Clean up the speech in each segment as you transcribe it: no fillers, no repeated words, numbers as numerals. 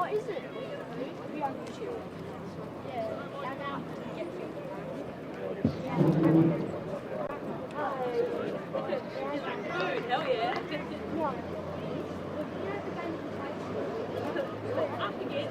What is it? We on YouTube. Yeah. Hell yeah. I forget.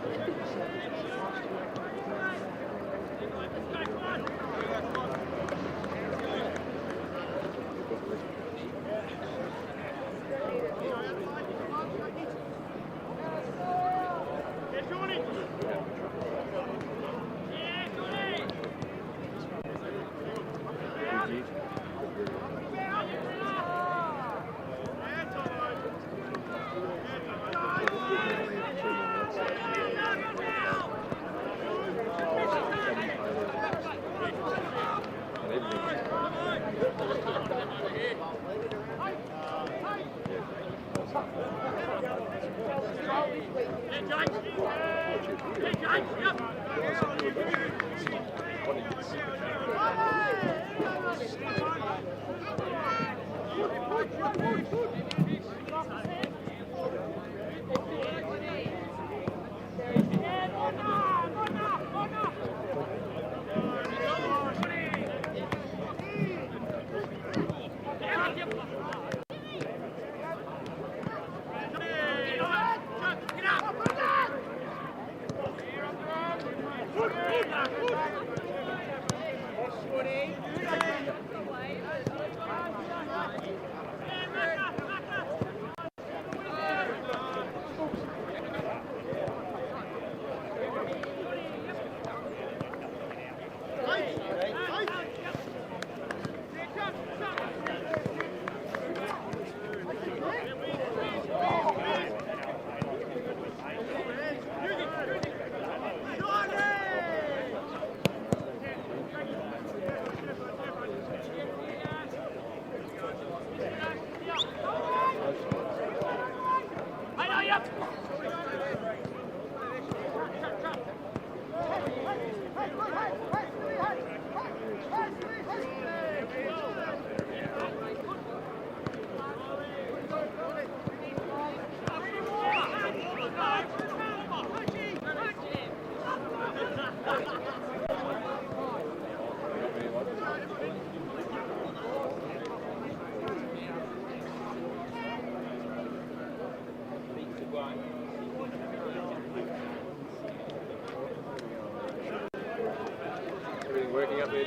Working up there?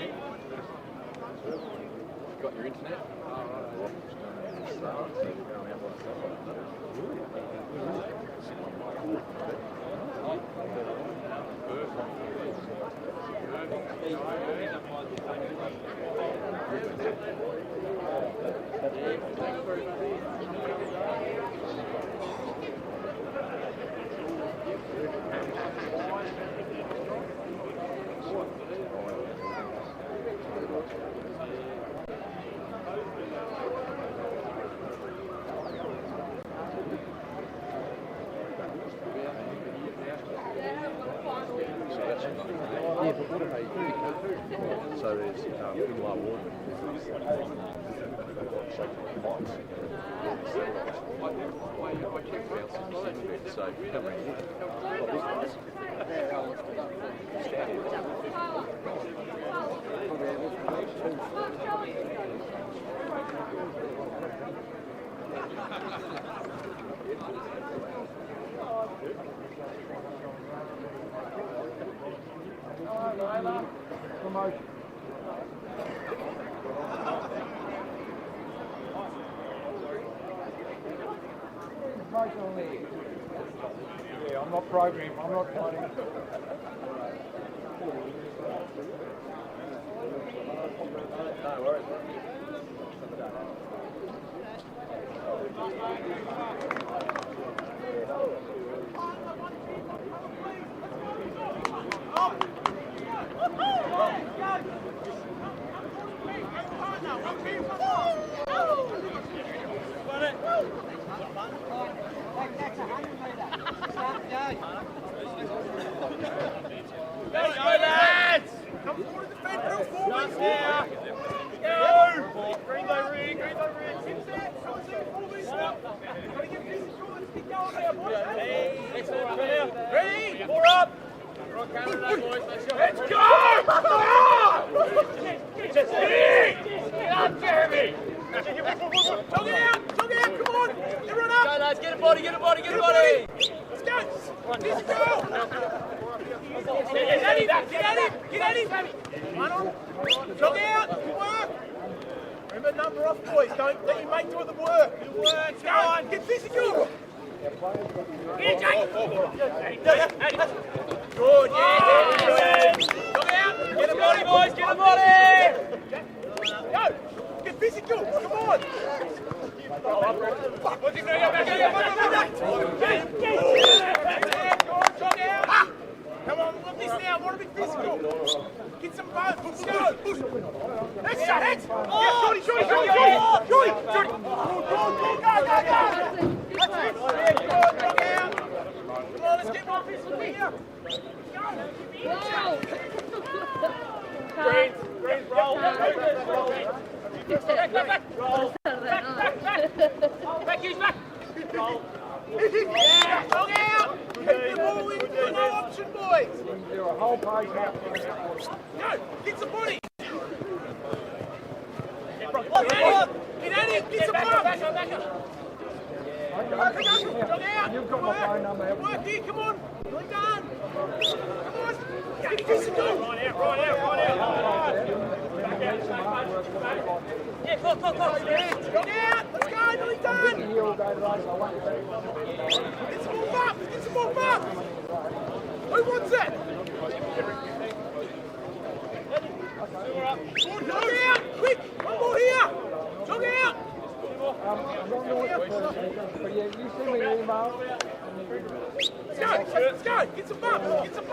Got your internet? Yeah, but what do they do? So there's in-line water. I keep bouncing the bed, so come around. Promotion. Yeah, I'm not programmed, I'm not fighting. No worries. Green by ring, green by ring. Let's go! Come on! Get up, Jeremy! Tug it out, come on! Everyone up! Go lads, get a body! Let's go! Let's go! Get at him! One on. Tug out, good work! Remember, number off, boys. Don't let your mate do the work. Good work, go on, get physical! Here, Jake! Good, yeah! Tug out! Get a body, boys! Get a body! Go! Get physical! Come on! Come on, look this now. Want to be physical. Get some buzz. Let's go. That's it. Shorty. Go. That's it. Come on, let's get more physical here. Greens, roll. Back. Back, use back. Roll. Yeah, dog out. Keep the ball in. No option, boys. Do a whole page out. Go, get some body. Get at it. Get some bump. Dog out. You've got my phone number. Work here, come on. Well done. Come on. Get physical. Right out. Yeah, close. Dog out. Let's go. Nearly done. Get some more bump. Who wants it? Dog out. Quick. One more here. Dog out. But yeah, you send me an email. Let's go. Get some bump. Come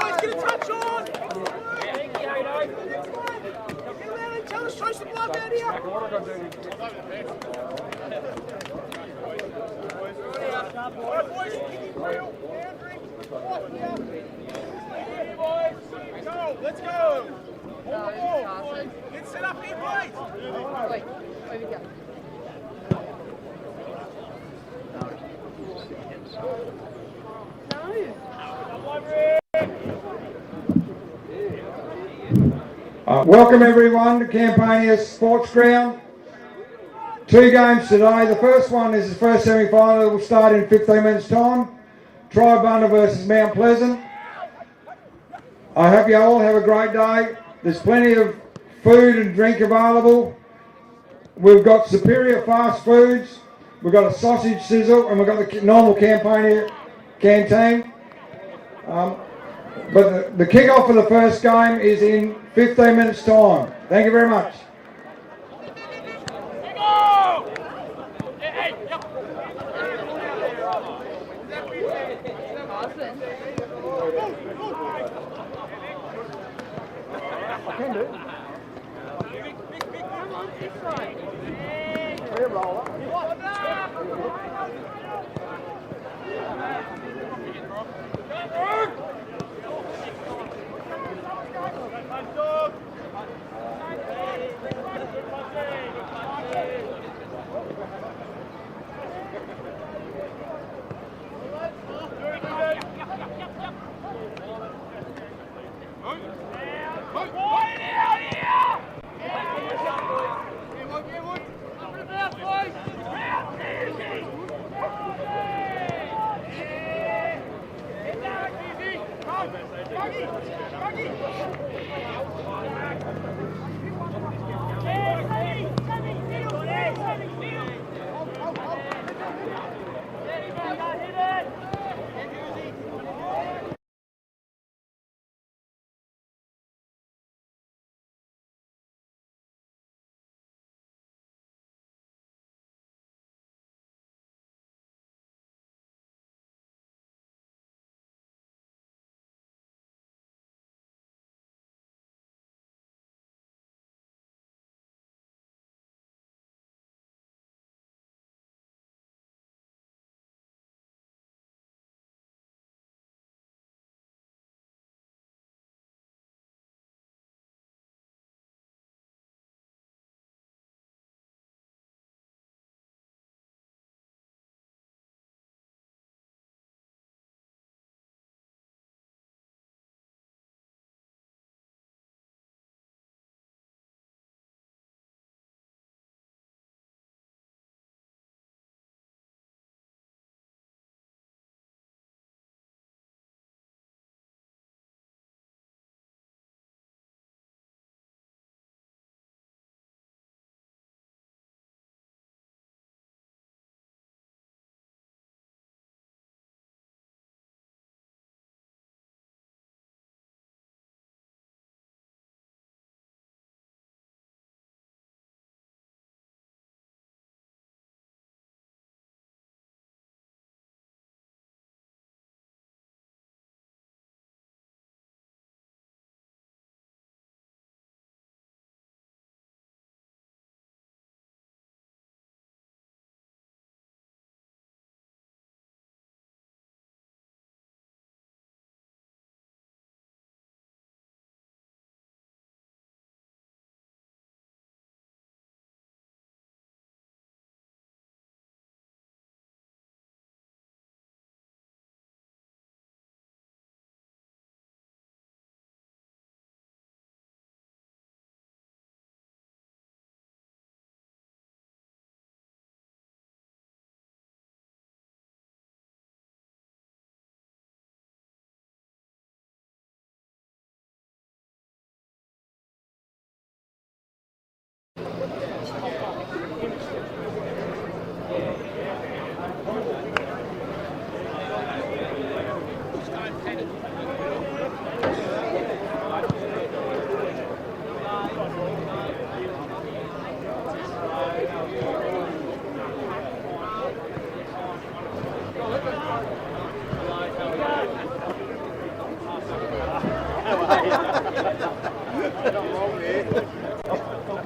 boys, get a touch on. Get around each other, show some love out here. What am I going to do? All right, boys, kicking through, boundary, off here. Here, boys. Let's go. On the ball. Get set up here, boys. Wait, where we go? Welcome everyone to Campania Sports Ground. 2 games today. The first one is the first semi-final that will start in 15 minutes time. Triabunna versus Mount Pleasant. I hope you all have a great day. There's plenty of food and drink available. We've got superior fast foods. We've got a sausage sizzle and we've got the normal Campania canteen. But the kick-off for the first game is in 15 minutes time. Thank you very much. I can do it. Come on, this side.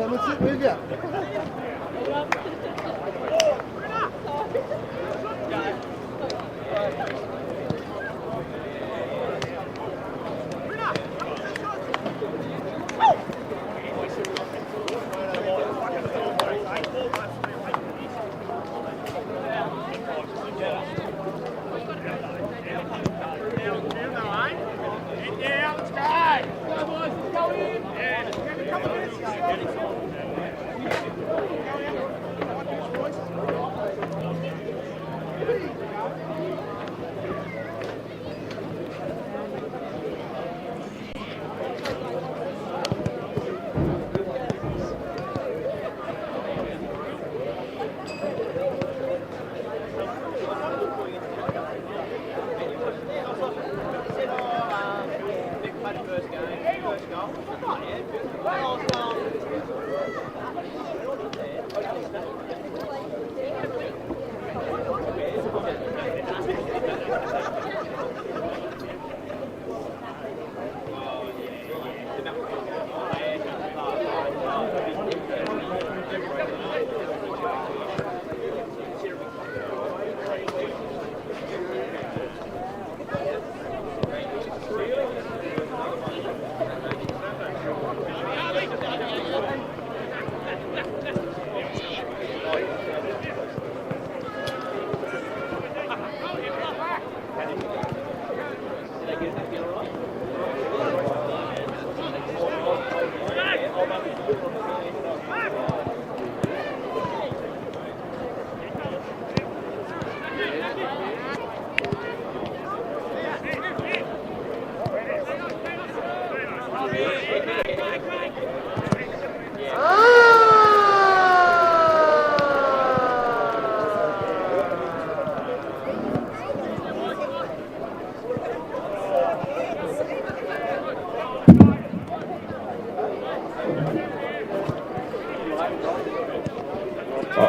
Come and sit with you.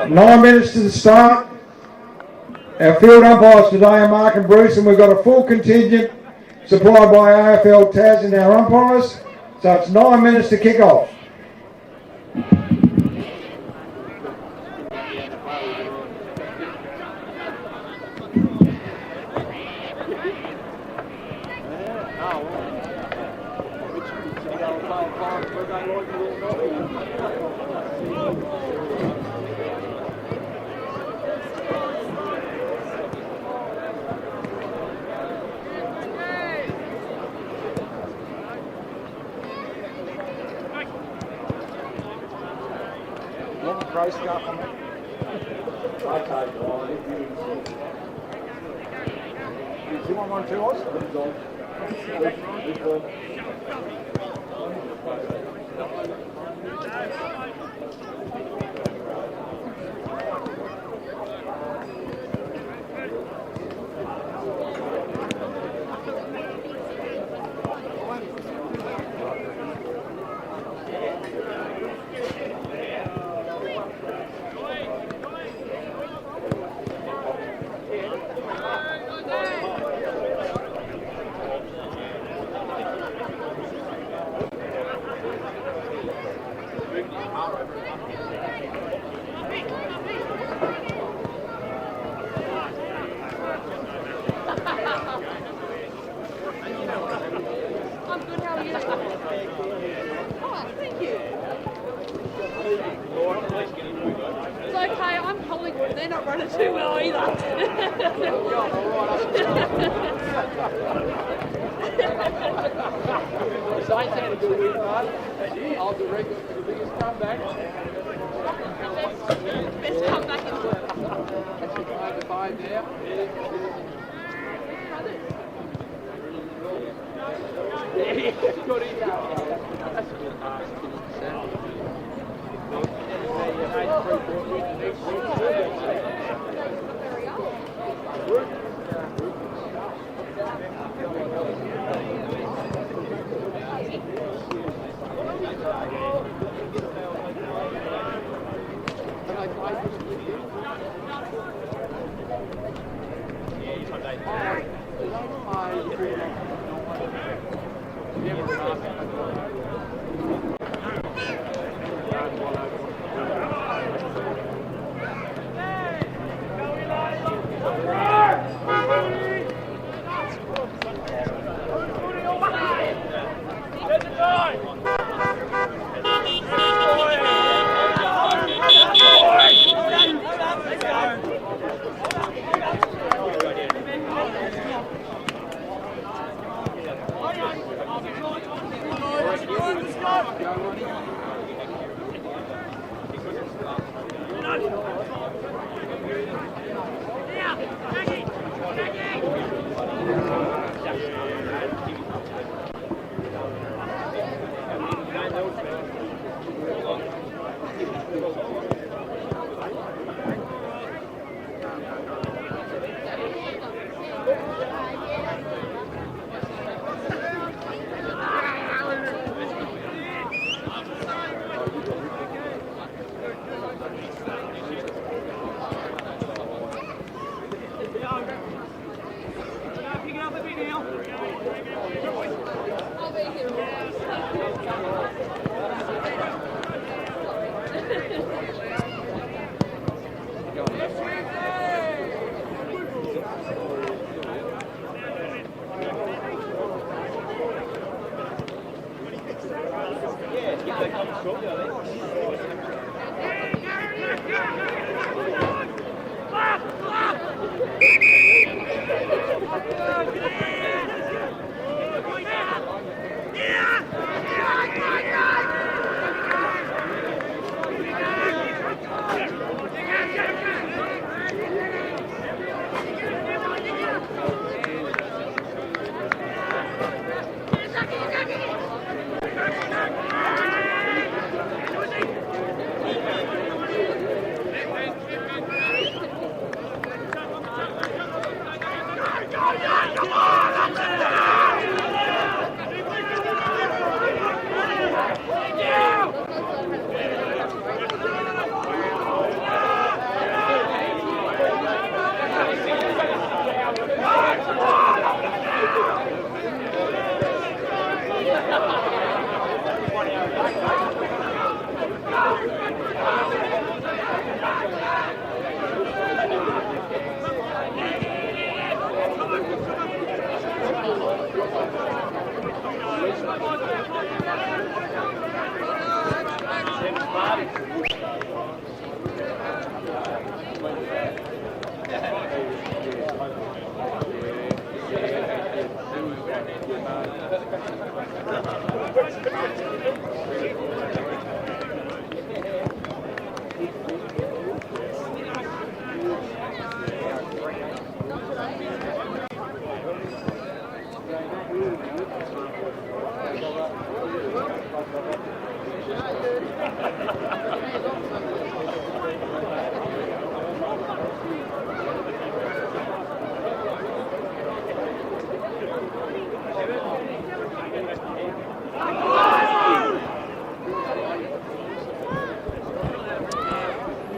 Nine minutes to the start. Our field umpires today are Mark and Bruce, and we've got a full contingent supplied by AFL Taz and our umpires. So it's 9 minutes to kick off.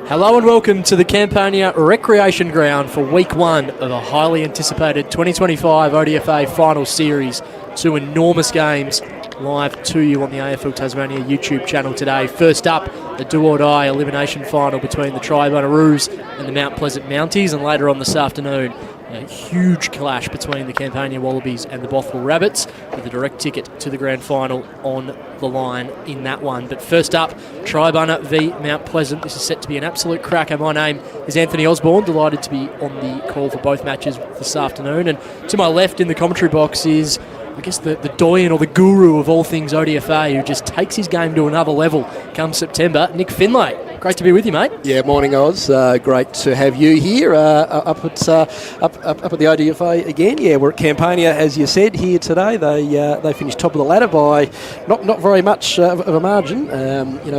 Hello and welcome to the Campania Recreation Ground for week one of a highly anticipated 2025 ODFA final series. Two enormous games live to you on the AFL Tasmania YouTube channel today. First up, the do-or-die elimination final between the Triabunna Roos and the Mount Pleasant Mounties, and later on this afternoon, a huge clash between the Campania Wallabies and the Bothwell Rabbits, with a direct ticket to the grand final on the line in that one. But first up, Triabunna v Mount Pleasant. This is set to be an absolute cracker. My name is Anthony Osborne, delighted to be on the call for both matches this afternoon. And to my left in the commentary box is, I guess, the doyen or the guru of all things ODFA, who just takes his game to another level come September, Nick Finlay. Great to be with you, mate. Yeah, morning, Oz. Great to have you here up at the ODFA again. Yeah, we're at Campania, as you said, here today. They finished top of the ladder by not very much of a margin.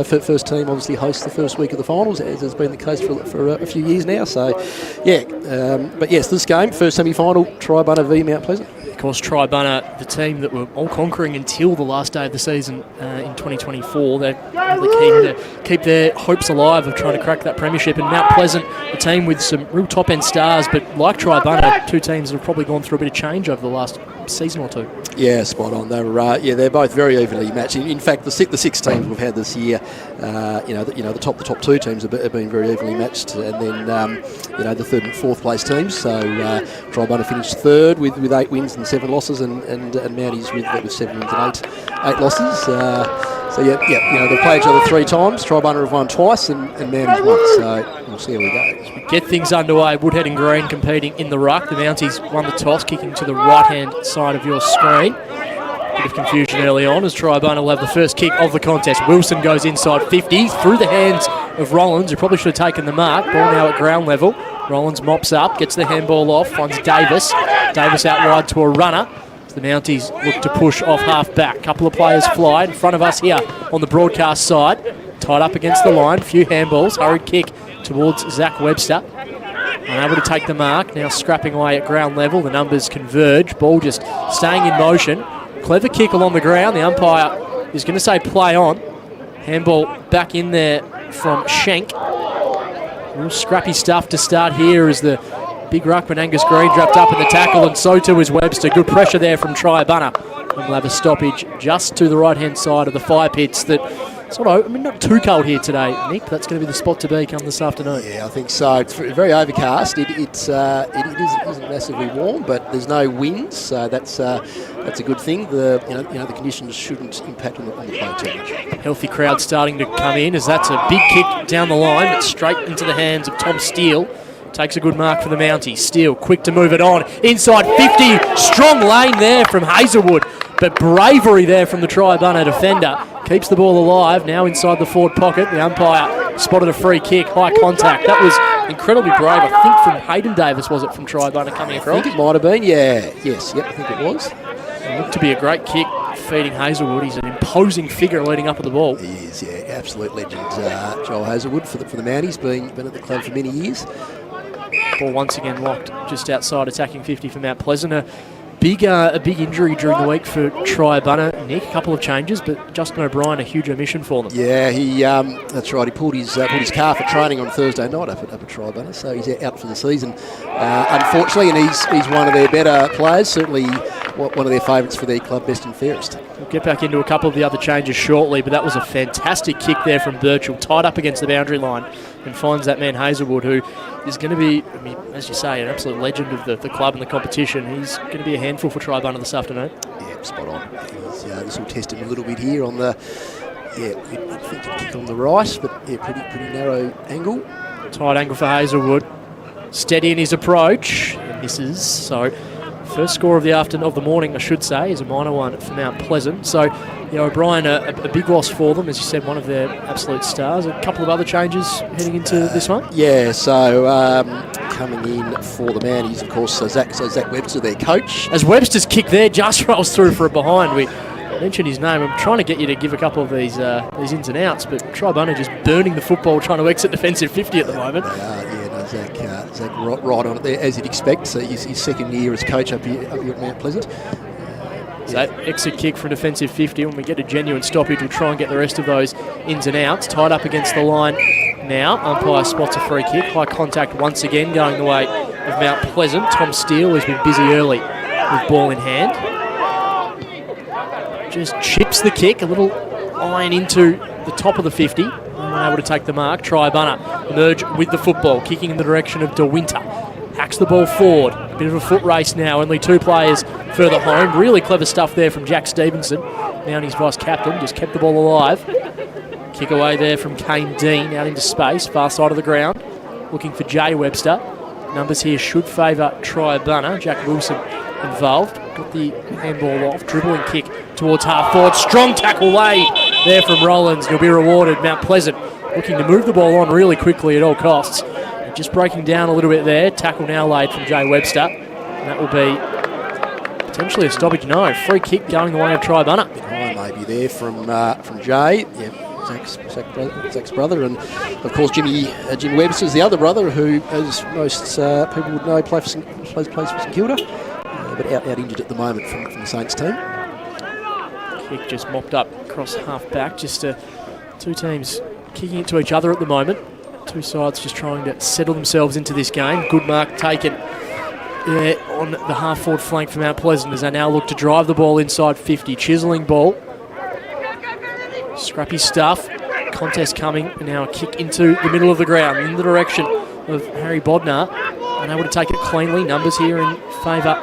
First team obviously hosts the first week of the finals, as has been the case for a few years now. So, yeah, but yes, this game, first semi-final, Triabunna v Mount Pleasant. Of course, Triabunna, the team that were all-conquering until the last day of the season in 2024. They're really keen to keep their hopes alive of trying to crack that premiership. And Mount Pleasant, a team with some real top-end stars, but like Triabunna, two teams that have probably gone through a bit of change over the last season or two. Yeah, spot on. They're both very evenly matched. In fact, the six teams we've had this year, the top two teams have been very evenly matched, and then the third and fourth place teams. So Triabunna finished third with 8 wins and 7 losses, and Mounties with 7 wins and 8 losses. They've played each other 3 times. Triabunna have won twice, and Mounties once. So we'll see how we go. Get things underway. Woodhead and Green competing in the ruck. The Mounties won the toss, kicking to the right-hand side of your screen. Bit of confusion early on as Triabunna will have the first kick of the contest. Wilson goes inside 50 through the hands of Rollins, who probably should have taken the mark. Ball now at ground level. Rollins mops up, gets the handball off, finds Davis. Davis out wide to a runner. The Mounties look to push off half-back. Couple of players fly in front of us here on the broadcast side. Tied up against the line. Few handballs. Hurried kick towards Zach Webster. Unable to take the mark. Now scrapping away at ground level. The numbers converge. Ball just staying in motion. Clever kick along the ground. The umpire is going to say play on. Handball back in there from Schenk. Real scrappy stuff to start here as the big ruckman Angus Green dropped up in the tackle, and so too is Webster. Good pressure there from Triabunna. And we'll have a stoppage just to the right-hand side of the fire pits that not too cold here today, Nick. But that's going to be the spot to be come this afternoon. Yeah, I think so. It's very overcast. It isn't massively warm, but there's no wind, so that's a good thing. The conditions shouldn't impact on the play too much. Healthy crowd starting to come in as that's a big kick down the line, but straight into the hands of Tom Steele. Takes a good mark for the Mounties. Steele quick to move it on. Inside 50. Strong lane there from Hazelwood. But bravery there from the Triabunna defender. Keeps the ball alive. Now inside the forward pocket. The umpire spotted a free kick. High contact. That was incredibly brave. I think from Hayden Davis, was it, from Triabunna coming across? I think it might have been, yeah. Yes, I think it was. It looked to be a great kick feeding Hazelwood. He's an imposing figure leading up at the ball. He is, yeah. Absolute legend. Joel Hazelwood for the Mounties, been at the club for many years. Ball once again locked just outside attacking 50 for Mount Pleasant. A big injury during the week for Triabunna. Nick, a couple of changes, but Justin O'Brien, a huge omission for them. Yeah, that's right. He pulled his calf at training on Thursday night up at Triabunna, so he's out for the season, unfortunately, and he's one of their better players, certainly one of their favourites for their club, best and fairest. We'll get back into a couple of the other changes shortly, but that was a fantastic kick there from Birchall, tied up against the boundary line, and finds that man Hazelwood, who is going to be, as you say, an absolute legend of the club and the competition. He's going to be a handful for Triabunna this afternoon. Yeah, spot on. This will test him a little bit here on the, I think a kick on the right, but pretty narrow angle. Tight angle for Hazelwood. Steady in his approach. It misses, so first score of the morning, I should say, is a minor one for Mount Pleasant. So, O'Brien, a big loss for them, as you said, one of their absolute stars. A couple of other changes heading into this one. Yeah, so coming in for the Mounties, of course, Zach Webster, their coach. As Webster's kick there just rolls through for a behind. We mentioned his name. I'm trying to get you to give a couple of these ins and outs, but Triabunna just burning the football, trying to exit defensive 50 at the moment. Zach right on it there, as you'd expect. So his second year as coach up here at Mount Pleasant. So that exit kick for defensive 50. When we get a genuine stoppage, we'll try and get the rest of those ins and outs. Tied up against the line now. Umpire spots a free kick. High contact once again going the way of Mount Pleasant. Tom Steele has been busy early with ball in hand. Just chips the kick, a little iron into the top of the 50. Unable to take the mark. Triabunna emerge with the football, kicking in the direction of De Winter. Hacks the ball forward. A bit of a foot race now. Only 2 players further home. Really clever stuff there from Jack Stevenson. Mounties vice captain, just kept the ball alive. Kick away there from Kane Dean out into space, far side of the ground. Looking for Jay Webster. Numbers here should favour Triabunna. Jack Wilson involved. Got the handball off. Dribbling kick towards half forward. Strong tackle laid there from Rollins. He'll be rewarded. Mount Pleasant looking to move the ball on really quickly at all costs. And just breaking down a little bit there. Tackle now laid from Jay Webster. And that will be potentially a stoppage. No, free kick going the way of Triabunna. Bit high maybe there from Jay. Yeah. Zach's brother, and of course Jimmy Webster's the other brother, who, as most people would know, plays for St Kilda. but out injured at the moment from the Saints team. Kick just mopped up across half back. Just two teams kicking it to each other at the moment. Two sides just trying to settle themselves into this game. Good mark taken there on the half-forward flank from Mount Pleasant as they now look to drive the ball inside 50. Chiselling ball. Scrappy stuff. Contest coming. And now a kick into the middle of the ground in the direction of Harry Bodnar. Unable to take it cleanly. Numbers here in favour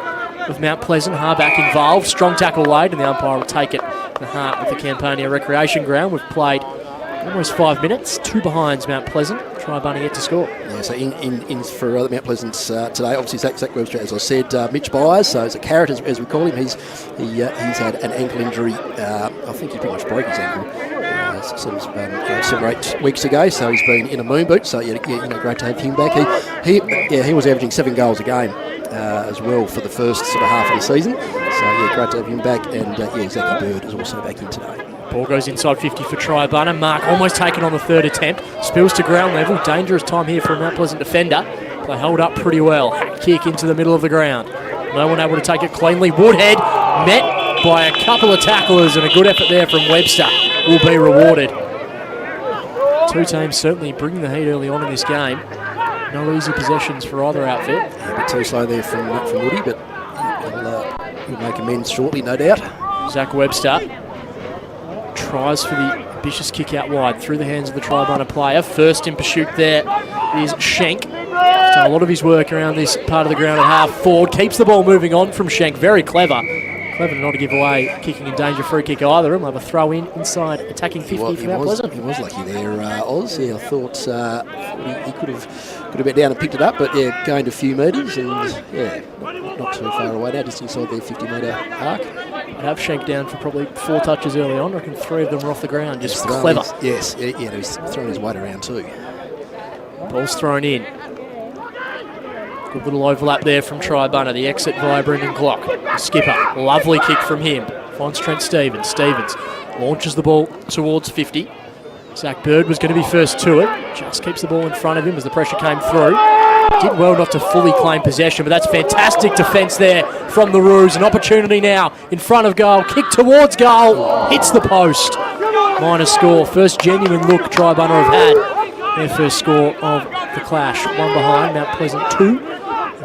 of Mount Pleasant. Harback involved. Strong tackle laid, and the umpire will take it in the heart of the Campania Recreation Ground. We've played almost 5 minutes. 2 behinds Mount Pleasant. Triabunna yet to score. Yeah, so in for Mount Pleasant today, obviously Zach Webster, as I said, Mitch Byers, so it's a carrot as we call him. He's had an ankle injury. I think he pretty much broke his ankle. Sort of 7 or 8 weeks ago, so he's been in a moon boot. So great to have him back. He was averaging 7 goals a game as well for the first sort of half of the season. So great to have him back. And Zachy Bird is also back in today. Ball goes inside 50 for Triabunna. Mark almost taken on the third attempt. Spills to ground level. Dangerous time here for a Mount Pleasant defender. They held up pretty well. Kick into the middle of the ground. No one able to take it cleanly. Woodhead met by a couple of tacklers, and a good effort there from Webster will be rewarded. Two teams certainly bringing the heat early on in this game. No easy possessions for either outfit. A bit too slow there from Woody, but he'll make amends shortly, no doubt. Zach Webster tries for the ambitious kick out wide through the hands of the Triabunna player. First in pursuit there is Schenk. Done a lot of his work around this part of the ground at half forward. Keeps the ball moving on from Schenk. Very clever. Clever not to give away kicking in danger free kick either. He'll have a throw in inside attacking 50 for Mount Pleasant. He was lucky there, Oz. Yeah, I thought he could have been down and picked it up, but gained a few metres and not too far away now, just inside their 50-metre arc. I'd have Schenk down for probably 4 touches early on. I reckon 3 of them were off the ground. Just clever. He's throwing his weight around too. Ball's thrown in. Good little overlap there from Triabunna. The exit via Brendan Glock. The skipper. Lovely kick from him. Finds Trent Stevens. Stevens launches the ball towards 50. Zach Bird was going to be first to it. Just keeps the ball in front of him as the pressure came through. Did well not to fully claim possession, but that's fantastic defence there from the Roos. An opportunity now in front of goal. Kick towards goal. Hits the post. Minor score. First genuine look Triabunna have had. Their first score of the clash. 1 behind. Mount Pleasant 2.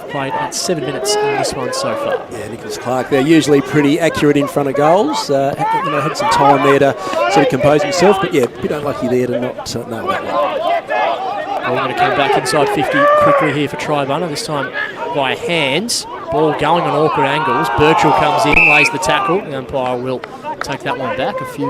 Played about 7 minutes in this one so far. Yeah, Nicholas Clark, they're usually pretty accurate in front of goals. Had some time there to sort of compose himself, but a bit unlucky there to not nail that one. We're going to come back inside 50 quickly here for Triabunna, this time by hands. Ball going on awkward angles. Birchall comes in, lays the tackle. The umpire will take that one back. A few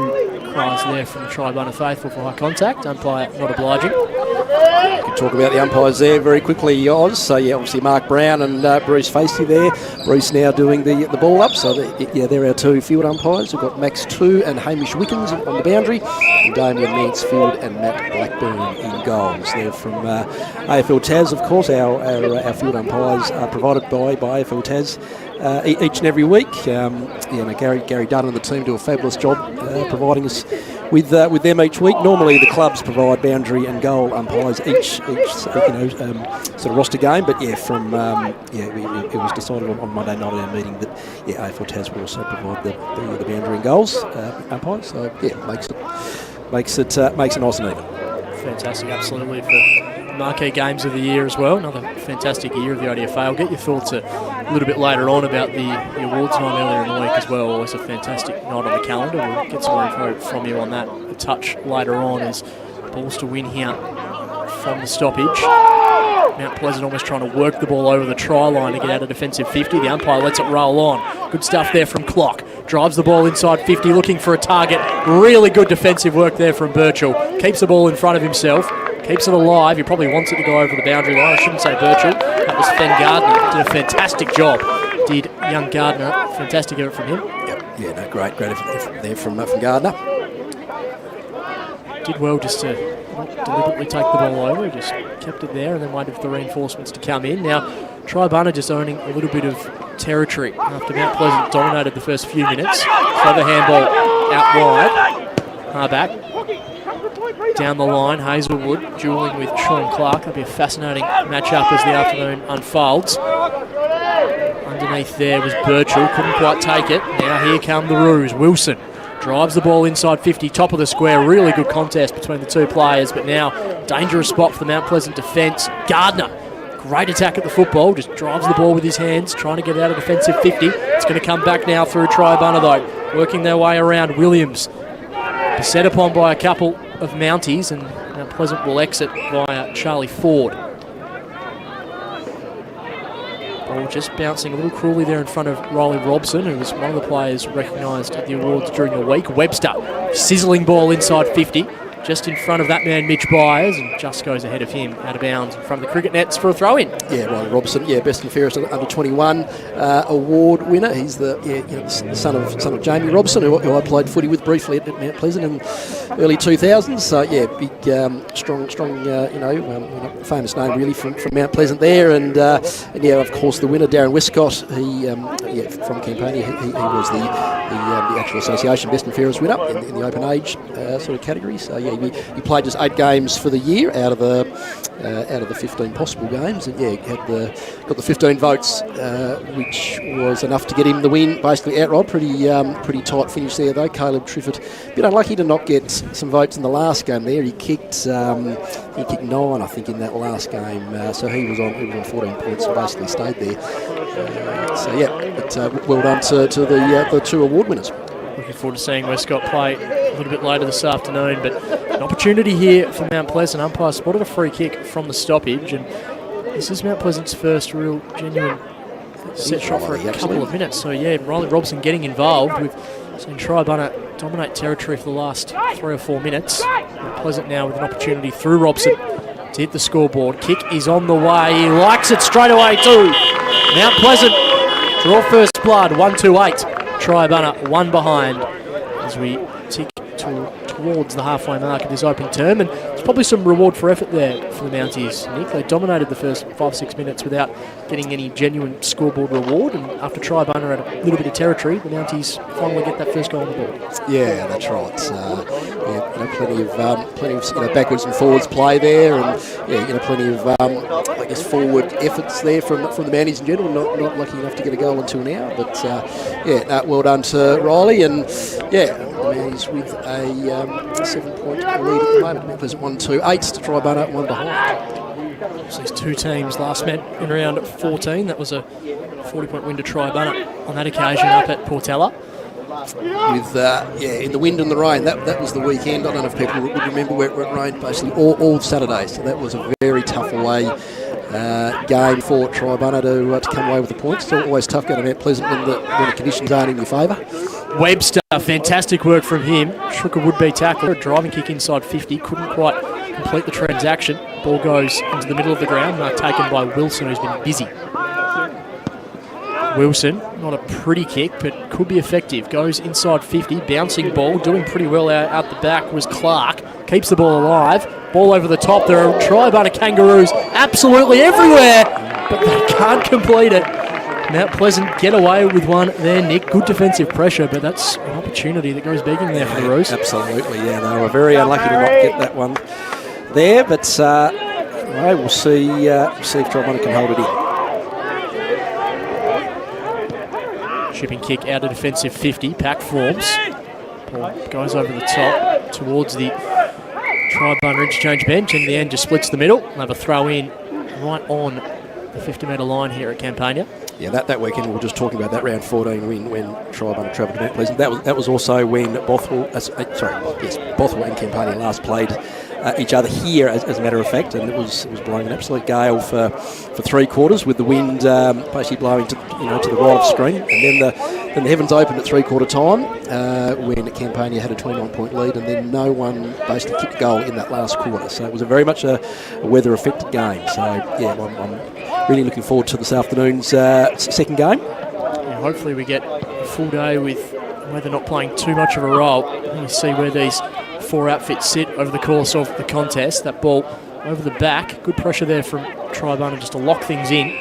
cries there from the Triabunna faithful for high contact. Umpire not obliging. We can talk about the umpires there very quickly, Oz. So, obviously Mark Brown and Bruce Facey there. Bruce now doing the ball up. So, they're our 2 field umpires. We've got Max 2 and Hamish Wickens on the boundary. And Damien Mansfield and Matt Blackburn in goals. They're from AFL Tas, of course. Our field umpires are provided by AFL Tas each and every week. Gary Dunn and the team do a fabulous job providing us with them each week. Normally the clubs provide boundary and goal umpires each sort of roster game, but it was decided on Monday night in our meeting that AFL Tas will also provide the boundary and goals umpires. So makes it nice and even. Fantastic, absolutely, for marquee games of the year as well. Another fantastic year of the ODFA. I'll get your thoughts a little bit later on about the awards night earlier in the week as well. Always a fantastic night on the calendar. We'll get some more info from you on that a touch later on as balls to win here from the stoppage. Mount Pleasant almost trying to work the ball over the try line to get out of defensive 50. The umpire lets it roll on. Good stuff there from Clock. Drives the ball inside 50, looking for a target. Really good defensive work there from Birchall. Keeps the ball in front of himself. Keeps it alive. He probably wants it to go over the boundary line. I shouldn't say Birchall. That was Fen Gardner. Did a fantastic job. Did young Gardner. Fantastic effort from him. Yep. Great effort there from Gardner. Did well just to deliberately take the ball over. He just kept it there and then waited for the reinforcements to come in. Now, Triabunna just owning a little bit of territory after Mount Pleasant dominated the first few minutes. Clever handball out wide. Harback down the line. Hazelwood duelling with Sean Clark. That'll be a fascinating matchup as the afternoon unfolds. Underneath there was Birchall, couldn't quite take it. Now here come the Roos. Wilson drives the ball inside 50, top of the square. Really good contest between the two players, but now dangerous spot for the Mount Pleasant defence. Gardner, great attack at the football, just drives the ball with his hands, trying to get it out of defensive 50. It's going to come back now through Triabunna though, working their way around. Williams set upon by a couple of Mounties, and Mount Pleasant will exit via Charlie Ford. Ball just bouncing a little cruelly there in front of Riley Robson, who was one of the players recognised at the awards during the week. Webster, sizzling ball inside 50, just in front of that man Mitch Byers, and just goes ahead of him out of bounds in front of the cricket nets for a throw-in. Yeah, Riley Robson, best and fairest under 21 award winner. He's the son of Jamie Robson, who I played footy with briefly at Mount Pleasant in early 2000s. So big, strong, famous name really from Mount Pleasant there, and of course the winner Darren Westcott. He from Campania. He was the actual association best and fairest winner in the open age sort of category. So he played just 8 games for the year out of the 15 possible games, and got the 15 votes, which was enough to get him the win basically outright. Pretty tight finish there though. Caleb Triffett, a bit unlucky to not get some votes in the last game there. He kicked 9 I think in that last game, so he was on 14 points and basically stayed there. But well done to the 2 award winners. Looking forward to seeing Westcott play a little bit later this afternoon, but an opportunity here for Mount Pleasant. Umpire spotted a free kick from the stoppage, and this is Mount Pleasant's first real genuine set shot for a couple of minutes. So Riley Robson getting involved. We've seen Triabunna dominate territory for the last 3 or 4 minutes. Mount Pleasant now with an opportunity through Robson to hit the scoreboard. Kick is on the way. He likes it straight away too. Mount Pleasant draw first blood, 1-2-8. Triabunna 1 behind as we tick towards the halfway mark of this open term, and there's probably some reward for effort there for the Mounties. Nick, they dominated the first 5-6 minutes without getting any genuine scoreboard reward, and after Triabunna had a little bit of territory, the Mounties finally get that first goal on the board. Yeah, that's right. Plenty of backwards and forwards play there, and plenty of forward efforts there from the Mounties in general. Not lucky enough to get a goal until now, but well done to Riley, and the Mounties with a 7-point lead at the moment. Mount Pleasant 1-2-8 to Triabunna 1 behind. So these 2 teams last met in round 14. That was a 40-point win to Triabunna on that occasion up at Portella. With in the wind and the rain, that was the weekend. I don't know if people would remember where it rained basically all Saturdays. So that was a very tough away game for Triabunna to come away with the points. It's always tough going to Mount Pleasant when the conditions aren't in your favour. Webster, fantastic work from him. Shook a would-be tackle. A driving kick inside 50. Couldn't quite complete the transaction. Ball goes into the middle of the ground. Taken by Wilson, who's been busy. Wilson, not a pretty kick, but could be effective. Goes inside 50, bouncing ball. Doing pretty well out the back was Clark. Keeps the ball alive. Ball over the top. There are Triabunna Kangaroos absolutely everywhere, but they can't complete it. Mount Pleasant get away with one there, Nick. Good defensive pressure, but that's an opportunity that goes begging there for the Roos. Absolutely, they were very unlucky to not get that one there, but we'll see if Triabunna can hold it in. Shipping kick out of defensive 50, Pack forms. Ball goes over the top towards the Triabunna interchange bench, and in the end just splits the middle. They'll have a throw in right on the 50-metre line here at Campania. Yeah, that weekend we were just talking about that round 14 win when Triabunna travelled to Mount Pleasant. That was also when Bothwell and Campania last played each other here, as a matter of fact, and it was blowing an absolute gale for 3 quarters, with the wind basically blowing to the right of screen, and then the heavens opened at 3/4 time when Campania had a 29-point lead, and then no one basically kicked a goal in that last quarter. So it was very much a weather-affected game. So I'm really looking forward to this afternoon's second game. Yeah, hopefully we get a full day with weather not playing too much of a role. We see where these 4 outfits sit over the course of the contest. That ball over the back, good pressure there from Triabunna just to lock things in.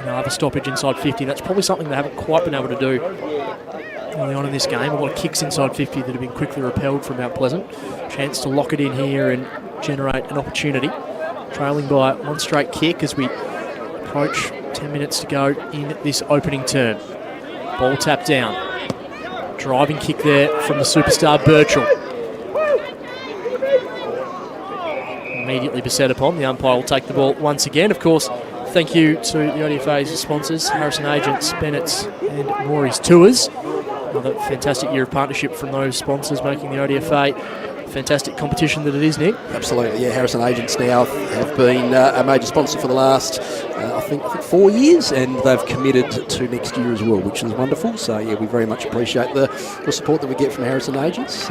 Another stoppage inside 50. That's probably something they haven't quite been able to do early on in this game. A lot of kicks inside 50 that have been quickly repelled from Mount Pleasant. Chance to lock it in here and generate an opportunity. Trailing by one straight kick as we approach 10 minutes to go in this opening term. Ball tapped down. Driving kick there from the superstar Birchall. Immediately beset upon. The umpire will take the ball once again. Of course, thank you to the ODFA's sponsors, Harrison Agents, Bennett's and Maury's Tours. Another fantastic year of partnership from those sponsors, making the ODFA a fantastic competition that it is, Nick. Absolutely, yeah. Harrison Agents now have been a major sponsor for the last, I think 4 years, and they've committed to next year as well, which is wonderful. So, yeah, we very much appreciate the support that we get from Harrison Agents.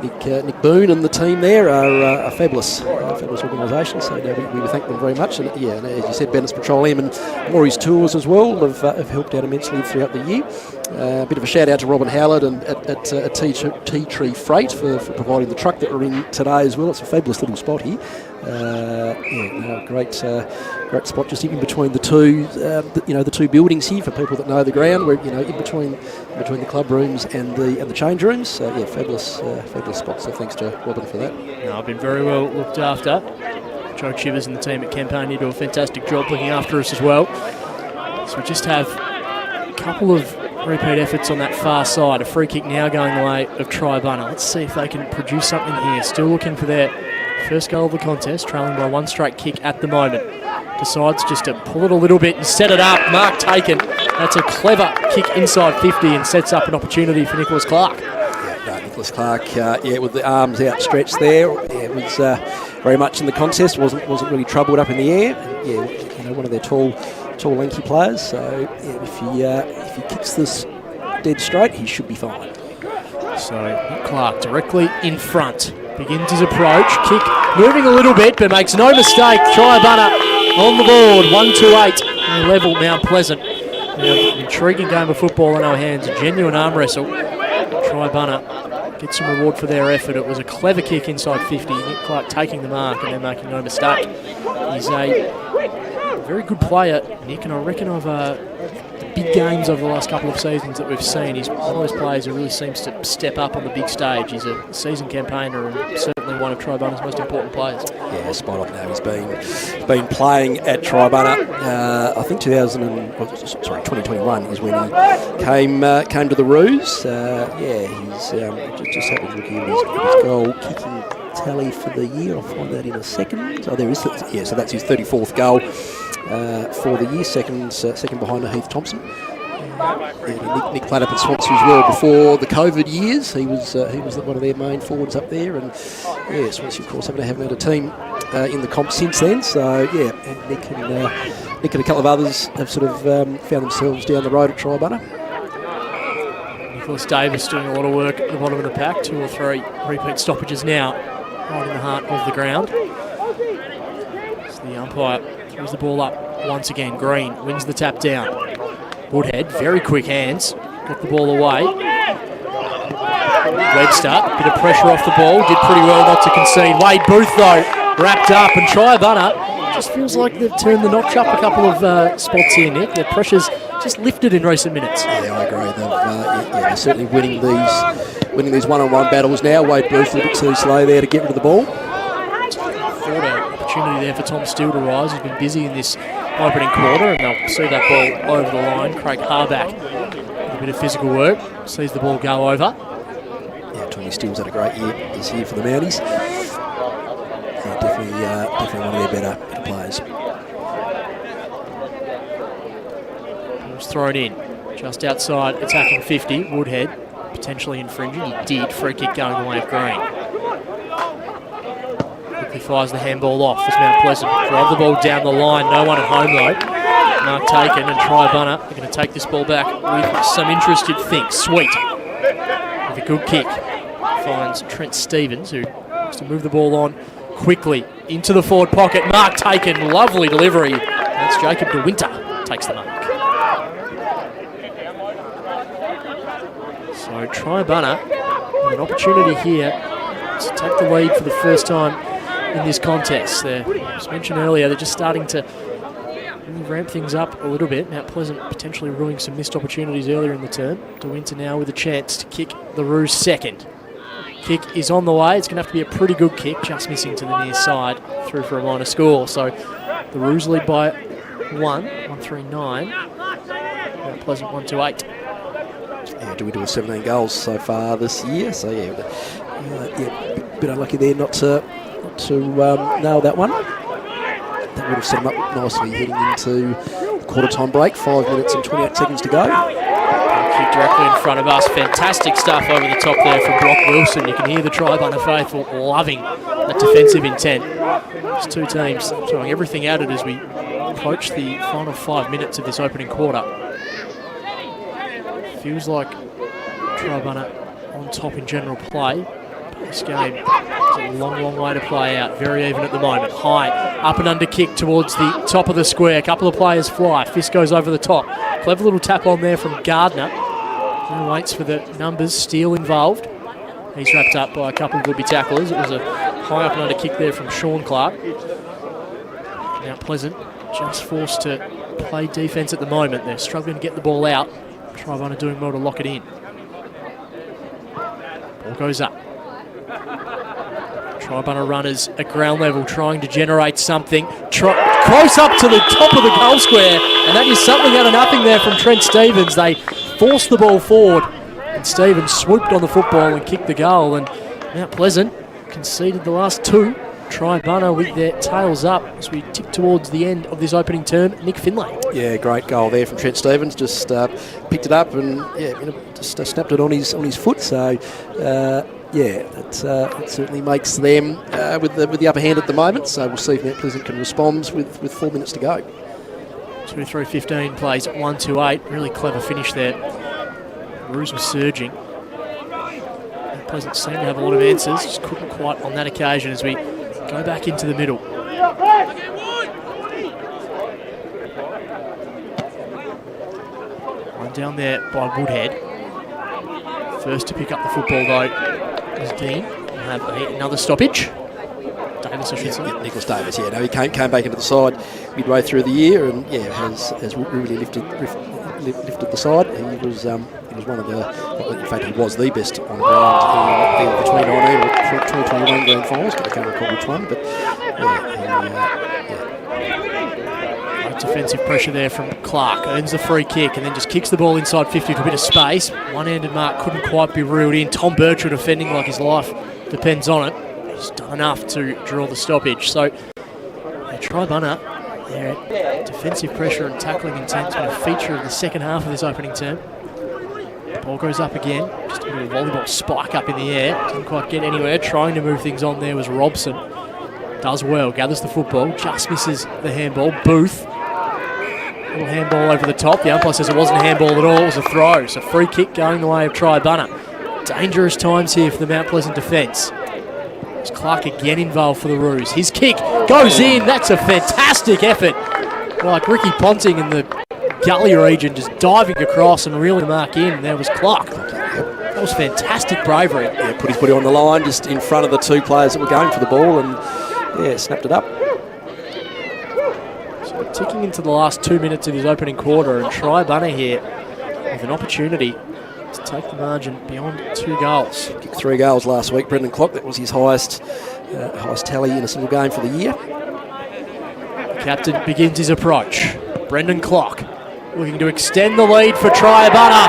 Nick Boone and the team there are a fabulous organisation, so we thank them very much. And yeah, and as you said, Bennett's Petroleum and Maury's Tours as well have helped out immensely throughout the year. A bit of a shout out to Robin Howlett and at Tea Tree Freight for providing the truck that we're in today as well. It's a fabulous little spot here. Great spot just in between the two, the two buildings here for people that know the ground. We're in between the club rooms and the change rooms. Fabulous spot. So thanks to Robin for that. I've been very well looked after. Joe Chivers and the team at Campania do a fantastic job looking after us as well. So we just have a couple of repeat efforts on that far side. A free kick now going the way of Triabunna. Let's see if they can produce something here. Still looking for their first goal of the contest, trailing by one straight kick at the moment. Decides just to pull it a little bit and set it up. Mark taken. That's a clever kick inside 50 and sets up an opportunity for Nicholas Clark. Nicholas Clark, with the arms outstretched there, was very much in the contest. wasn't really troubled up in the air. One of their tall, lanky players. So if he kicks this dead straight, he should be fine. So Nick Clark directly in front. Begins his approach, kick moving a little bit, but makes no mistake. Triabunna on the board, 1-2-8, and level Mount Pleasant. Now, an intriguing game of football in our hands, a genuine arm wrestle. Triabunna gets some reward for their effort. It was a clever kick inside 50. Nick Clark taking the mark and then making no mistake. He's a very good player, Nick, and I reckon of the big games over the last couple of seasons that we've seen, he's one of those players who really seems to step up on the big stage. He's a seasoned campaigner and certainly one of Triabunna's most important players. Yeah, spot on now. He's been playing at Triabunna. I think 2021 is when he came to the Roos. He's just having a look here at his goal kicking tally for the year. I'll find that in a second. Oh, there is. Yeah, so that's his 34th goal for the year, second behind Heath Thompson. Nick played up at Swansea as well before the COVID years. He was one of their main forwards up there, and Swansea of course haven't had a team in the comp since then. So and Nick and a couple of others have sort of found themselves down the road at Triabunna. Nicholas Davis doing a lot of work at the bottom of the pack. 2 or 3 repeat stoppages now, right in the heart of the ground. So the umpire throws the ball up once again. Green wins the tap down. Woodhead, very quick hands, got the ball away. Webster, bit of pressure off the ball, did pretty well not to concede. Wade Booth though, wrapped up, and Triabunna just feels like they've turned the notch up a couple of spots here, Nick. Their pressure's just lifted in recent minutes. Yeah, I agree. They're certainly winning these one-on-one battles now. Wade Booth a bit too slow there to get rid of the ball. Thought an opportunity there for Tom Steele to rise. He's been busy in this opening quarter, and they'll see that ball over the line. Craig Harback with a bit of physical work, sees the ball go over. Yeah, Tommy Steele's had a great year this year for the Mounties. Definitely one of their better players. Ball's thrown in, just outside attacking 50. Woodhead potentially infringing. He did. Free kick going the way of Green. Quickly fires the handball off as Mount Pleasant drive the ball down the line. No one at home though. Mark taken, and Triabunna are going to take this ball back with some interest, you'd think. Sweet with a good kick. Finds Trent Stevens, who wants to move the ball on quickly into the forward pocket. Mark taken, lovely delivery. That's Jacob De Winter takes the mark. So Triabunna with an opportunity here to take the lead for the first time in this contest. As mentioned earlier, they're just starting to really ramp things up a little bit. Mount Pleasant potentially ruining some missed opportunities earlier in the term. De Winter now with a chance to kick the Roos second. Kick is on the way. It's going to have to be a pretty good kick, just missing to the near side, through for a minor score. So the Roos lead by 139. Mount Pleasant 128. Yeah, do we do 17 goals so far this year? So yeah, bit unlucky there not to nail that one. That would have set them up nicely heading into quarter time break. 5 minutes and 28 seconds to go. Kick directly in front of us. Fantastic stuff over the top there from Brock Wilson. You can hear the Triabunna faithful loving that defensive intent. These two teams throwing everything at it as we approach the final 5 minutes of this opening quarter. Feels like Triabunna on top in general play. This game is a long way to play out. Very even at the moment. High, up and under kick towards the top of the square. A couple of players fly. Fist goes over the top. Clever little tap on there from Gardner. He waits for the numbers. Steele involved. He's wrapped up by a couple of would-be tacklers. It was a high up and under kick there from Sean Clark. Mount Pleasant just forced to play defence at the moment. They're struggling to get the ball out. Triabunna doing well to lock it in. Ball goes up. Triabunna runners at ground level trying to generate something. Close up to the top of the goal square, and that is something out of nothing there from Trent Stevens. They forced the ball forward, and Stevens swooped on the football and kicked the goal, and Mount Pleasant conceded the last two. Triabunna with their tails up as we tip towards the end of this opening term. Nick Finlay. Yeah, great goal there from Trent Stevens. Just picked it up and just snapped it on his foot. So it certainly makes them with the upper hand at the moment. So we'll see if Mount Pleasant can respond with 4 minutes to go. 2-3-15 plays at 1-2-8. Really clever finish there. Roos was surging. Mount Pleasant seemed to have a lot of answers. Just couldn't quite on that occasion as we go back into the middle. One down there by Woodhead. First to pick up the football though is Dean. We'll have another stoppage. Davis, I should say. Yeah, Nicholas Davis, yeah. No, he came back into the side midway through the year and has really lifted the side. He was one of the, in fact, he was the best on the ground in the 2019 or 2021 grand finals. I can't recall which one, but Great defensive pressure there from Clark. Earns the free kick and then just kicks the ball inside 50 to a bit of space. One-handed mark couldn't quite be reeled in. Tom Birchall defending like his life depends on it. He's done enough to draw the stoppage. So Triabunna, their defensive pressure and tackling intent's been a feature of the second half of this opening term. Ball goes up again, just a bit of a volleyball spike up in the air. Didn't quite get anywhere. Trying to move things on there was Robson. Does well, gathers the football, just misses the handball. Booth, little handball over the top. The umpire says it wasn't a handball at all, it was a throw. So free kick going the way of Triabunna. Dangerous times here for the Mount Pleasant defence. It's Clark again involved for the Roos. His kick goes in. That's a fantastic effort. Like Ricky Ponting in the gully region, just diving across and reeling the mark in. There was Clark. That was fantastic bravery. Yeah, put his body on the line just in front of the two players that were going for the ball and snapped it up. So we're ticking into the last 2 minutes of his opening quarter, and Triabunna here with an opportunity to take the margin beyond 2 goals. Kicked 3 goals last week. Brendan Clock, that was his highest tally in a single game for the year. The captain begins his approach. Brendan Clock looking to extend the lead for Triabunna.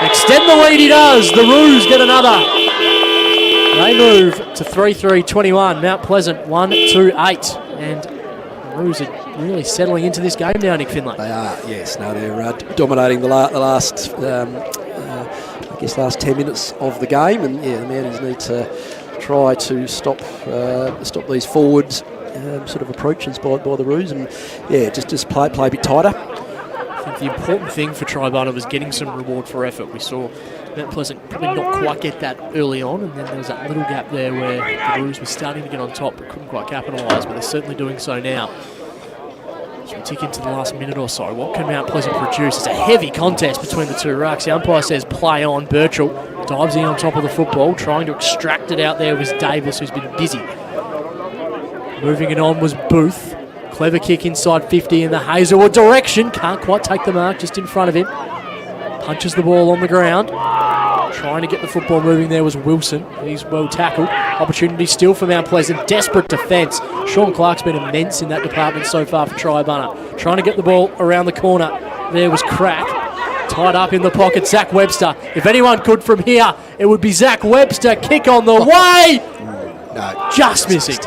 Extend the lead he does. The Roos get another. They move to 3-3-21. Mount Pleasant 1-2-8. And the Roos are really settling into this game now, Nick Finlay. They are, yes. No, they're dominating the last 10 minutes of the game. And the Mounties need to try to stop these forwards sort of approaches by the Roos, and just play a bit tighter. I think the important thing for Triabunna was getting some reward for effort. We saw Mount Pleasant probably not quite get that early on, and then there was that little gap there where the Roos were starting to get on top but couldn't quite capitalise, but they're certainly doing so now. As we tick into the last minute or so, what can Mount Pleasant produce? It's a heavy contest between the two rucks. The umpire says play on. Birchall dives in on top of the football, trying to extract it out there was Davis, who's been busy. Moving it on was Booth. Clever kick inside 50 in the Hazelwood direction. Can't quite take the mark, just in front of him. Punches the ball on the ground. Trying to get the football moving there was Wilson. He's well tackled. Opportunity still for Mount Pleasant. Desperate defence. Sean Clark's been immense in that department so far for Triabunna. Trying to get the ball around the corner. There was Crack. Tied up in the pocket, Zach Webster. If anyone could from here, it would be Zach Webster. Kick on the way. No, just missing.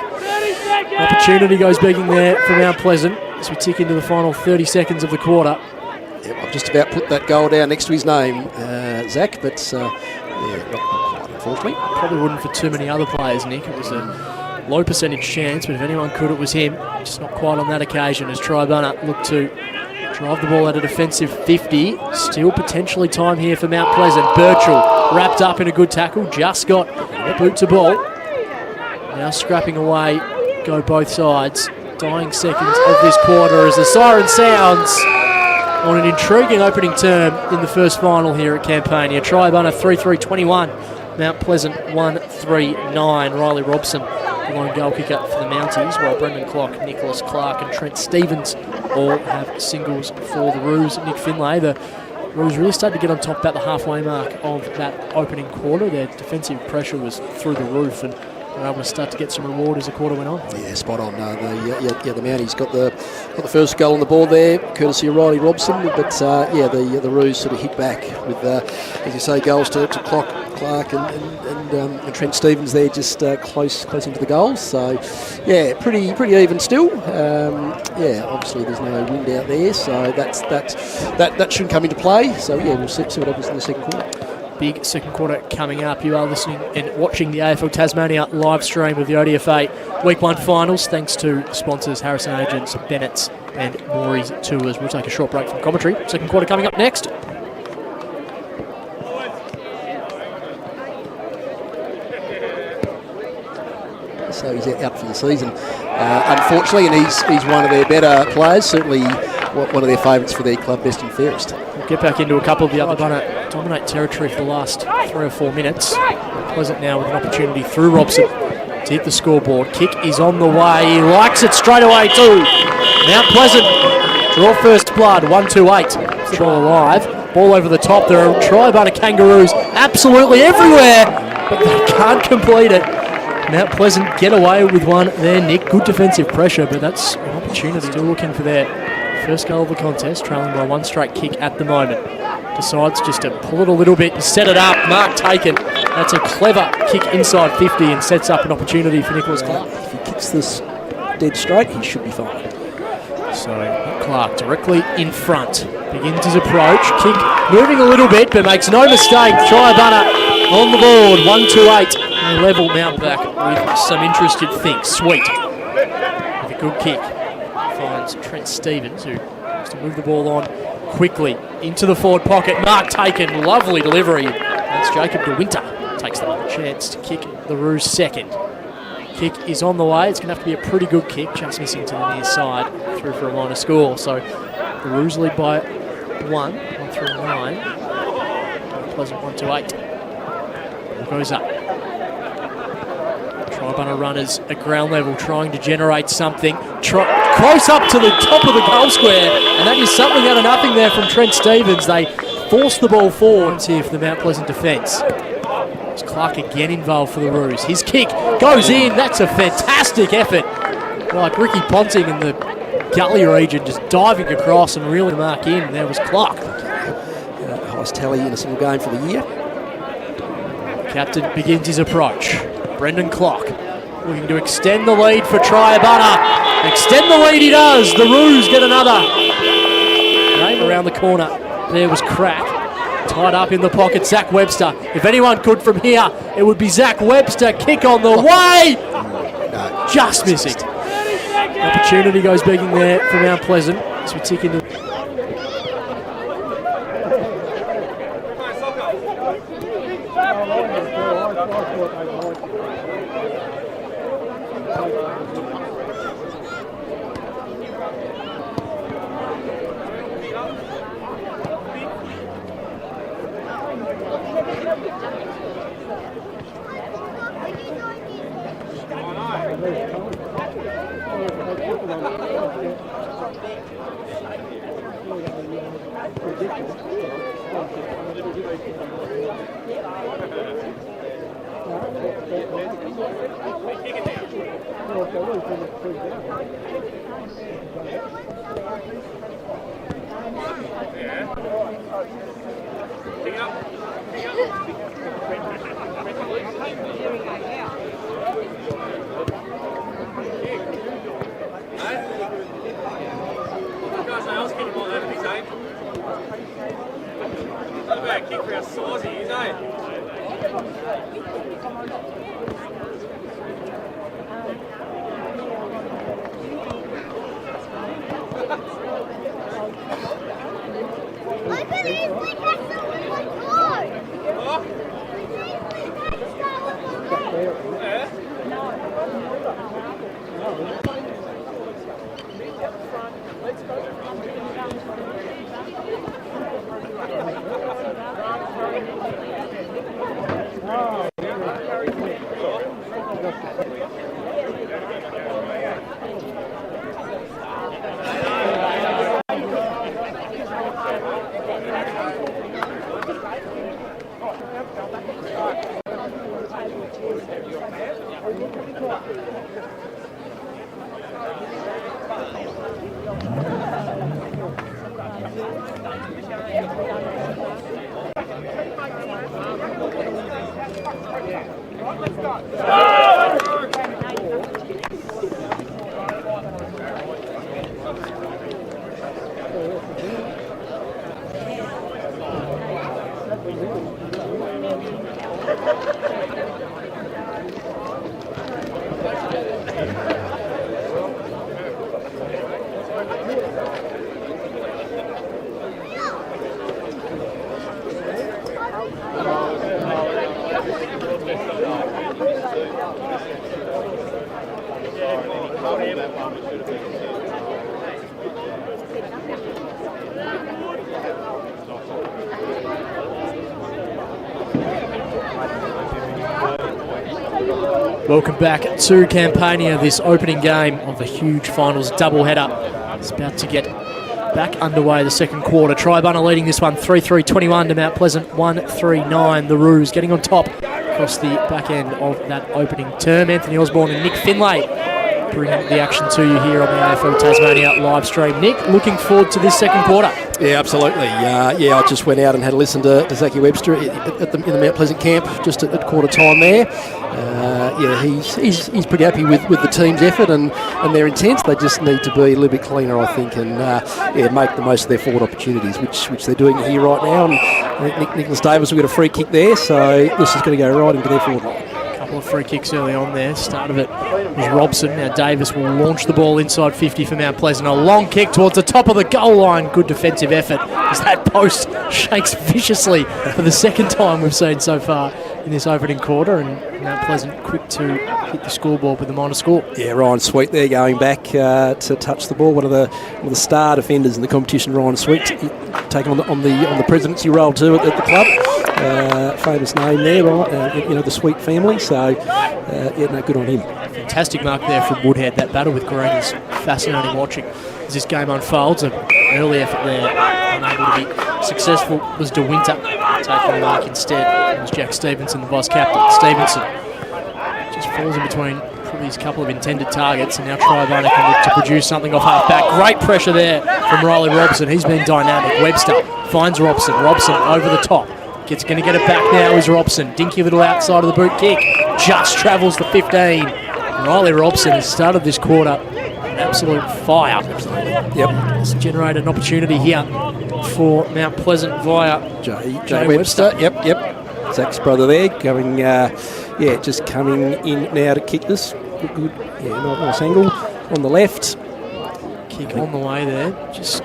Opportunity goes begging there for Mount Pleasant as we tick into the final 30 seconds of the quarter. Yep, I've just about put that goal down next to his name, Zach, but yeah, not quite, unfortunately. Probably wouldn't for too many other players, Nick. It was a low percentage chance, but if anyone could, it was him. Just not quite on that occasion as Triabunna looked to drive the ball at a defensive 50. Still potentially time here for Mount Pleasant. Birchall wrapped up in a good tackle. Just got a boot to ball. Now scrapping away, go both sides. Dying seconds of this quarter as the siren sounds on an intriguing opening term in the first final here at Campania. Triabunna 3-3-21. Mount Pleasant 1-3-9. Riley Robson, the lone goal kicker for the Mounties, while Brendan Clock, Nicholas Clark and Trent Stevens all have singles for the Roos. Nick Finlay, the Roos really started to get on top about the halfway mark of that opening quarter. Their defensive pressure was through the roof and they were able to start to get some reward as the quarter went on. Yeah, spot on. The Mounties got the first goal on the board there, courtesy of Riley Robson. But the Roos sort of hit back with, as you say, goals to Clark and Trent Stevens there, just close into the goals. So yeah, pretty even still. Obviously there's no wind out there, so that shouldn't come into play. So yeah, we'll see what happens in the second quarter. Big second quarter coming up. You are listening and watching the AFL Tasmania live stream of the ODFA Week 1 finals, thanks to sponsors Harrison Agents, Bennett's and Morey's Tours. We'll take a short break from commentary. Second quarter coming up next. So he's out for the season, unfortunately, and he's one of their better players, certainly one of their favourites for their club, best and fairest. We'll get back into a couple of the other dominate territory for the last 3 or 4 minutes. Pleasant now with an opportunity through Robson to hit the scoreboard. Kick is on the way. He likes it straight away too. Mount Pleasant draw first blood. 1-2-8. Still alive. Ball over the top. There are Triabunna Kangaroos absolutely everywhere, but they can't complete it. Mount Pleasant get away with one there, Nick. Good defensive pressure, but that's an opportunity. Still looking for their first goal of the contest, trailing by one straight kick at the moment. Decides just to pull it a little bit and set it up. Mark taken. That's a clever kick inside 50 and sets up an opportunity for Nicholas Clark. If he kicks this dead straight, he should be fine. So Clark directly in front. Begins his approach. Kick moving a little bit, but makes no mistake. Triabunna on the board. 1-2-8. They level Mount back with some interested things. Sweet. With a good kick. Finds Trent Stevens, who wants to move the ball on quickly into the forward pocket. Mark taken. Lovely delivery. That's Jacob De Winter. Takes the chance to kick the Roos second. Kick is on the way. It's going to have to be a pretty good kick. Just missing to the near side. Through for a minor score. So the Roos lead by 1-3-9. Pleasant 1-8. Ball goes up. Triabunna runners at ground level trying to generate something. Close up to the top of the goal square, and that is something out of nothing there from Trent Stevens. They force the ball forward here for the Mount Pleasant defence. It's Clark again involved for the Roos. His kick goes in. That's a fantastic effort. Like Ricky Ponting in the gully region, just diving across and reeling the mark in. There was Clark. Highest tally in a single game for the year. Captain begins his approach. Brendan Clock looking to extend the lead for Triabunna. Extend the lead he does. The Roos get another. Right around the corner. There was Crack. Tied up in the pocket, Zach Webster. If anyone could from here, it would be Zach Webster. Kick on the way. Just missing. Opportunity goes begging there for Mount Pleasant as we tick into... Kick for our saucies, eh? I believe we can start one more. Welcome back to Campania, this opening game of the huge finals doubleheader. It's about to get back underway, the second quarter. Triabunna leading this one 3-3-21 to Mount Pleasant 1-3-9. The Roos getting on top across the back end of that opening term. Anthony Osborne and Nick Finlay bringing the action to you here on the AFL Tasmania live stream. Nick, looking forward to this second quarter. Yeah, absolutely. I just went out and had a listen to Zachy Webster in the Mount Pleasant camp just at quarter time there. He's pretty happy with the team's effort and their intent. They just need to be a little bit cleaner, I think, and make the most of their forward opportunities, which they're doing here right now. And I think Nicholas Davis will get a free kick there, so this is going to go right into their forward line. Couple of free kicks early on there. Start of it was Robson. Now Davis will launch the ball inside 50 for Mount Pleasant. A long kick towards the top of the goal line. Good defensive effort as that post shakes viciously for the second time we've seen so far in this opening quarter. And Mount Pleasant quick to hit the scoreboard with a minor score. Yeah, Ryan Sweet there going back to touch the ball. One of the star defenders in the competition, Ryan Sweet, taken on the presidency role too at the club. Famous name there, right? The Sweet family. So, good on him. Fantastic mark there from Woodhead. That battle with Green is fascinating watching as this game unfolds. An early effort there, unable to be successful, was De Winter taking the mark instead. It was Jack Stevenson, the vice captain. Stevenson just falls in between these couple of intended targets, and now Triabunna can look to produce something off half-back. Great pressure there from Riley Robson. He's been dynamic. Webster finds Robson. Robson over the top. Going to get it back now is Robson. Dinky little outside of the boot kick. Just travels the 15. Riley Robson has started this quarter an absolute fire. Absolutely. Yep. It's generated an opportunity here for Mount Pleasant via Jay Webster. Yep. Zach's brother there going, just coming in now to kick this. Good. Nice angle on the left. Kick on the way there. Just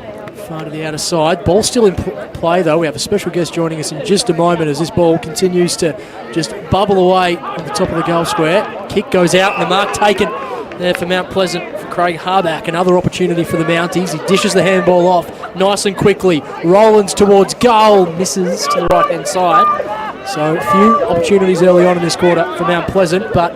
far to the outer side. Ball still in play though. We have a special guest joining us in just a moment as this ball continues to just bubble away on the top of the goal square. Kick goes out and the mark taken there for Mount Pleasant for Craig Harback. Another opportunity for the Mounties. He dishes the handball off nice and quickly. Rollins towards goal. Misses to the right hand side. So a few opportunities early on in this quarter for Mount Pleasant, but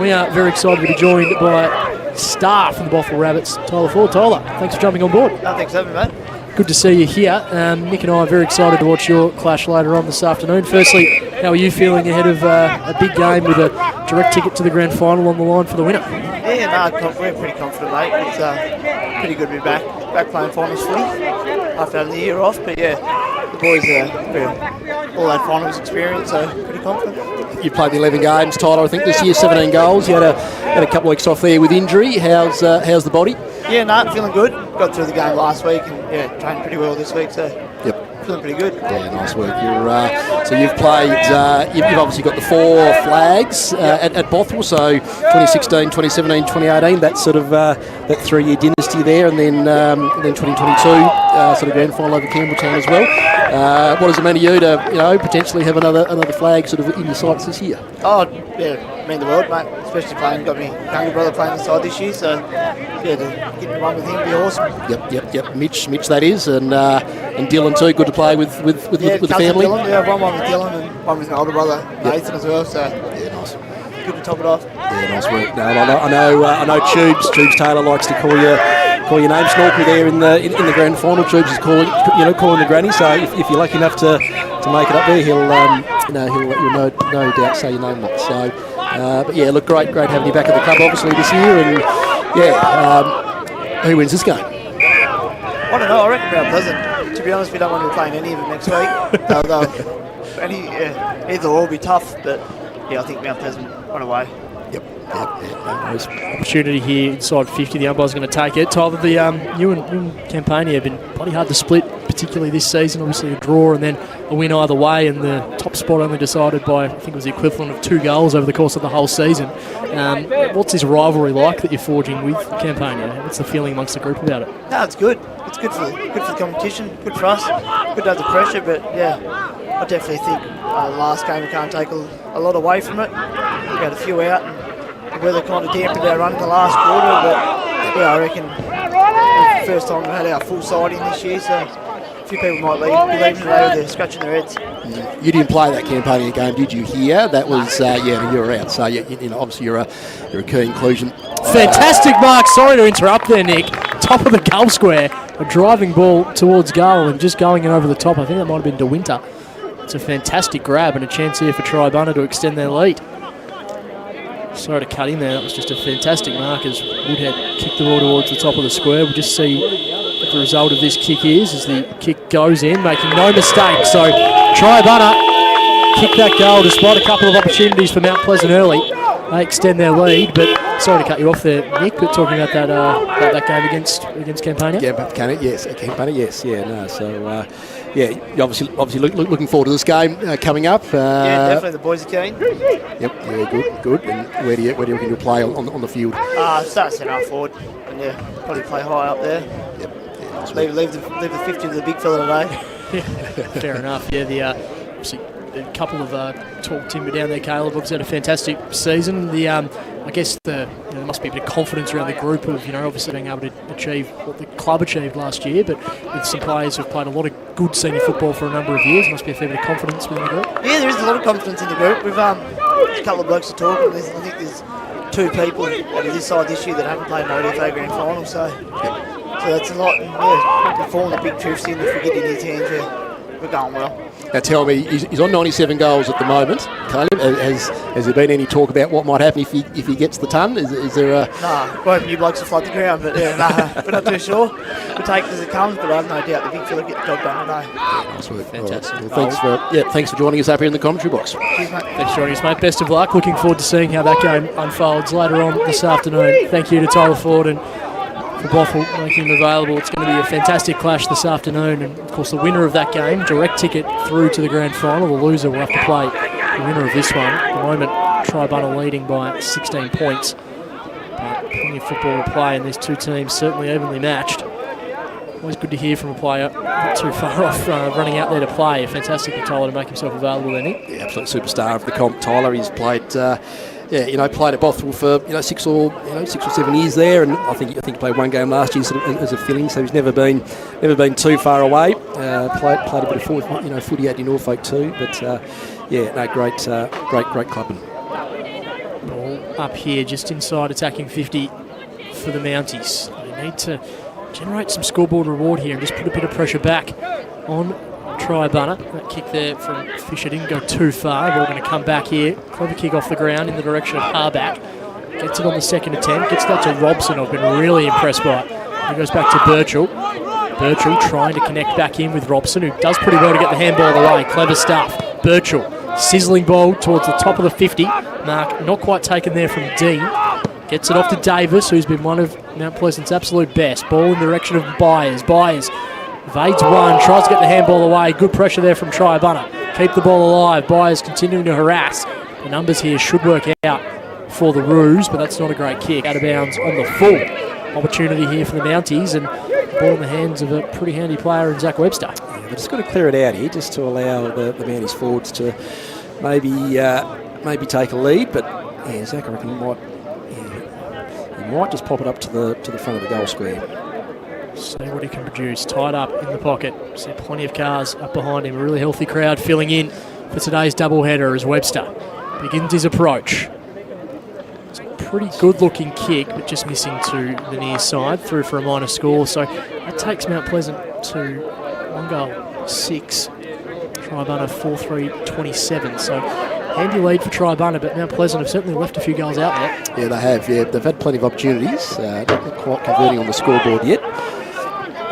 we are very excited to be joined by star from the Bothwell Rabbits, Tyler Ford. Tyler, thanks for jumping on board. Thanks for having me, mate. good to see you here. Nick and I are very excited to watch your clash later on this afternoon. Firstly, how are you feeling ahead of a big game with a direct ticket to the grand final on the line for the winner? Yeah, no, we're pretty confident, mate. It's pretty good to be back playing finals footy after having the year off. But yeah, the boys all had finals experience, so pretty confident. You played the 11 games, Tyler, I think this year, 17 goals. You had a couple of weeks off there with injury. How's the body? Yeah, no, feeling good. Got through the game last week and yeah, trained pretty well this week, so Yep. feeling pretty good. Yeah, nice work. So you've played, you've obviously got the 4 flags at Bothwell, so 2016, 2017, 2018, that sort of that 3-year dynasty there, and then 2022 sort of grand final over Campbelltown as well. What does it mean to you to potentially have another flag sort of in your sights this year? Oh, yeah, mean the world, mate. Especially got my younger brother playing the side this year, so yeah, to get in one with him would be awesome. Yep. Mitch, that is, and Dylan too. Good to play with the family. Dylan, yeah, one with Dylan and one with my older brother Nathan as well. So yeah, nice. Good to top it off. Yeah, nice work. No, I know. Tubes Taylor likes to call your name Snorkel there in the grand final. Tubes is calling the granny. So if you're lucky enough to make it up there, he'll no doubt say your name. So, but yeah, look, great having you back at the club obviously this year, and yeah, who wins this game? I don't know. I reckon Mount Pleasant. To be honest, we don't want to be playing any of them next week. Either or will be tough, but yeah, I think Mount Pleasant run away. Yep. No worries. Opportunity here inside 50. The umpire's going to take it. Tyler, you and Campania have been bloody hard to split, particularly this season. Obviously a draw and then a win either way, and the top spot only decided by, I think it was the equivalent of 2 goals over the course of the whole season. What's this rivalry like that you're forging with Campania? What's the feeling amongst the group about it? No, it's good. It's good for the competition, good for us, good to have the pressure, but yeah, I definitely think last game we can't take a lot away from it. We had a few out and the weather kind of dampened our run in the last quarter, but yeah, I reckon it's the first time we've had our full side in this year, so a few people might be leaving today with their scratching their heads. You didn't play that Campania game, did you? Here, that was you were out. So obviously you're a key inclusion. Fantastic mark. Sorry to interrupt there, Nick. Top of the goal square, a driving ball towards goal and just going in over the top. I think that might have been De Winter. It's a fantastic grab and a chance here for Triabunna to extend their lead. Sorry to cut in there. That was just a fantastic mark as Woodhead kicked the ball towards the top of the square. We'll just see what the result of this kick is as the kick goes in, making no mistake. So Triabunna kicked that goal despite a couple of opportunities for Mount Pleasant early. They extend their lead, but sorry to cut you off there, Nick, but talking about that game against Campania. Yeah, Campania, yes. Yeah, no, so... yeah, you're obviously looking forward to this game coming up. Yeah, definitely. The boys are keen. Yep. Yeah, good. And where do you reckon you'll play on the field? Start centre half forward, and yeah, probably play high up there. Yep. Yeah, leave the 50 to the big fella today. Fair enough. Yeah, obviously a couple of tall timber down there. Caleb obviously had a fantastic season. I guess there must be a bit of confidence around the group of obviously being able to achieve what the club achieved last year, but with some players who've played a lot of good senior football for a number of years, must be a fair bit of confidence within the group. Yeah, there is a lot of confidence in the group. We've a couple of blokes to talk, and I think there's 2 people out of this side this year that haven't played an ODFA grand final, so that's a lot. And yeah, we're falling the big truths in if we get in his hands. We're going well. Now tell me, he's on 97 goals at the moment. Caleb, has there been any talk about what might happen if he gets the ton? Is there a... Nah, we're hoping you blokes will flood the ground, but yeah, we're not too sure. We'll take it as it comes, but I have no doubt the big fella get the job done today. Yeah, nice work. Fantastic. Well, thanks for joining us up here in the commentary box. Cheers, mate. Thanks for joining us, mate. Best of luck. Looking forward to seeing how that game unfolds later on this afternoon. Thank you to Tyler Ford and for Bothwell making him available. It's going to be a fantastic clash this afternoon, and of course the winner of that game, direct ticket through to the grand final. The loser will have to play the winner of this one. At the moment, Triabunna leading by 16 points. But plenty of football to play, and these two teams certainly evenly matched. Always good to hear from a player not too far off running out there to play. Fantastic for Tyler to make himself available there, Nick. Yeah, absolute superstar of the comp. Tyler, he's played... played at Bothwell for 6 or 7 years there, and I think he played 1 game last year sort of as a filling, so he's never been too far away. Played a bit of footy out in Norfolk too, but great clubbing. Ball up here, just inside attacking 50 for the Mounties. They need to generate some scoreboard reward here and just put a bit of pressure back on Triabunna. That kick there from Fisher didn't go too far. We're going to come back here. Clever kick off the ground in the direction of Harback. Gets it on the second attempt. Gets that to Robson. I've been really impressed by it. He goes back to Birchall. Birchall trying to connect back in with Robson, who does pretty well to get the handball away. Clever stuff. Birchall, sizzling ball towards the top of the 50. Mark not quite taken there from Dean. Gets it off to Davis, who's been one of Mount Pleasant's absolute best. Ball in the direction of Byers. Byers evades one, tries to get the handball away. Good pressure there from Triabunna. Keep the ball alive. Byers continuing to harass. The numbers here should work out for the Roos, but that's not a great kick. Out of bounds on the full. Opportunity here for the Mounties, and ball in the hands of a pretty handy player in Zach Webster. Yeah, they've just got to clear it out here just to allow the Mounties forwards to maybe take a lead, but yeah, Zach, I reckon he might just pop it up to the front of the goal square. See what he can produce. Tied up in the pocket. See plenty of cars up behind him. A really healthy crowd filling in for today's doubleheader as Webster begins his approach. It's a pretty good-looking kick, but just missing to the near side. Through for a minor score. So that takes Mount Pleasant to 1 goal, 6. Triabunna 4-3-27. So handy lead for Triabunna, but Mount Pleasant have certainly left a few goals out there. Yeah, they have. Yeah, they've had plenty of opportunities. Not quite converting on the scoreboard yet.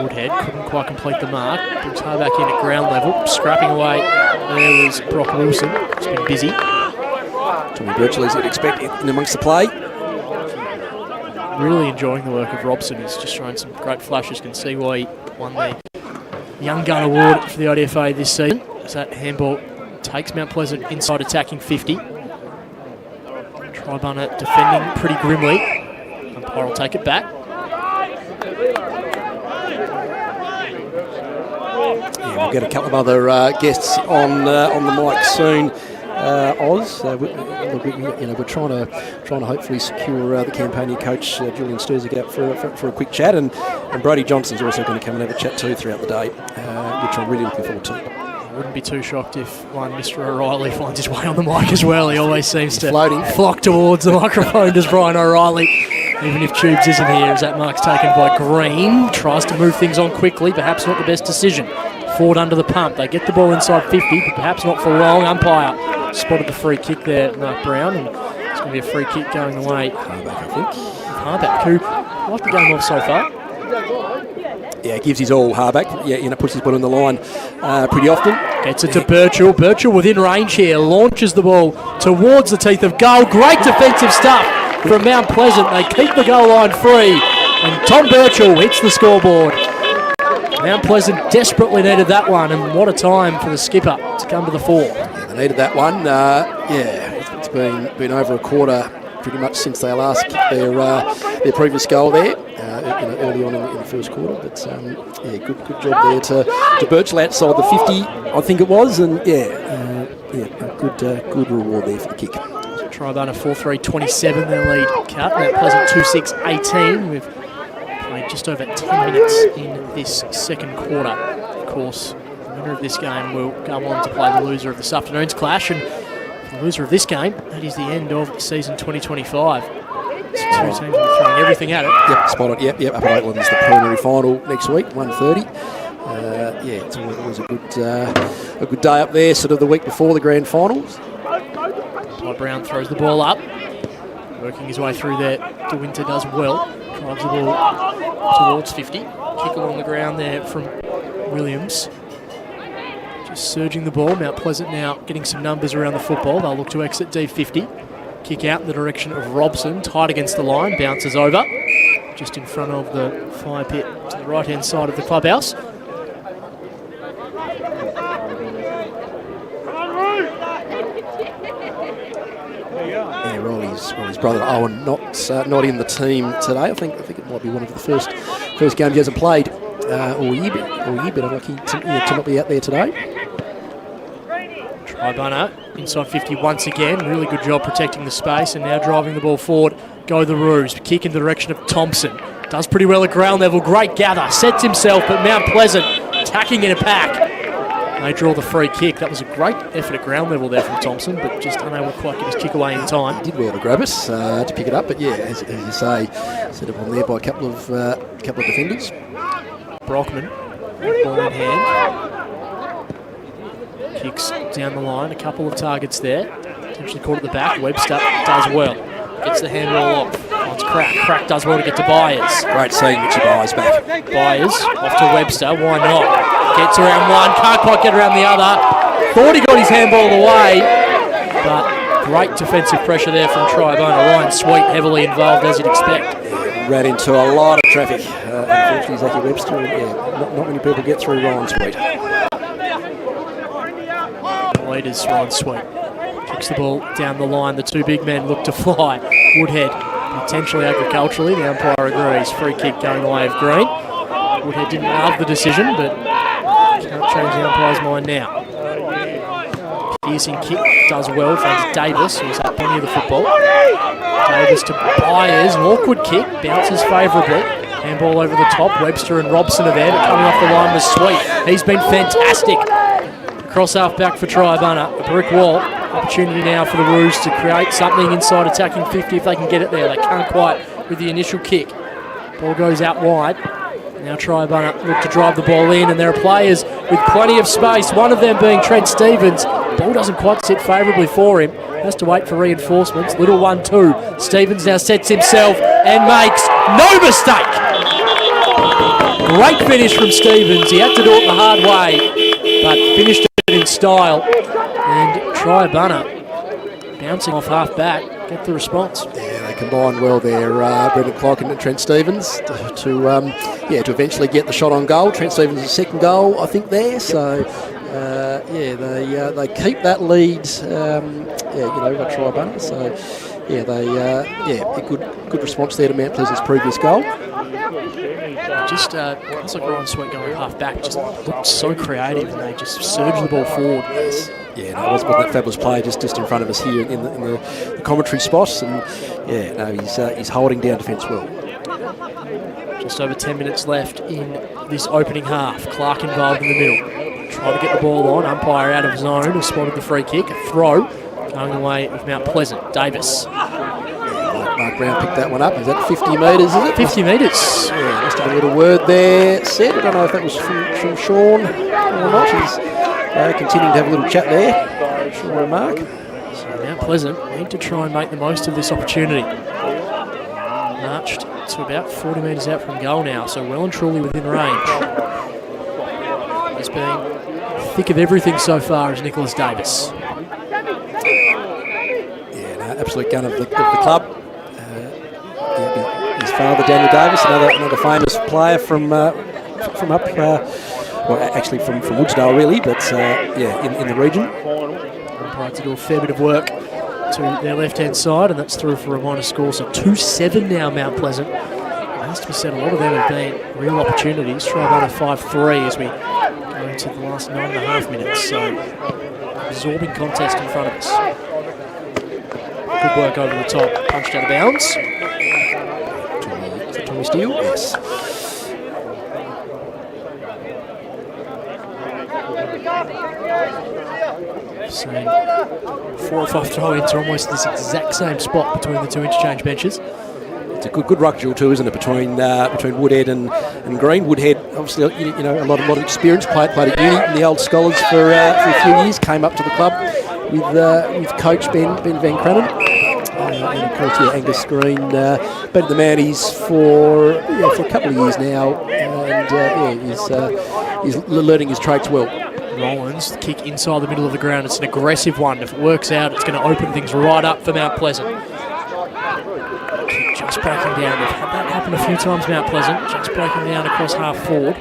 Woodhead couldn't quite complete the mark. Brings Harback in at ground level, scrapping away. There was Brock Wilson. It's been busy. Tommy Birchall, as you'd expect, in amongst the play. Really enjoying the work of Robson. He's just showing some great flashes. Can see why he won the Young Gun Award for the ODFA this season. As that handball takes Mount Pleasant inside attacking 50. Triabunna defending pretty grimly. Umpire will take it back. Yeah, we'll get a couple of other guests on the mic soon. Oz, we're trying to hopefully secure the Campania coach Julian Sturzik out for a quick chat, and Brody Johnson's also going to come and have a chat too throughout the day, which I'm really looking forward to. I wouldn't be too shocked if one Mr. O'Reilly finds his way on the mic as well. He always seems to flock towards the microphone, does Brian O'Reilly. Even if Tubes isn't here, as that mark's taken by Green. Tries to move things on quickly, perhaps not the best decision. Ford under the pump. They get the ball inside 50, but perhaps not for long. Umpire spotted the free kick there, Mark Brown, and it's going to be a free kick going the way, Harback, I think. Harback, who liked the game off so far. Yeah, gives his all, Harback. Yeah, puts his ball in the line pretty often. Gets it to Birchall. Birchall within range here, launches the ball towards the teeth of goal. Great defensive stuff from Mount Pleasant. They keep the goal line free, and Tom Birchall hits the scoreboard. Mount Pleasant desperately needed that one, and what a time for the skipper to come to the fore. Yeah, they needed that one. It's been over a quarter pretty much since they last kicked their previous goal there, early on in the first quarter. But good job there to Birchall outside the 50, I think it was, and good reward there for the kick. Triabunna 4-3-27, their lead cut. Mount Pleasant 2-6-18. We've played just over 10 minutes in this second quarter. Of course, the winner of this game will go on to play the loser of this afternoon's clash, and the loser of this game, that is the end of season 2025. So two teams will be throwing everything at it. Yep, spot on. Yep. Up at Oakland's the preliminary final next week, 1:30. It's always a good day up there, sort of the week before the grand finals. Brown throws the ball up, working his way through there. De Winter does well, drives the ball towards 50. Kick along the ground there from Williams. Just surging the ball. Mount Pleasant now getting some numbers around the football. They'll look to exit D50. Kick out in the direction of Robson, tight against the line, bounces over. Just in front of the fire pit to the right-hand side of the clubhouse. Yeah, Riley's brother Owen not in the team today. I think it might be one of the first games he hasn't played all year, but I'm lucky to not be out there today. Triabunna inside 50 once again. Really good job protecting the space, and now driving the ball forward. Go the Roos. Kick in the direction of Thompson. Does pretty well at ground level. Great gather. Sets himself, but Mount Pleasant attacking in a pack. They draw the free kick. That was a great effort at ground level there from Thompson, but just unable to quite get his kick away in time. He did well to grab us, to pick it up, but yeah, as you say, set up on there by a couple of defenders. Brockman. Ball in hand. Kicks down the line. A couple of targets there. Potentially caught at the back. Webster does well. Gets the handball off. Finds Crack. Crack does well to get to Byers. Great seeing Richie Byers back. Byers off to Webster. Why not? Gets around one. Can't quite get around the other. Thought he got his handball away. But great defensive pressure there from Triabunna. Ryan Sweet heavily involved, as you'd expect. Ran into a lot of traffic. Unfortunately, Zachy Webster, not many people get through Ryan Sweet. Leaders, Ryan Sweet. Kicks the ball down the line. The two big men look to fly. Woodhead, potentially agriculturally. The umpire agrees. Free kick going the way of Green. Woodhead didn't love the decision, but can't change the umpire's mind now. Piercing kick does well, finds Davis, who's had plenty of the football. Davis to Byers, an awkward kick, bounces favourably. Handball over the top, Webster and Robson are there, but coming off the line was Sweet. He's been fantastic. Cross half back for Triabunna, a brick wall. Opportunity now for the Roos to create something inside attacking 50 if they can get it there. They can't quite with the initial kick. Ball goes out wide. Now Triabunna look to drive the ball in, and there are players with plenty of space, one of them being Trent Stevens. Ball doesn't quite sit favourably for him. Has to wait for reinforcements. Little 1-2. Stevens now sets himself and makes no mistake. Great finish from Stevens. He had to do it the hard way, but finished it in style. And Triabunna bouncing off half back. Get the response. Yeah, they combined well there, Brendan Clark and Trent Stevens to eventually get the shot on goal. Trent Stevens' second goal, I think, there. So they keep that lead. Over Triabunna. So a good response there to Mount Pleasant's previous goal. Just guys like Ryan Sweet going half back just looked so creative, and they just surged the ball forward. Yes. Yeah, no, wasn't that fabulous play just in front of us here in the commentary spots, and he's holding down defence well. Just over 10 minutes left in this opening half. Clark involved in the middle. Trying to get the ball on. Umpire out of zone. Has spotted the free kick. A throw going away of Mount Pleasant. Davis. Mark Brown picked that one up. Is that 50 metres, is it? 50 metres. Yeah, must have been a little word there said. I don't know if that was from Sean or not. He's continuing to have a little chat there. Sean and Mark. So Mount Pleasant need to try and make the most of this opportunity. Marched to about 40 metres out from goal now, so well and truly within range. He's been thick of everything so far as Nicholas Davis. Absolute gun of the club. His father, Daniel Davis, another famous player from up, from Woodsdale really, but in the region. Umpire to do a fair bit of work to their left-hand side, and that's through for a minor score. So 2-7 now, Mount Pleasant. It has to be said, a lot of them have been real opportunities. Triabunna 5-3 as we go into the last 9.5 minutes. So absorbing contest in front of us. Good work over the top, punched out of bounds. Tommy Steele? Yes. So 4 or 5 throw-ins are almost this exact same spot between the two interchange benches. It's a good ruck duel too, isn't it? Between Woodhead and Green. Woodhead, obviously, a lot of experience. Played at uni in the old Scholars for a few years. Came up to the club with coach Ben Van Cranen. And of course, Angus Green been at the Mounties for a couple of years now, and he's learning his traits well. Rollins, the kick inside the middle of the ground. It's an aggressive one. If it works out, it's going to open things right up for Mount Pleasant. Kick just breaking down. We've had that happen a few times, Mount Pleasant. Just breaking down across half forward.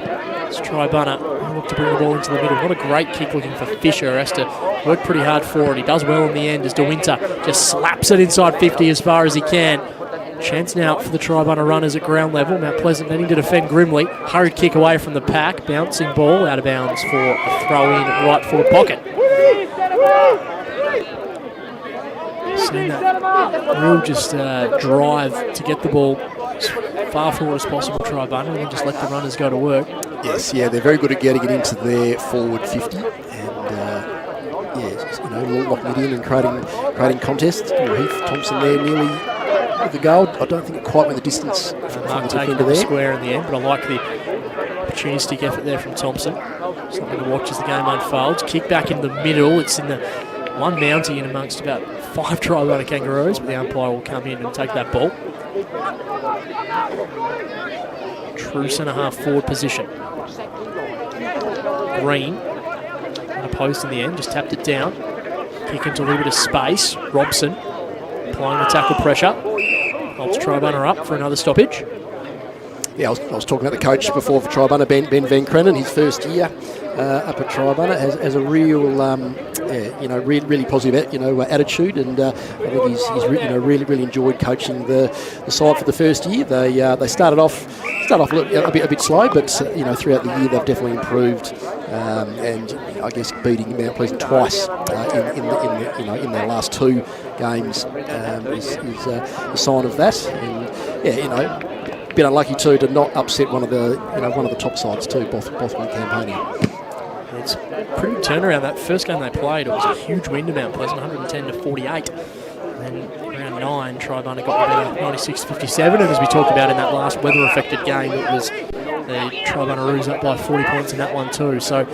It's Triabunna. Look to bring the ball into the middle. What a great kick looking for Fisher. Has to work pretty hard for it. He does well in the end as De Winter just slaps it inside 50 as far as he can. Chance now for the Triabunna runners at ground level. Mount Pleasant needing to defend grimly. Hurried kick away from the pack. Bouncing ball out of bounds for a throw in right forward pocket. Seen that real just drive to get the ball as far forward as possible, Triabunna, and then just let the runners go to work. Yes, they're very good at getting it into their forward 50 and locking it in and creating contests. Heath Thompson there nearly with the goal. I don't think it quite went the distance from Mark the taking defender the there. square in the end, but I like the opportunistic effort there from Thompson. Something to watch as the game unfolds. Kick back in the middle. It's in the one Mountie in amongst about 5 Triabunna Kangaroos, but the umpire will come in and take that ball. True centre-half forward position. Green, on a post in the end, just tapped it down. Kick into a little bit of space. Robson applying the tackle pressure. Holds Triabunna up for another stoppage. Yeah, I was talking about the coach before for Triabunna, Ben Van Crennen, his first year up at Triabunna, has a real, really positive, attitude, and I think he's really enjoyed coaching the side for the first year. They started off a bit slow, but throughout the year they've definitely improved, and I guess beating Mount Pleasant twice in their last 2 games is a sign of that, and bit unlucky too to not upset one of the top sides too, Bothwell and Campania. It's a pretty good turnaround. That first game they played, it was a huge win to Mount Pleasant, 110-48. And then round 9, Triabunna got the better, 96-57. And as we talked about in that last weather-affected game, it was the Triabunnaroos up by 40 points in that one too. So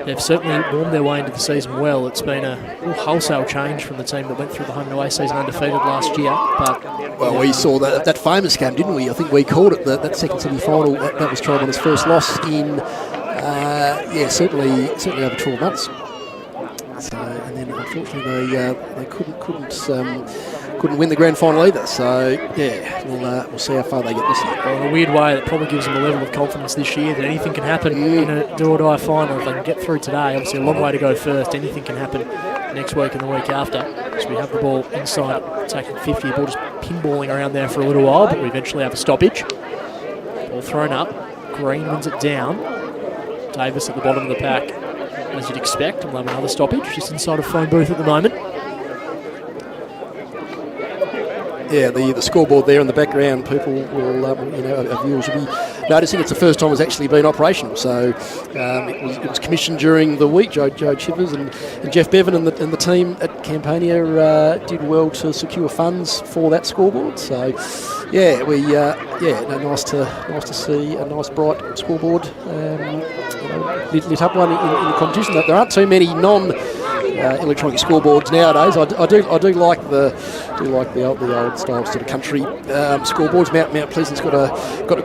they've certainly warmed their way into the season well. It's been a real wholesale change from the team that went through the home and away season undefeated last year. But we saw that famous game, didn't we? I think we called it that second semi-final. That was Triabunna's first loss in, certainly over 12 months. So, and then unfortunately they couldn't win the grand final either. So we'll see how far they get this year. Well, in a weird way, that probably gives them a level of confidence this year that anything can happen in a do-or-die final. If they can get through today, obviously a long way to go first. Anything can happen next week and the week after. So we have the ball inside, attacking 50. The ball just pinballing around there for a little while, but we eventually have a stoppage. Ball thrown up. Green wins it down. Davis at the bottom of the pack, as you'd expect, and we'll have another stoppage just inside a phone booth at the moment. Yeah, the scoreboard there in the background, people will, our viewers will be noticing it's the first time it's actually been operational. So it was commissioned during the week. Joe Chivers and Jeff Bevan and the team at Campania did well to secure funds for that scoreboard. So nice to see a nice bright scoreboard lit up one in the competition. There aren't too many electronic scoreboards nowadays. I do like the old style sort of country scoreboards. Mount Pleasant's got a good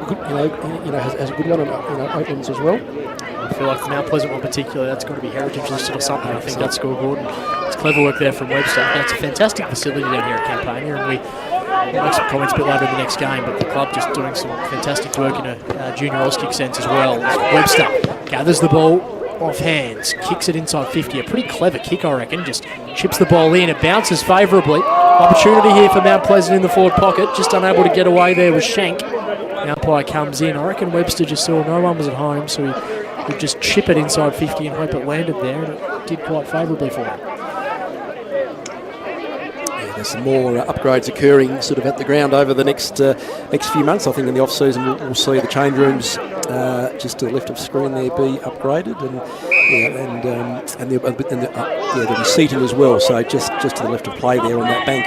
has a good one on opens as well. I feel like for Mount Pleasant one particularly, that's got to be heritage listed or something. I think that scoreboard. And it's clever work there from Webster. That's a fantastic facility down here at Campania, and we'll make some comments a bit later in the next game, but the club just doing some fantastic work in a junior Auskick sense as well. Webster gathers the ball off hands, kicks it inside 50. A pretty clever kick, I reckon. Just chips the ball in. It bounces favourably. Opportunity here for Mount Pleasant in the forward pocket. Just unable to get away there was Shank. The umpire comes in. I reckon Webster just saw no one was at home, so he would just chip it inside 50 and hope it landed there, and it did quite favourably for him. There's some more upgrades occurring sort of at the ground over the next few months. I think in the off season we'll see the change rooms just to the left of screen there be upgraded, and there'll be seating as well. So just to the left of play there on that bank,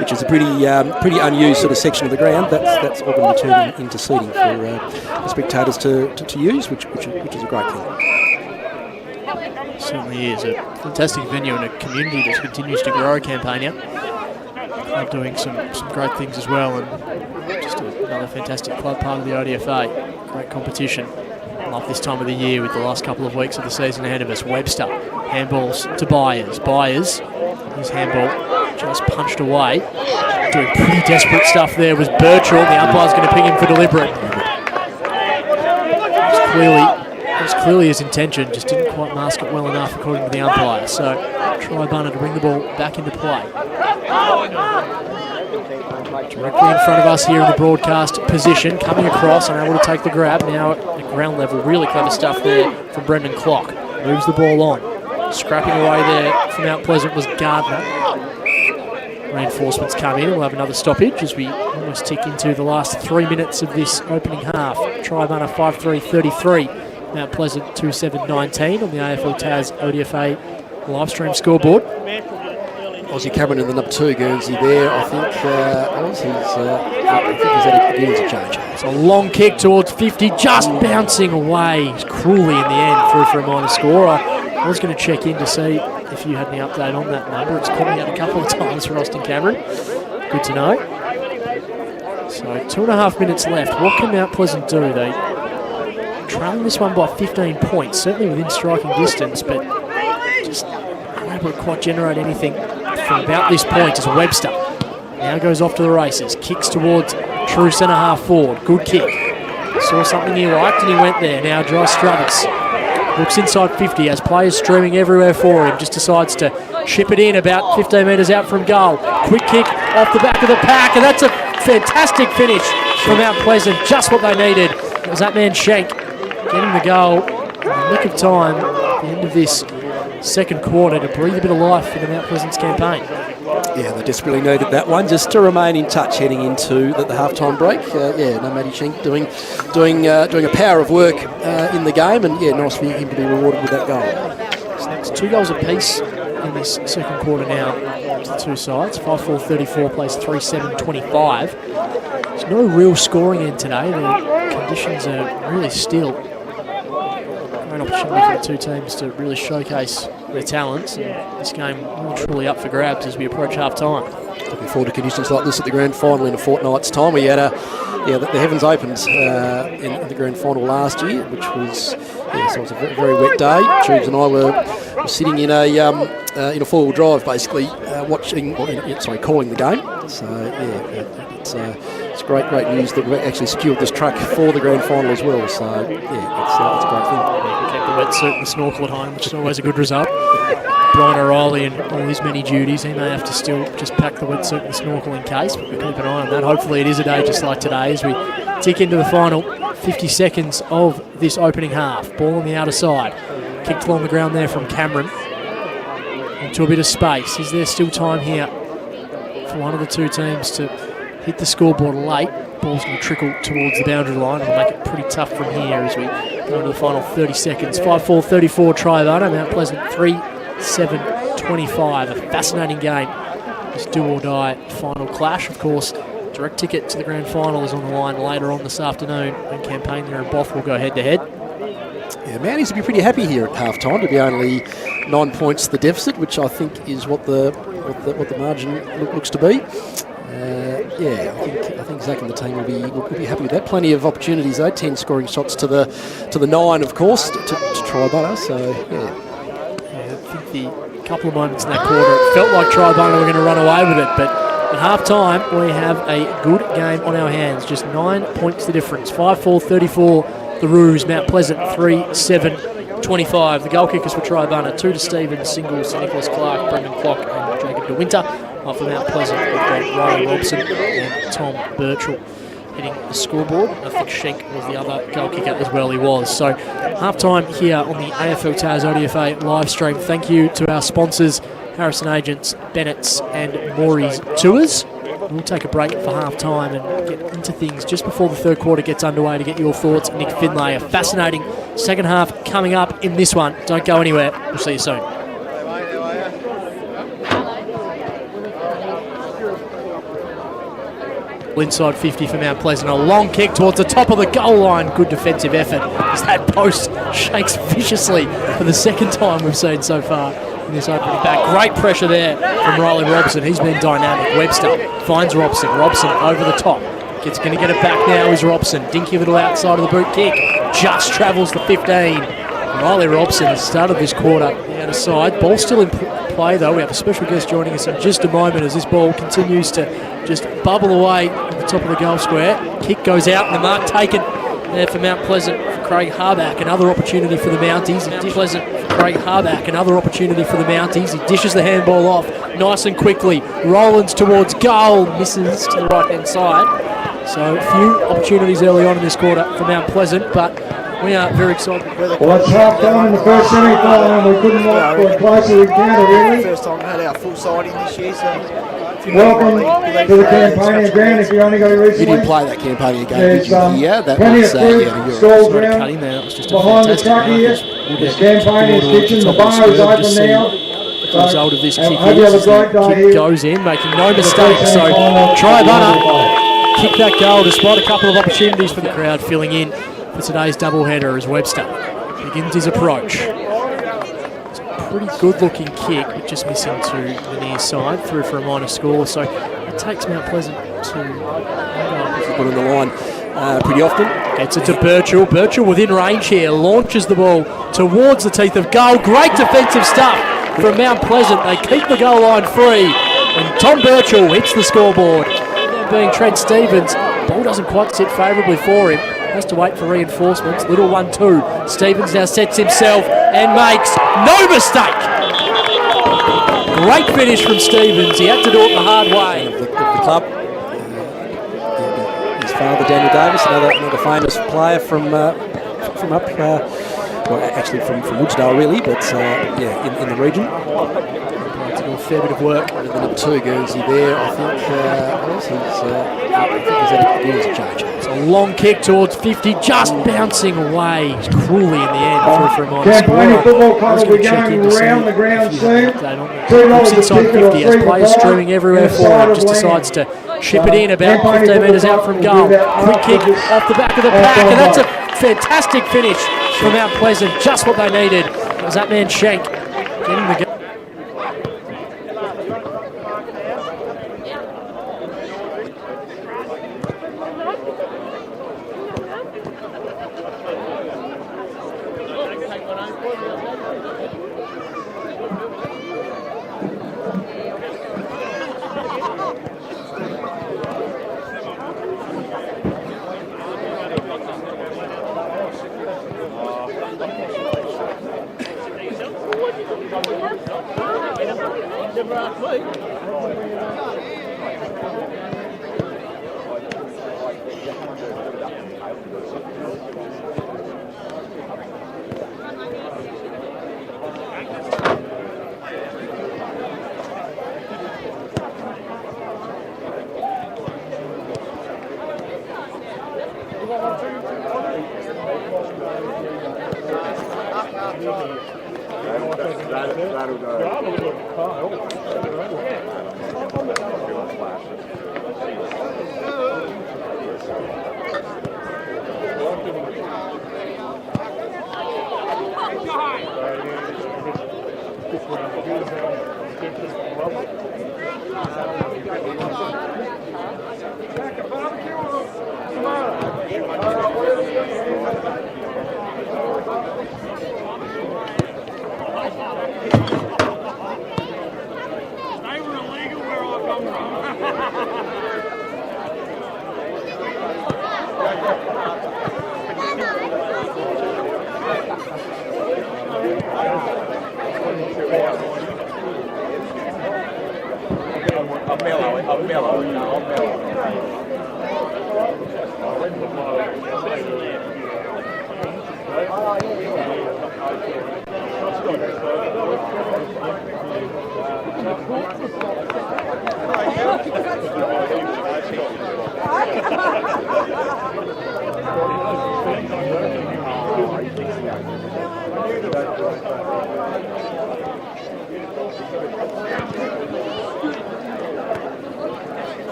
which is a pretty unused sort of section of the ground. That's all going to be turned into seating for spectators to use, which is a great thing. Certainly is a fantastic venue and a community that continues to grow. Campania are doing some great things as well, and just another fantastic club, part of the ODFA. Great competition. Love this time of the year with the last couple of weeks of the season ahead of us. Webster handballs to Byers. His handball just punched away. Doing pretty desperate stuff there was Birchall. The umpire's going to ping him for deliberate. It was clearly his intention, just didn't quite mask it well enough according to the umpire. So Triabunna to bring the ball back into play. Directly in front of us here in the broadcast position, coming across and able to take the grab. Now at the ground level, really clever stuff there from Brendan Clock. Moves the ball on. Scrapping away there from Mount Pleasant was Gardner. Reinforcements come in. We'll have another stoppage as we almost tick into the last 3 minutes of this opening half. Triabunna 5-3-33. Mount Pleasant 2-7-19 on the AFL TAS ODFA live stream scoreboard. Aussie Cameron in the number 2, Guernsey there. I think he's had a Guernsey change. It's a long kick towards 50, just bouncing away cruelly in the end, through for a minor score. I was going to check in to see if you had any update on that number. It's coming out a couple of times for Austin Cameron. Good to know. So 2.5 minutes left. What can Mount Pleasant do? They trailing this one by 15 points, certainly within striking distance, but just unable to quite generate anything from about this point as Webster now goes off to the races. Kicks towards true centre half forward. Good kick. Saw something he liked and he went there. Now Dry Struthers looks inside 50 as players streaming everywhere for him. Just decides to chip it in about 15 metres out from goal. Quick kick off the back of the pack, and that's a fantastic finish from Mount Pleasant. Just what they needed. It was that man Shank getting the goal in the nick of time at the end of this second quarter to breathe a bit of life into Mount Pleasant's campaign. Yeah, they desperately needed that one just to remain in touch heading into the half-time break. No, Matty Shank doing a power of work in the game, and nice for him to be rewarded with that goal. So that's 2 goals apiece in this second quarter now to the two sides. 5-4-34 plays 3-7-25. There's no real scoring in today. The conditions are really still. Great opportunity for the two teams to really showcase their talents, and this game will truly up for grabs as we approach half-time. Looking forward to conditions like this at the grand final in a fortnight's time. We had the heavens opened in the grand final last year, which was so it was a very, very wet day. Tubes and I were sitting in a four-wheel drive, basically calling the game. So it's great news that we've actually secured this track for the grand final as well. So it's a great thing. Kept the wetsuit and the snorkel at home, which is always a good result. Brian O'Reilly and all his many duties, he may have to still just pack the wetsuit and the snorkel in case, but we'll keep an eye on that. Hopefully it is a day just like today as we tick into the final 50 seconds of this opening half. Ball on the outer side. Kicked along the ground there from Cameron into a bit of space. Is there still time here for one of the two teams to hit the scoreboard late? Ball's going to trickle towards the boundary line and make it pretty tough from here as we go into the final 30 seconds. 5-4-34 Triabunna, Mount Pleasant 3-7-25. A fascinating game. This do or die final clash. Of course, direct ticket to the grand final is on the line later on this afternoon, and Campania and Both will go head to head. Yeah, Mounties will be pretty happy here at half-time to be only 9 points the deficit, which I think is what the margin looks to be. I think Zach and the team will be happy with that. Plenty of opportunities though. 10 scoring shots to the 9, of course, to Triabunna. So I think the couple of moments in that quarter, it felt like Triabunna were going to run away with it, but at half-time we have a good game on our hands. Just 9 points the difference. 5-4-34 the Roos. Mount Pleasant 3-7-25. The goal kickers for Triabunna: 2 to Stevens, singles to Nicholas Clark, Brendan Clock and Jacob De Winter. For Mount Pleasant, we've got Riley Robson and Tom Birchall hitting the scoreboard. I think Schenk was the other goal kicker as well, he was. So half-time here on the AFL Taz ODFA live stream. Thank you to our sponsors, Harrison Agents, Bennett's and Morey's Tours. We'll take a break for half-time and get into things just before the third quarter gets underway to get your thoughts. Nick Finlay, a fascinating second half coming up in this one. Don't go anywhere. We'll see you soon. Inside 50 for Mount Pleasant. A long kick towards the top of the goal line. Good defensive effort as that post shakes viciously for the second time we've seen so far in this opening back. Great pressure there from Riley Robson. He's been dynamic. Webster finds Robson. Robson over the top. Going to get it back now is Robson. Dinky little outside of the boot kick. Just travels the 15. Riley Robson has started this quarter the outer side. Ball still in play though. We have a special guest joining us in just a moment as this ball continues to just bubble away at the top of the goal square. Kick goes out and the mark taken there for Mount Pleasant for Craig Harback. Another opportunity for the Mounties. Mount Pleasant for Craig Harback. Another opportunity for the Mounties. He dishes the handball off nice and quickly. Rollins towards goal. Misses to the right hand side. So a few opportunities early on in this quarter for Mount Pleasant, but we are very excited. Well, it's half-time in the first semi-final and we couldn't want for a closer encounter, really. First time we had our full siding this year, so... Welcome to the Campania ground if you only got recently. You didn't play that Campania game, There's did you? Yeah, that plenty was of food stalls around behind the truck here. There's Campania's kitchen. The bar is open now. the result of this kick hope you have a is the great day kick here. goes in, making no mistake. So Triabunna kicked that goal despite a couple of opportunities for the crowd filling in for today's doubleheader as Webster begins his approach. It's a pretty good-looking kick, but just missing to the near side, through for a minor score. So it takes Mount Pleasant to Put on the line pretty often. gets it to Birchall. Birchall within range here, launches the ball towards the teeth of goal. Great defensive stuff from Mount Pleasant. They keep the goal line free, and Tom Birchall hits the scoreboard. That being Trent Stevens, ball doesn't quite sit favourably for him. Has to wait for reinforcements. Little 1-2. Stevens now sets himself and makes no mistake. Great finish from Stevens. He had to do it the hard way. Of the club. His father, Daniel Davis, another famous player from up, well, actually from Woodsdale, really, but in the region. To do a fair bit of work. The number 2 Guernsey there, I think. He's at a Guernsey charge. It's a long kick towards 50, just bouncing away cruelly in the end for a minor Campania score. Football Club will be going around the ground soon. Looks inside 50 as players streaming everywhere for him. Just decides to chip it in about 15 metres out from goal. Quick kick off the back of the pack, and that's a fantastic finish from Mount Pleasant. Just what they needed. It was that man Shank getting the goal.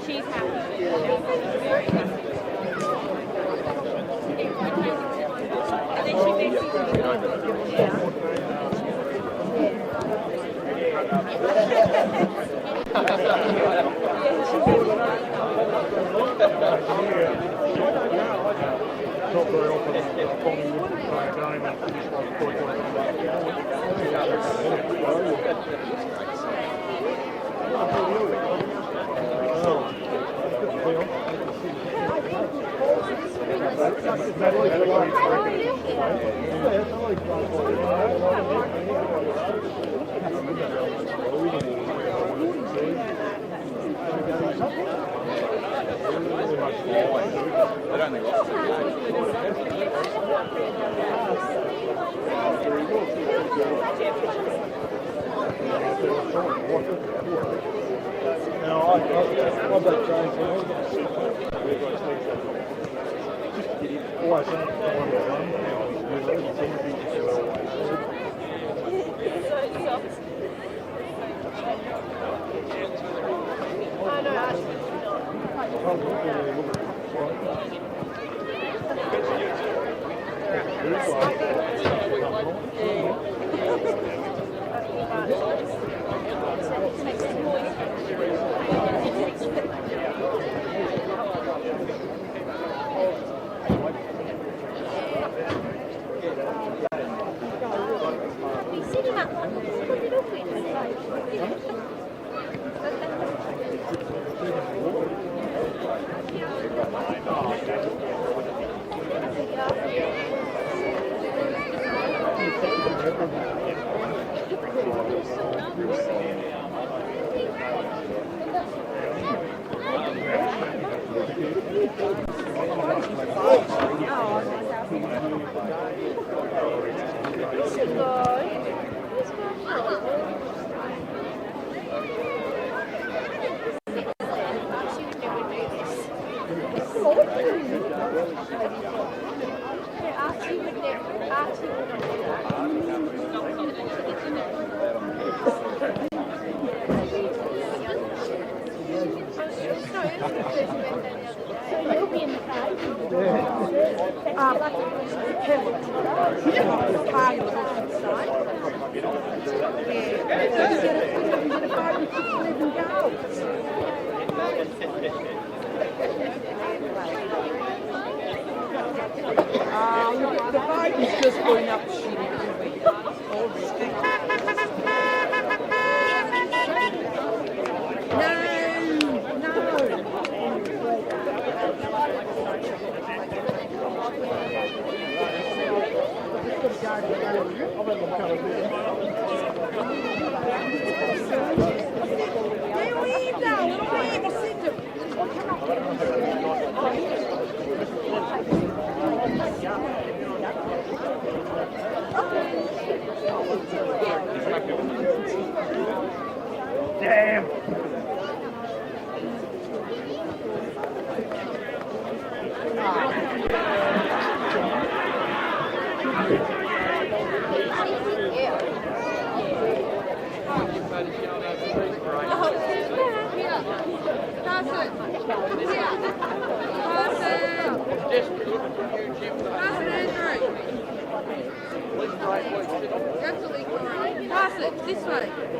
She's happy. Very happy. And then she makes Not very often Bonnie would play a game and this was quite The vibe is just going up shit. Damn. Pass it this way.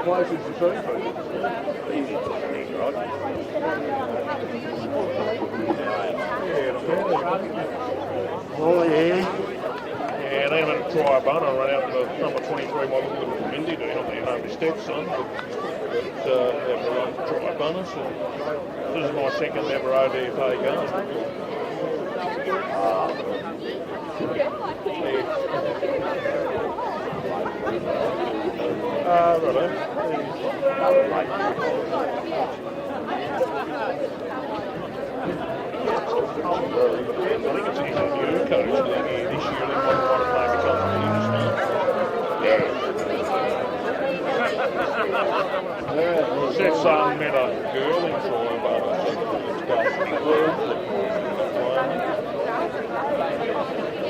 close as the tree. Oh, yeah. Yeah, they haven't Triabunna run out the number 23 model with Mindy doing on their home steps, son. But they've run Triabunna, so this is my second ever ODFA game. I think it's even a new coach this year. They might want to play because of the Seth Sutton met a girl in Triabunna.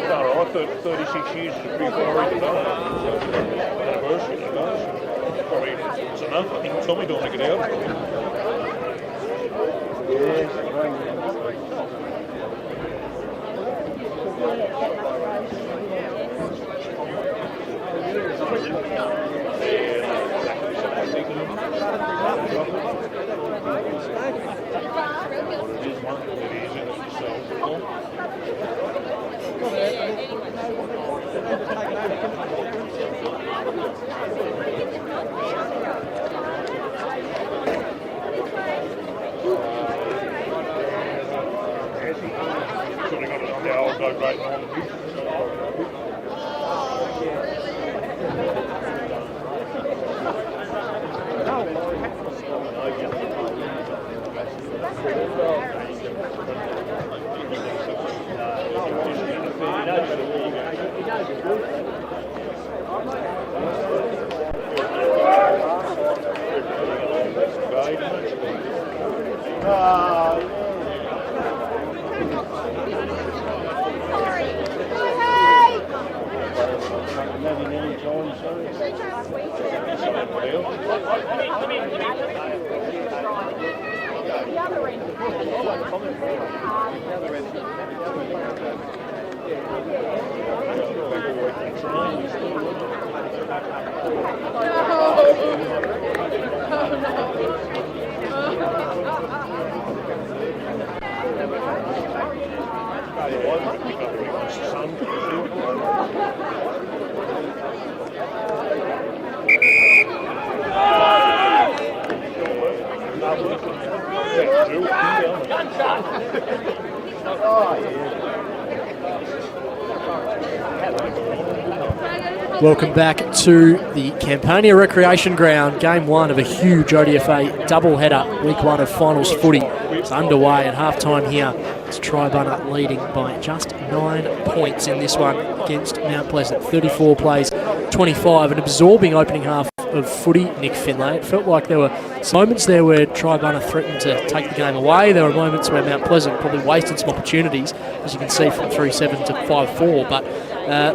Alright, 36 years is a pretty far in today. Anniversary today. Probably it's enough. I think Tommy don't want to get out. Sort of got it on the old go great on the beach. Welcome back to the Campania Recreation Ground, game one of a huge ODFA doubleheader, week one of finals footy. It's underway at half-time here. It's Triabunna leading by just 9 points in this one against Mount Pleasant. 34 plays, 25, an absorbing opening half of footy, Nick Finlay. It felt like there were moments there where Triabunna threatened to take the game away. There were moments where Mount Pleasant probably wasted some opportunities, as you can see, from 3-7 to 5-4. But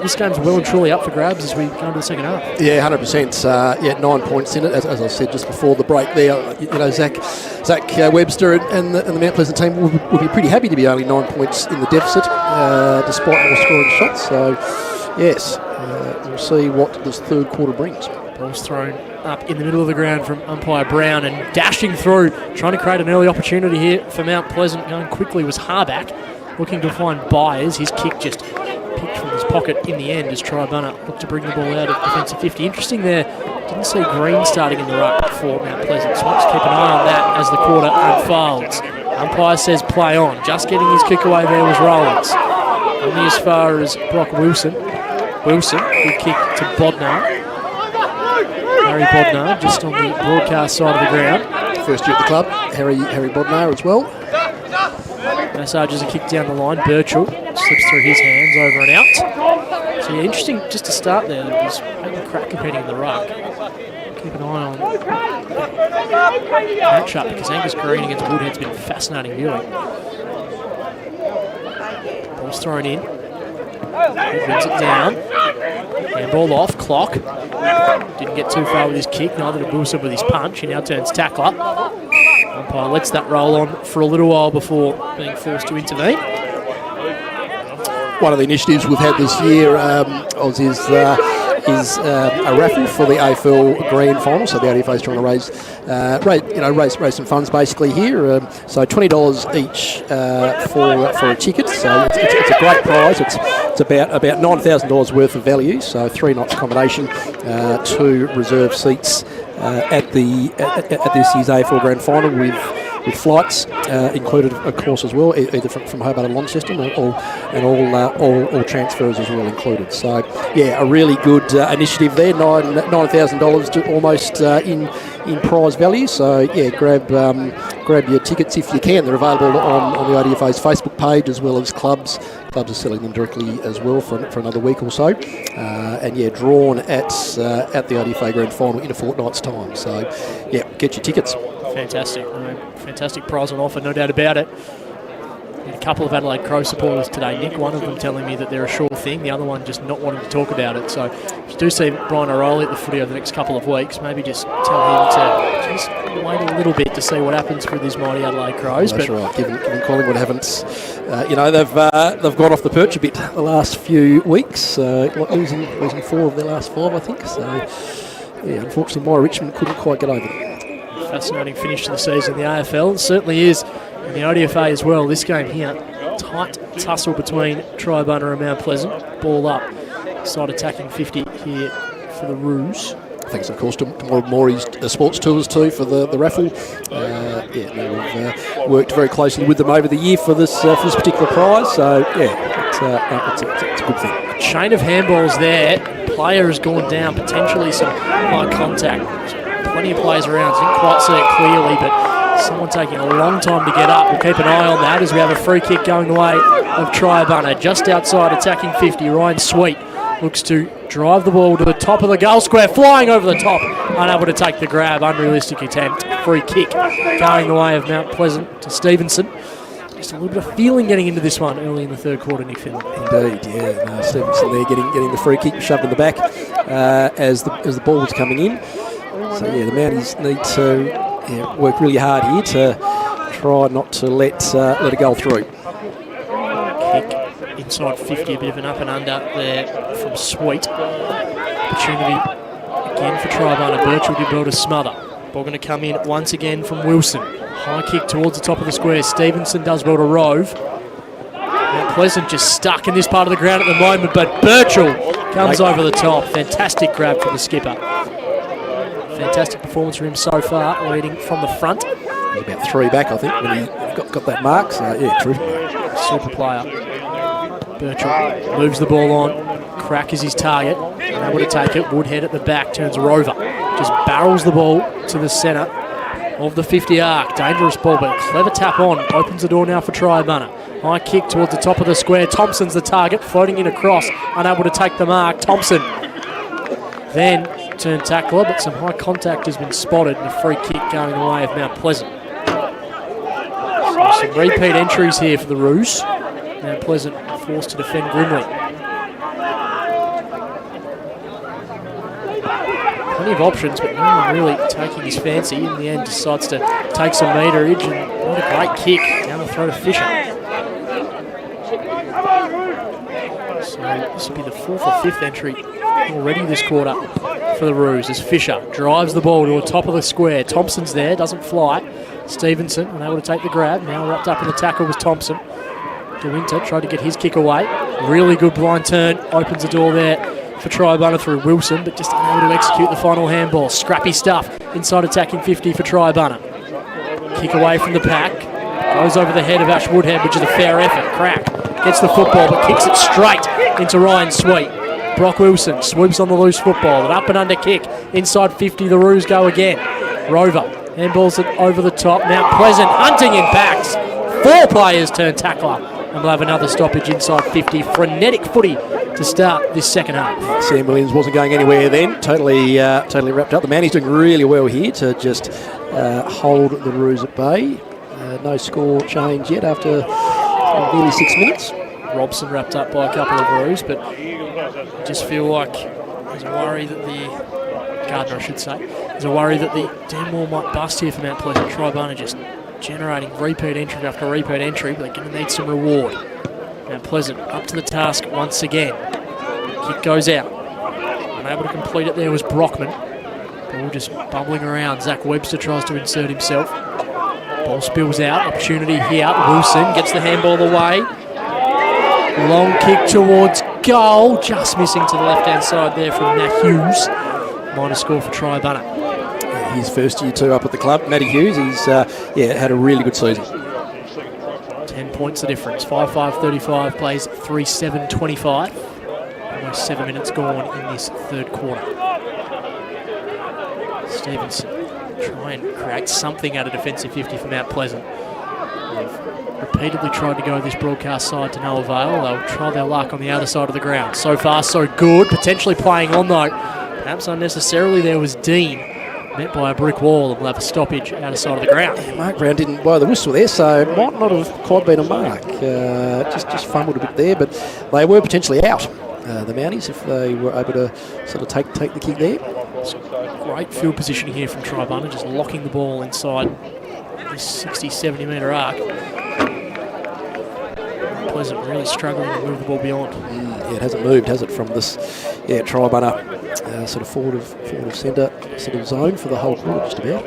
this game's well and truly up for grabs as we go into the second half. Yeah, 100%. 9 points in it, as I said just before the break there. You know, Zach Webster and the Mount Pleasant team will be pretty happy to be only 9 points in the deficit, despite more scoring shots. So, yes, we'll see what this third quarter brings. Ball's thrown up in the middle of the ground from umpire Brown and dashing through, trying to create an early opportunity here for Mount Pleasant. Going quickly was Harback, looking to find Byers. His kick just picked from his pocket in the end as Triabunna looked to bring the ball out of defensive 50. Interesting there, didn't see Green starting in the ruck for Mount Pleasant, so let's keep an eye on that as the quarter unfolds. Umpire says play on. Just getting his kick away there was Rollins. Only as far as Brock Wilson. Wilson, good kick to Bodnar. Harry Bodnar just on the broadcast side of the ground. First year at the club, Harry Bodnar as well. Massages a kick down the line. Birchall slips through his hands, over and out. So yeah, interesting just to start there. There was maybe crack competing in the ruck. Keep an eye on matchup because Angus Green against Woodhead's been fascinating viewing. Ball's thrown in. He brings it down. Handball off. Clock. Didn't get too far with his kick. Neither did Wilson with his punch. He now turns tackler. Umpire lets that roll on for a little while before being forced to intervene. One of the initiatives we've had this year, Oz, is is a raffle for the AFL Grand Final. So the ODFA is trying to raise some funds basically here. So $20 each for a ticket. So it's a great prize. It's about $9,000 worth of value. So 3 nights accommodation, 2 reserve seats at this year's AFL Grand Final with flights included, of course, as well, either from Hobart and Launceston, all transfers as well included. So, yeah, a really good initiative there. $9,000 to almost in prize value. So, yeah, grab your tickets if you can. They're available on the ODFA's Facebook page as well as clubs. Clubs are selling them directly as well for another week or so. And, yeah, drawn at the ODFA Grand Final in a fortnight's time. So, yeah, get your tickets. Fantastic. Fantastic prize on offer, no doubt about it. A couple of Adelaide Crow supporters today, Nick, one of them telling me that they're a sure thing, the other one just not wanting to talk about it. So if you do see Brian O'Reilly at the footy over the next couple of weeks, maybe just tell him to just wait a little bit to see what happens with these mighty Adelaide Crows. Well, that's right. Given Collingwood haven't, they've gone off the perch a bit the last few weeks, losing 4 of their last 5, I think. So, yeah, unfortunately, Moira Richmond couldn't quite get over them. Fascinating finish to the season in the AFL. It certainly is in the ODFA as well. This game here, tight tussle between Triabunna and Mount Pleasant. Ball up. Side attacking 50 here for the Roos. Thanks, of course, to Maury's Sports Tours too for the raffle. We've worked very closely with them over the year for this particular prize. So, yeah, it's a good thing. Chain of handballs there. Player has gone down. Potentially some high contact. Plenty of players around, so didn't quite see it clearly, but someone taking a long time to get up. We'll keep an eye on that as we have a free kick going the way of Triabunna. Just outside, attacking 50, Ryan Sweet looks to drive the ball to the top of the goal square, flying over the top, unable to take the grab, unrealistic attempt. Free kick going the way of Mount Pleasant to Stevenson. Just a little bit of feeling getting into this one early in the third quarter, Nick Finn. Indeed, yeah. No, Stevenson there getting the free kick shoved in the back as the ball was coming in. So, yeah, the Mounties need to work really hard here to try not to let a goal through. Kick inside 50, a bit of an up and under there from Sweet. Opportunity again for Triabunna. Birchall did well to smother. Ball going to come in once again from Wilson. High kick towards the top of the square. Stevenson does well to rove. Mount Pleasant just stuck in this part of the ground at the moment, but Birchall comes over the top. Fantastic grab from the skipper. Fantastic performance from him so far, leading from the front. He's about 3 back, I think, when he got that mark. So, yeah, true. Super player. Birchall moves the ball on. Crack is his target. Able to take it. Woodhead at the back turns Rover. Just barrels the ball to the centre of the 50 arc. Dangerous ball, but a clever tap on. Opens the door now for Triabunna. High kick towards the top of the square. Thompson's the target, floating in across. Unable to take the mark. Thompson then turn tackler, but some high contact has been spotted and a free kick going the way of Mount Pleasant. So some repeat entries here for the Roos. Mount Pleasant forced to defend grimly. Plenty of options, but no one really taking his fancy. In the end, decides to take some meterage, and what a great kick down the throat of Fisher. So this will be the 4th or 5th entry already this quarter for the Roos as Fisher drives the ball to the top of the square. Thompson's there, doesn't fly. Stevenson unable to take the grab. Now wrapped up in the tackle was Thompson. De Winter tried to get his kick away. Really good blind turn. Opens the door there for Triabunna through Wilson, but just unable to execute the final handball. Scrappy stuff inside attacking 50 for Triabunna. Kick away from the pack. Goes over the head of Ash Woodhead, which is a fair effort. Crack gets the football, but kicks it straight into Ryan Sweet. Brock Wilson swoops on the loose football. An up and under kick inside 50. The Roos go again. Rover handballs it over the top. Mount Pleasant hunting impacts. 4 players turn tackler. And we'll have another stoppage inside 50. Frenetic footy to start this second half. Sam Williams wasn't going anywhere then. Totally wrapped up. The man is doing really well here to just hold the Roos at bay. No score change yet after nearly 6 minutes. Robson wrapped up by a couple of Roos, but I just feel like there's a worry that the Gardner, I should say, there's a worry that the Danmore might bust here for Mount Pleasant. Triabunna just generating repeat entry after repeat entry, but they're going to need some reward. Mount Pleasant up to the task once again. Kick goes out. Unable to complete it there was Brockman. Ball just bubbling around. Zach Webster tries to insert himself. Ball spills out. Opportunity here. Wilson gets the handball away. Long kick towards goal. Just missing to the left-hand side there from Nat Hughes. Minor score for Triabunna. His first year too up at the club. Matty Hughes, he's had a really good season. 10 points the difference. 5-5-35 plays 3-7-25. Almost 7 minutes gone in this third quarter. Stevenson try and create something out of defensive 50 for Mount Pleasant. They've repeatedly tried to go this broadcast side to no avail. They'll try their luck on the other side of the ground. So far, so good. Potentially playing on, though. Perhaps unnecessarily, there was Dean. Met by a brick wall and will have a stoppage out of side of the ground. Yeah, Mark Brown didn't blow the whistle there, so it might not have quite been a mark. Just fumbled a bit there, but they were potentially out, the Mounties, if they were able to sort of take the kick there. Great field position here from Triabunna, just locking the ball inside this 60, 70 metre arc. Pleasant really struggling to move the ball beyond. Yeah, it hasn't moved, has it, from this Triabunna sort of forward of centre sort of zone for the whole quarter, just about.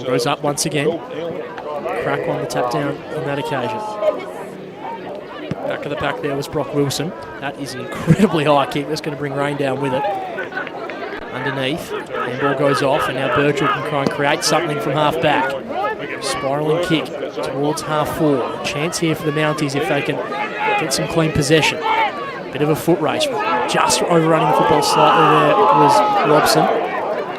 Goes up once again. Crack on the tap down on that occasion. Back of the pack there was Brock Wilson. That is an incredibly high kick. That's going to bring rain down with it. Underneath, handball goes off, and now Birchall can try and create something from half back. Spiralling kick towards half forward. Chance here for the Mounties if they can get some clean possession. Bit of a foot race. Just overrunning the football slightly there was Robson.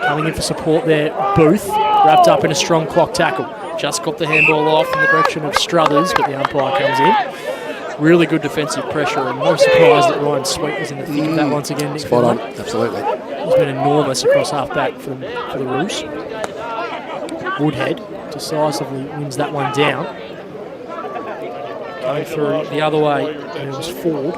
Coming in for support there, Booth. Wrapped up in a strong clock tackle. Just got the handball off in the direction of Struthers, but the umpire comes in. Really good defensive pressure, and no surprise that Ryan Sweet was in the thick of that once again. Spot on, absolutely. He's been enormous across half back for the Roos. Woodhead decisively wins that one down. Going through the other way, it was Ford.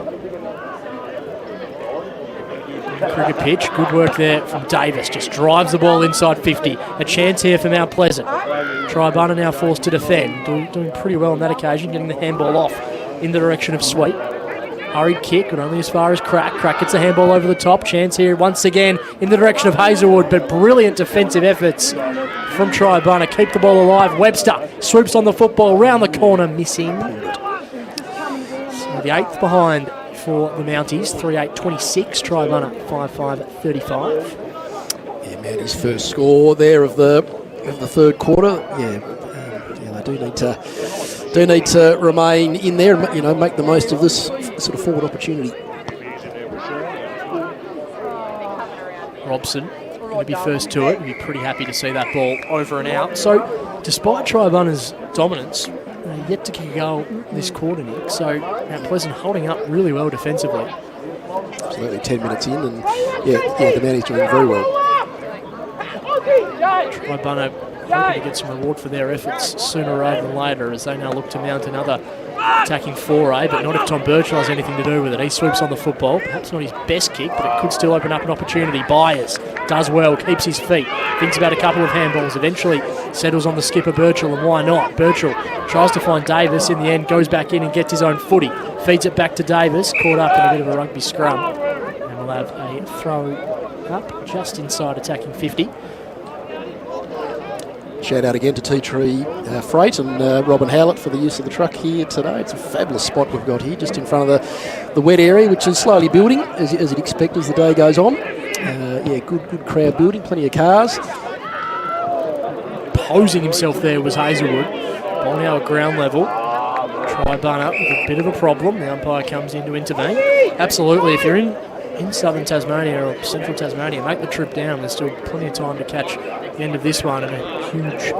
Cricket pitch, good work there from Davis. Just drives the ball inside 50. A chance here for Mount Pleasant. Triabunna now forced to defend. Doing pretty well on that occasion, getting the handball off in the direction of Sweet. Hurried kick, but only as far as Crack. Crack gets the handball over the top. Chance here once again in the direction of Hazelwood, but brilliant defensive efforts from Triabunna. Keep the ball alive. Webster swoops on the football, round the corner, missing. So the 8th behind for the Mounties, 3-8-26. Triabunna 5-5-35. Yeah, Mounties' first score there of the third quarter. They do need to remain in there and make the most of this sort of forward opportunity. Robson going to be first to it. We'll be pretty happy to see that ball over and out. So, despite Triabunna's dominance, yet to kick a goal this quarter, Nick. So, Mount Pleasant holding up really well defensively. Absolutely, 10 minutes in, and the Mounties doing very well. Triabunna hoping to get some reward for their efforts sooner rather than later, as they now look to mount another attacking foray, but not if Tom Birchall has anything to do with it. He swoops on the football, perhaps not his best kick, but it could still open up an opportunity. Byers does well, keeps his feet, thinks about a couple of handballs, eventually settles on the skipper Birchall, and why not? Birchall tries to find Davis, in the end goes back in and gets his own footy, feeds it back to Davis, caught up in a bit of a rugby scrum, and we'll have a throw up just inside attacking 50. Shout out again to Tea Tree Freight and Robin Howlett for the use of the truck here today. It's a fabulous spot we've got here, just in front of the wet area, which is slowly building, as you'd expect as the day goes on. Good crowd building, plenty of cars. Posing himself there was Hazelwood. Ball now at ground level. Triabunna with a bit of a problem. The umpire comes in to intervene. Absolutely, if you're in southern Tasmania or central Tasmania, make the trip down. There's still plenty of time to catch the end of this one, and a huge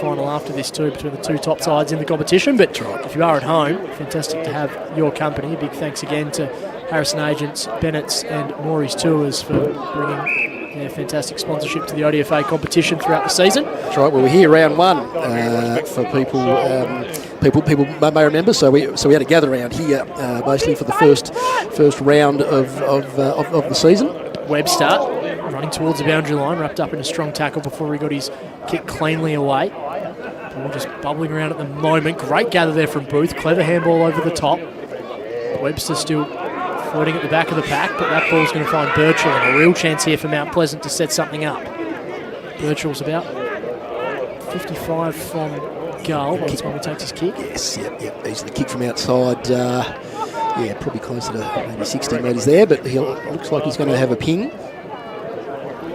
final after this too, between the two top sides in the competition. But if you are at home, fantastic to have your company. A big thanks again to Harrison Agents, Bennett's and Maury's Tours for bringing their fantastic sponsorship to the ODFA competition throughout the season. That's right. Well, we're here round one for people. People may remember. So we had a gather round here, basically for the first round of the season. Webster running towards the boundary line, wrapped up in a strong tackle before he got his kick cleanly away. Ball just bubbling around at the moment. Great gather there from Booth. Clever handball over the top. Webster still Floating at the back of the pack, but that ball's going to find Birchall, and a real chance here for Mount Pleasant to set something up. Birchall's about 55 from goal by the time he takes his kick. Yes, yep. Easily kick from outside. Probably closer to maybe 16 metres there, but he looks like he's going to have a ping.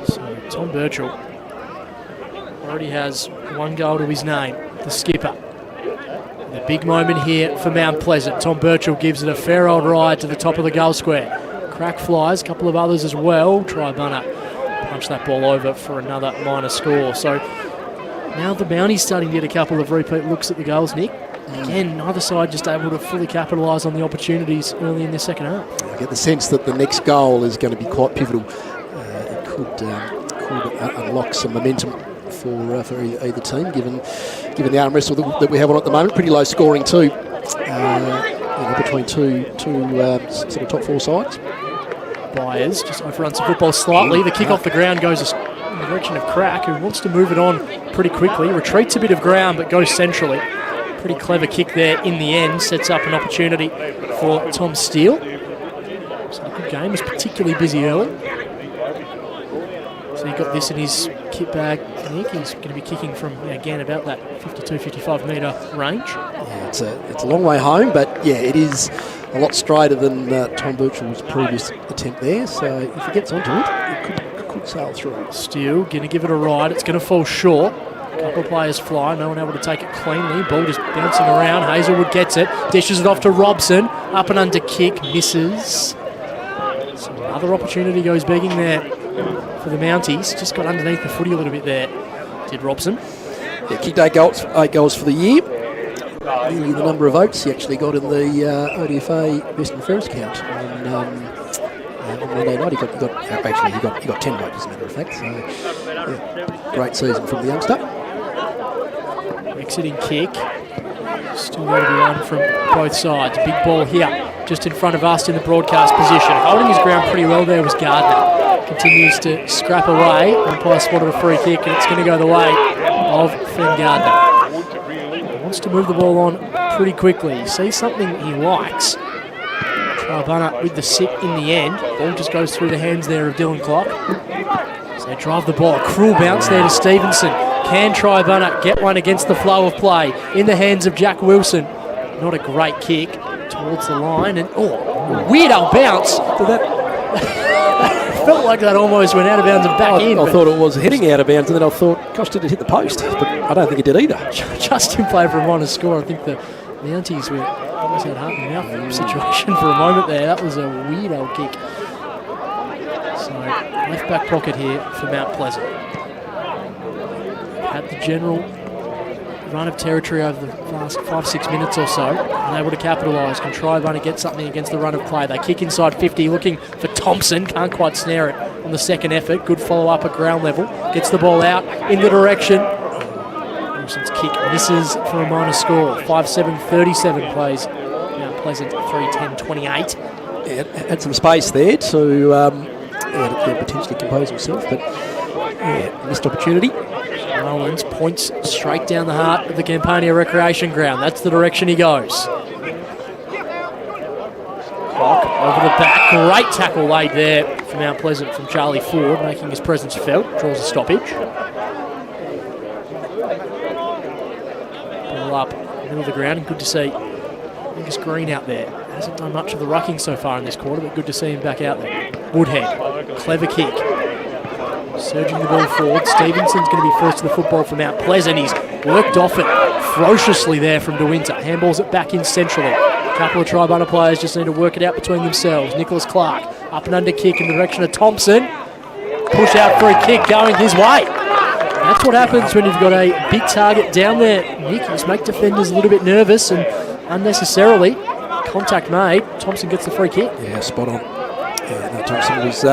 So Tom Birchall already has 1 goal to his name, the skipper. The big moment here for Mount Pleasant. Tom Birchall gives it a fair old ride to the top of the goal square. Crack flies, a couple of others as well. Triabunna punch that ball over for another minor score. So now the Bounty's starting to get a couple of repeat looks at the goals, Nick. Again, neither side just able to fully capitalise on the opportunities early in the second half. I get the sense that the next goal is going to be quite pivotal. It could unlock some momentum for either team, given the arm wrestle that we have on at the moment. Pretty low scoring too, between two sort of top 4 sides. Byers just overruns the football slightly. The kick off the ground goes in the direction of Crack, who wants to move it on pretty quickly. Retreats a bit of ground, but goes centrally. Pretty clever kick there in the end. Sets up an opportunity for Tom Steele. So a good game. Was particularly busy early. So he got this in his kit bag, Nick. He's going to be kicking from, again, about that 52-55 metre range. Yeah, it's a long way home, but yeah, it is a lot straighter than Tom Birchall's previous attempt there. So if he gets onto it, it could sail through. Steele going to give it a ride. It's going to fall short. A couple of players fly, no one able to take it cleanly. Ball just bouncing around. Hazelwood gets it, dishes it off to Robson. Up and under kick, misses. So another opportunity goes begging there for the Mounties. Just got underneath the footy a little bit there, did Robson. Yeah, kicked 8 goals for the year. Nearly the number of votes he actually got in the ODFA Best and Fairest count on Monday night. He got 10 votes, as a matter of fact. So, yeah, great season from the youngster. Exiting kick. Still going to be on from both sides. Big ball here, just in front of us in the broadcast position. Holding his ground pretty well there was Gardner. Continues to scrap away. Umpire spotted a free kick, and it's going to go the way of Finn Gardner. He wants to move the ball on pretty quickly. He sees something he likes. Triabunna with the sit in the end. Ball just goes through the hands there of Dylan Klopp. So they drive the ball. Cruel bounce there to Stevenson. Can Triabunna get one against the flow of play? In the hands of Jack Wilson. Not a great kick towards the line. And weird old bounce. Felt like that almost went out of bounds and back in. I thought it was heading out of bounds, and then I thought, gosh, did it hit the post? But I don't think it did either. Just in play for a minor score. I think the Mounties were almost had heart and mouth situation for a moment there. That was a weird old kick. So left back pocket here for Mount Pleasant. Had the general run of territory over the last 5-6 minutes or so. Unable to capitalise. Can Triabunna get something against the run of play. They kick inside 50, looking for Thompson. Can't quite snare it on the second effort. Good follow-up at ground level. Gets the ball out in the direction. Wilson's kick misses for a minor score. 5-7-37 plays Mount Pleasant 3-10-28. Yeah, had some space there to potentially compose himself, but missed opportunity. Rollins points straight down the heart of the Campania Recreation Ground. That's the direction he goes. Clock over the back. Great tackle laid there for Mount Pleasant from Charlie Ford, making his presence felt. Draws a stoppage. Ball up middle of the ground, and good to see Angus Green out there. Hasn't done much of the rucking so far in this quarter, but good to see him back out there. Woodhead, clever kick. Surging the ball forward. Stevenson's going to be first to the football for Mount Pleasant. He's worked off it ferociously there from De Winter. Handballs it back in centrally. A couple of Triabunna players just need to work it out between themselves. Nicholas Clark, up and under kick in the direction of Thompson. Push out for a kick going his way. That's what happens when you've got a big target down there. Nick, just make defenders a little bit nervous, and unnecessarily contact made. Thompson gets the free kick. Yeah, spot on. Thompson was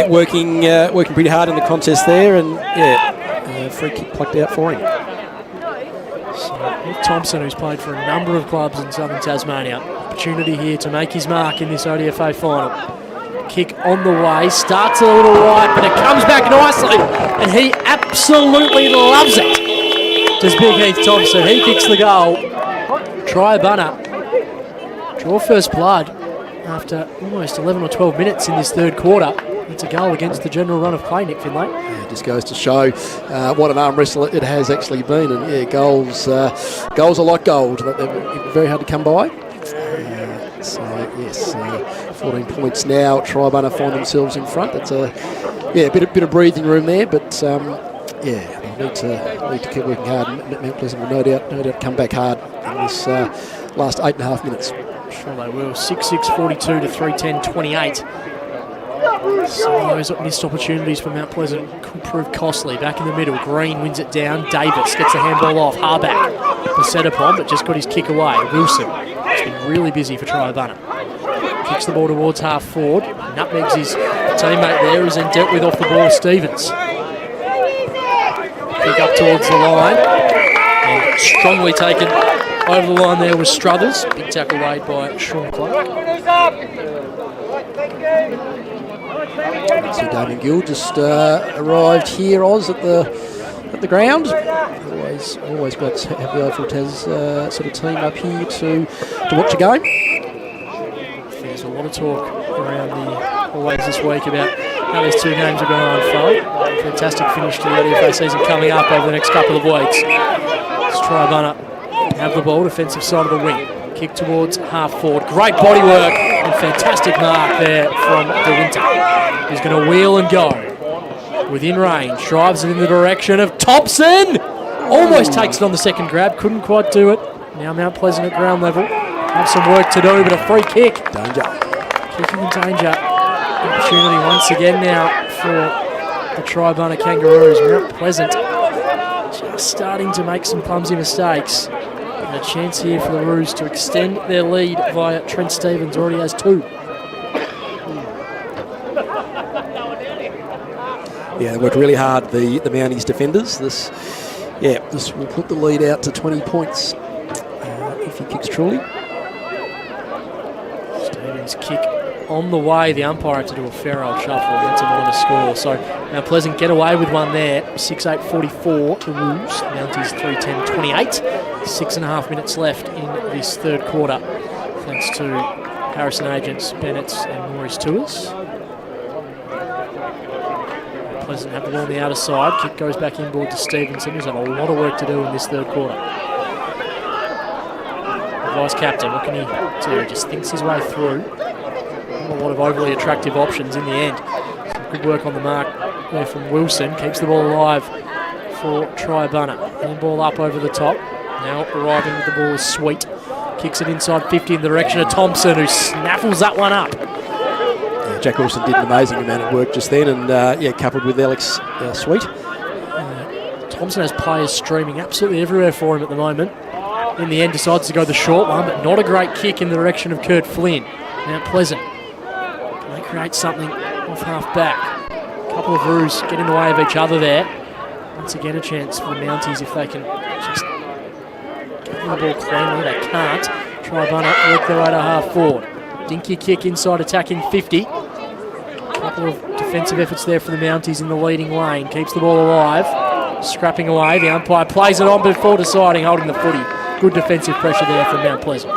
working pretty hard in the contest there, and free kick plucked out for him. So Nick Thompson, who's played for a number of clubs in southern Tasmania, opportunity here to make his mark in this ODFA final. Kick on the way, starts a little wide, but it comes back nicely, and he absolutely loves it. Does Big Heath Thompson. He kicks the goal. Triabunna draw first blood after almost 11 or 12 minutes in this third quarter. It's a goal against the general run of play, Nick Finlay. Yeah, it just goes to show what an arm wrestle it has actually been. And yeah, goals are like gold. They're very hard to come by. So yes, 14 points now. Triabunna find themselves in front. That's a bit of breathing room there, but they need to keep working hard. Mount Pleasant will no doubt come back hard in this last 8.5 minutes. Sure they will. 6-6-42 to 3-10-28. Some of those missed opportunities for Mount Pleasant could prove costly. Back in the middle, Green wins it down. Davis gets the handball off. Harback was set upon, but just got his kick away. Wilson has been really busy for Triabunna. Kicks the ball towards half forward. Nutmegs his teammate there, who's then dealt with off the ball, Stevens. Kick up towards the line. And strongly taken over the line there was Struthers. Big tackle laid by Sean Clark. So Damien Gill just arrived here, Oz, at the ground. Always great to have the ODFA sort of team up here to watch a game. There's a lot of talk around the hallways this week about how these two games are going to unfold. Fantastic finish to the ODFA season coming up over the next couple of weeks. Let's try Triabunna have the ball, defensive side of the wing. Kick towards half forward. Great body work and fantastic mark there from De Winter. He's going to wheel and go. Within range, drives it in the direction of Thompson. Almost takes it on the second grab, couldn't quite do it. Now Mount Pleasant at ground level. Have some work to do, but a free kick. Danger. Kicking in danger. Opportunity once again now for the Triabunna Kangaroos. Mount Pleasant just starting to make some clumsy mistakes. And a chance here for the Roos to extend their lead via Trent Stevens, already has 2. Yeah, they worked really hard, the Mounties defenders. This will put the lead out to 20 points if he kicks truly. Stevens kick on the way. The umpire had to do a fair old shuffle and that's him on to score. So Mount Pleasant get away with one there. 6-8-44 the Roos. Mounties 3-10-28. 6.5 minutes left in this third quarter. Thanks to Harrison Agents, Bennett and Maurice Tours. Pleasant have the ball on the outer side. Kick goes back inboard to Stevenson, who's had a lot of work to do in this third quarter. Vice captain, what can he do? He just thinks his way through. Not a lot of overly attractive options in the end. Some good work on the mark there from Wilson. Keeps the ball alive for Triabunna. Handball up over the top. Now arriving with the ball is Sweet. Kicks it inside 50 in the direction of Thompson, who snaffles that one up. Jack Wilson did an amazing amount of work just then, and coupled with Alex Sweet. Thompson has players streaming absolutely everywhere for him at the moment. In the end, decides to go the short one, but not a great kick in the direction of Kurt Flynn. Mount Pleasant. Can they create something off half back? A couple of Roos get in the way of each other there. Once again, a chance for the Mounties if they can just get the ball cleanly. They can't. Triabunna work their way to half forward. Dinky kick inside attacking 50. Couple of defensive efforts there for the Mounties in the leading lane. Keeps the ball alive. Scrapping away. The umpire plays it on before deciding, holding the footy. Good defensive pressure there from Mount Pleasant.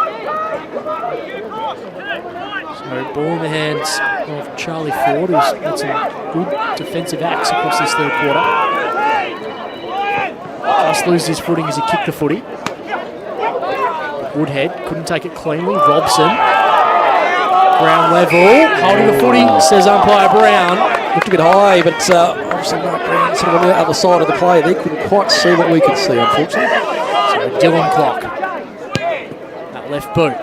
So ball in the hands of Charlie Ford, who's had some good defensive acts across this third quarter. Just loses his footing as he kicked the footy. Woodhead couldn't take it cleanly. Robson. Ground level, holding the footy, says umpire Brown. Looked a bit high, but obviously Mark Brown sort of on the other side of the play there. Couldn't quite see what we could see, unfortunately. So Dylan Clock, that left boot,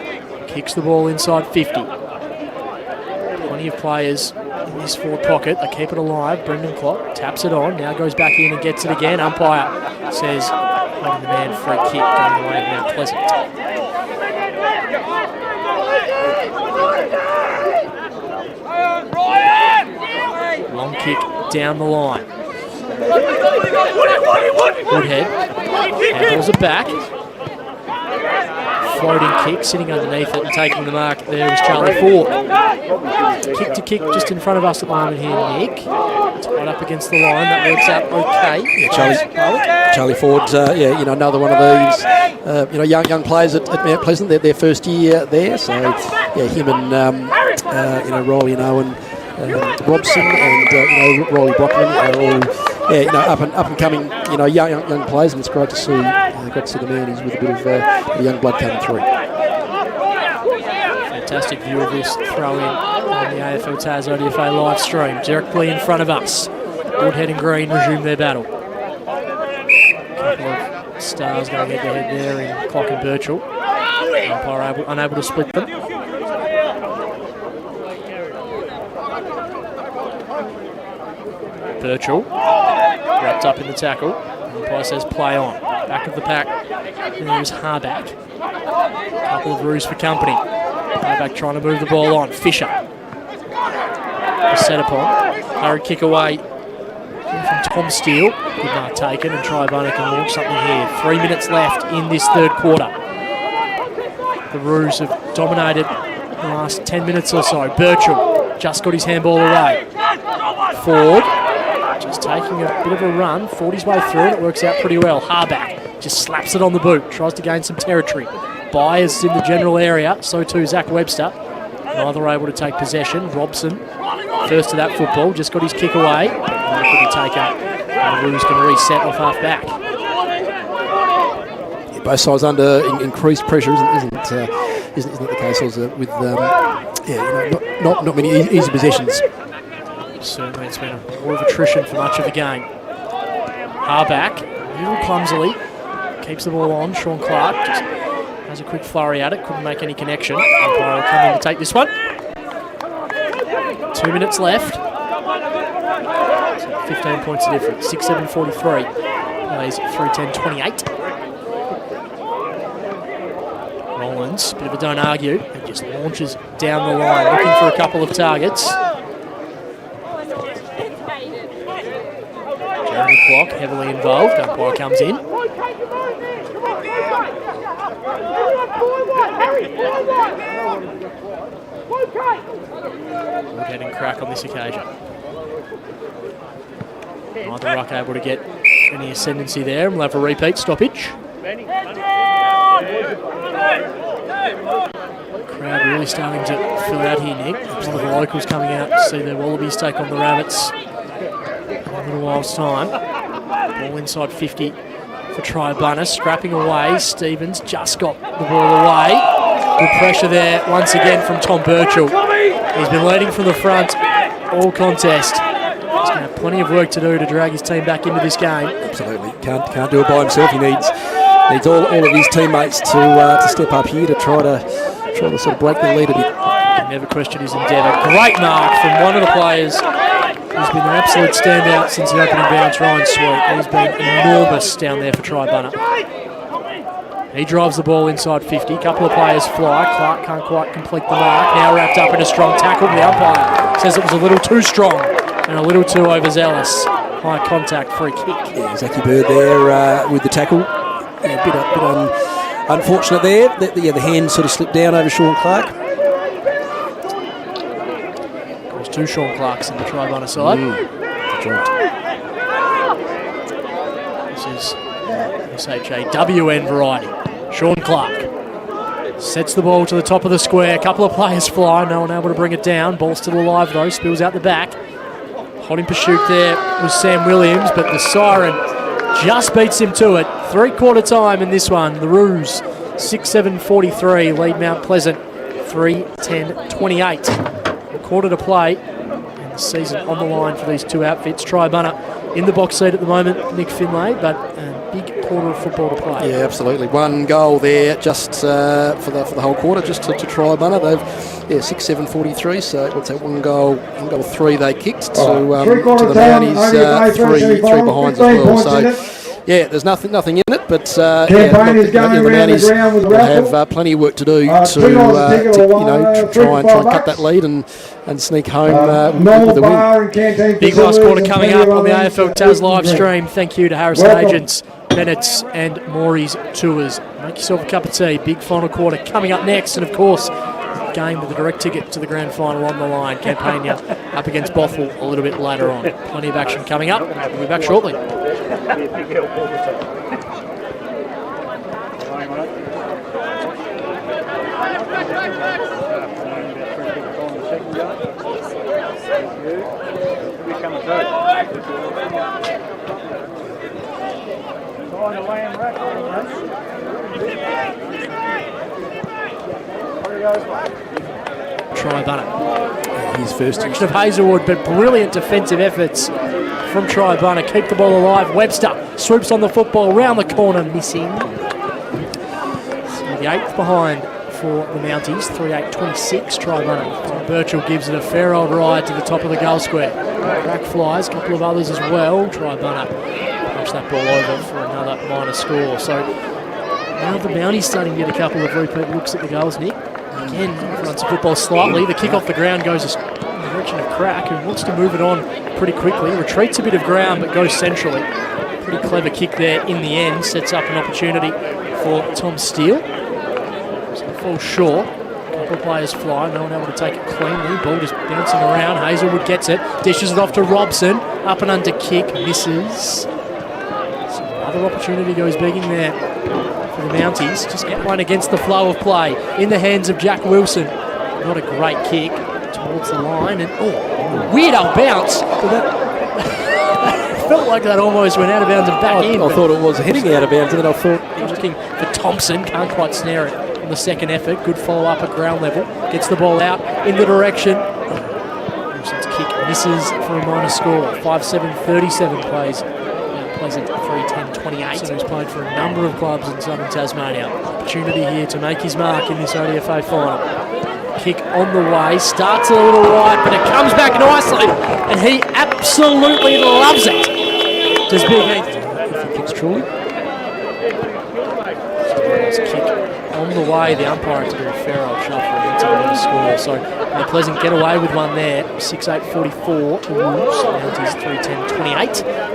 kicks the ball inside 50. Plenty of players in this forward pocket. They keep it alive. Brendan Clock taps it on, now goes back in and gets it again. Umpire says, holding the man free kick, going away of Mount Pleasant. Long kick down the line. Woodhead handles it back. Floating kick, sitting underneath it and taking the mark there was Charlie Ford. Kick to kick just in front of us at the moment here, Nick. Tied up against the line. That works out okay. Charlie Ford, another one of these, young players at Mount Pleasant. They're their first year there, so him and Riley and Owen Robson and Riley Brockman are all up and coming, young players, and it's great to see the Mounties with a bit of young blood coming through. Fantastic view of this throw in on the AFL Taz ODFA live stream. directly in front of us. Woodhead and Green resume their battle. A couple of stars going head to head there in Clock and Birchall. Umpire unable to split them. Birchall wrapped up in the tackle. Umpire says play on. Back of the pack. And there's Harback. Couple of roos for company. Harback trying to move the ball on. Fisher. Set upon. Hurried kick away from Tom Steele. Good mark taken, and Triabunna can launch something here. 3 minutes left in this third quarter. The Roos have dominated the last 10 minutes or so. Birchall just got his handball away. Ford just taking a bit of a run. Fought his way through and it works out pretty well. Harback just slaps it on the boot. Tries to gain some territory. Byers in the general area. So too Zach Webster. Neither able to take possession. Robson, first to that football, just got his kick away. That could be taken. And the Roos can reset off half back. Both sides under increased pressure, isn't it the case also with not many easy possessions. Certainly, it's been a war of attrition for much of the game. Harback, a little clumsily, keeps the ball on. Sean Clark just has a quick flurry at it, couldn't make any connection. Umpire will come in to take this one. 2 minutes left. 15 points of difference. 6-7-43. Plays 3-10-28. Rollins, bit of a don't argue, and just launches down the line, looking for a couple of targets. Jeremy Clock heavily involved. Umpire comes in. Woodhead and crack on this occasion. Neither ruck able to get any ascendancy there. We'll have a repeat stoppage. Crowd really starting to fill out here, Nick. Some of the locals coming out to see their Wallabies take on the Rabbits in a little while's time. Ball inside 50 for Triabunna, scrapping away. Stevens just got the ball away. Good pressure there once again from Tom Birchall. He's been leading from the front all contest. He's going to have plenty of work to do to drag his team back into this game. Absolutely, can't do it by himself. He needs all of his teammates to step up here to try to sort of break the lead a bit. Can never question his endeavour. Great mark from one of the players who's been an absolute standout since the opening bounce, Ryan Sweet. He's been enormous down there for Triabunna. He drives the ball inside 50. A couple of players fly. Clark can't quite complete the mark. Now wrapped up in a strong tackle. The umpire says it was a little too strong and a little too overzealous. High contact free kick. Yeah, Zachy Bird there with the tackle. Yeah, a bit unfortunate there. The hand sort of slipped down over Sean Clark. There's two Sean Clarks in the Triabunna side. That's right. This is SHAWN variety. Sean Clark sets the ball to the top of the square. A couple of players fly. No one able to bring it down. Ball still alive though. Spills out the back. Hot in pursuit there was Sam Williams, but the siren just beats him to it. 3/4 time in this one. The Roos 6-7-43 lead Mount Pleasant 3-10-28. A quarter to play and the season on the line for these two outfits. Triabunna in the box seat at the moment, Nick Finlay, but a big quarter of football to play. Yeah, absolutely. One goal there just for the whole quarter, just to Triabunna. They've 6-7-43, so let's say one goal 3 they kicked to the Mounties, 3 behinds as well. So yeah, there's nothing in it, but the Mounties will have plenty of work to do to try and cut that lead and sneak home with the win. Big last quarter coming up on the AFL Taz live stream. Thank you to Harrison Agents, Bennett's and Maury's Tours. Make yourself a cup of tea. Big final quarter coming up next, and of course game with a direct ticket to the grand final on the line. Campania up against Bothwell a little bit later on. Plenty of action coming up. We'll be back shortly. Triabunna. His first Direction of Hazelwood, but brilliant defensive efforts from Triabunna. Keep the ball alive. Webster swoops on the football, round the corner, missing. So the 8th behind for the Mounties, 3-8-26, Triabunna. Birchall gives it a fair old ride to the top of the goal square. Back flies, a couple of others as well. Triabunna punch that ball over for another minor score. So now the Mounties starting to get a couple of repeat looks at the goals, Nick. Again, runs the football slightly. The kick off the ground goes in the direction of Crack, who wants to move it on pretty quickly. Retreats a bit of ground, but goes centrally. Pretty clever kick there in the end. Sets up an opportunity for Tom Steele. So it falls short. A couple of players fly. No one able to take it cleanly. Ball just bouncing around. Hazelwood gets it. Dishes it off to Robson. Up and under kick. Misses. So another opportunity goes begging there for the Mounties. Just get one against the flow of play in the hands of Jack Wilson. Not a great kick towards the line, and weird old bounce. But that felt like that almost went out of bounds and back in. I thought it was heading out of bounds, and then I thought he was looking for Thompson. Can't quite snare it on the second effort. Good follow up at ground level. Gets the ball out in the direction. Wilson's kick misses for a minor score. 5-7-37 plays. Pleasant 3-10-28. So he's played for a number of clubs in southern Tasmania. Opportunity here to make his mark in this ODFA final. Kick on the way, starts a little right, but it comes back nicely, and he absolutely loves it. Does Big Heath, if he kicks truly? Nice kick on the way. The umpire to do a fair old shuffle and gets a score. So Pleasant get away with one there. 6-8-44. Wolves. Mounties 3-10-28.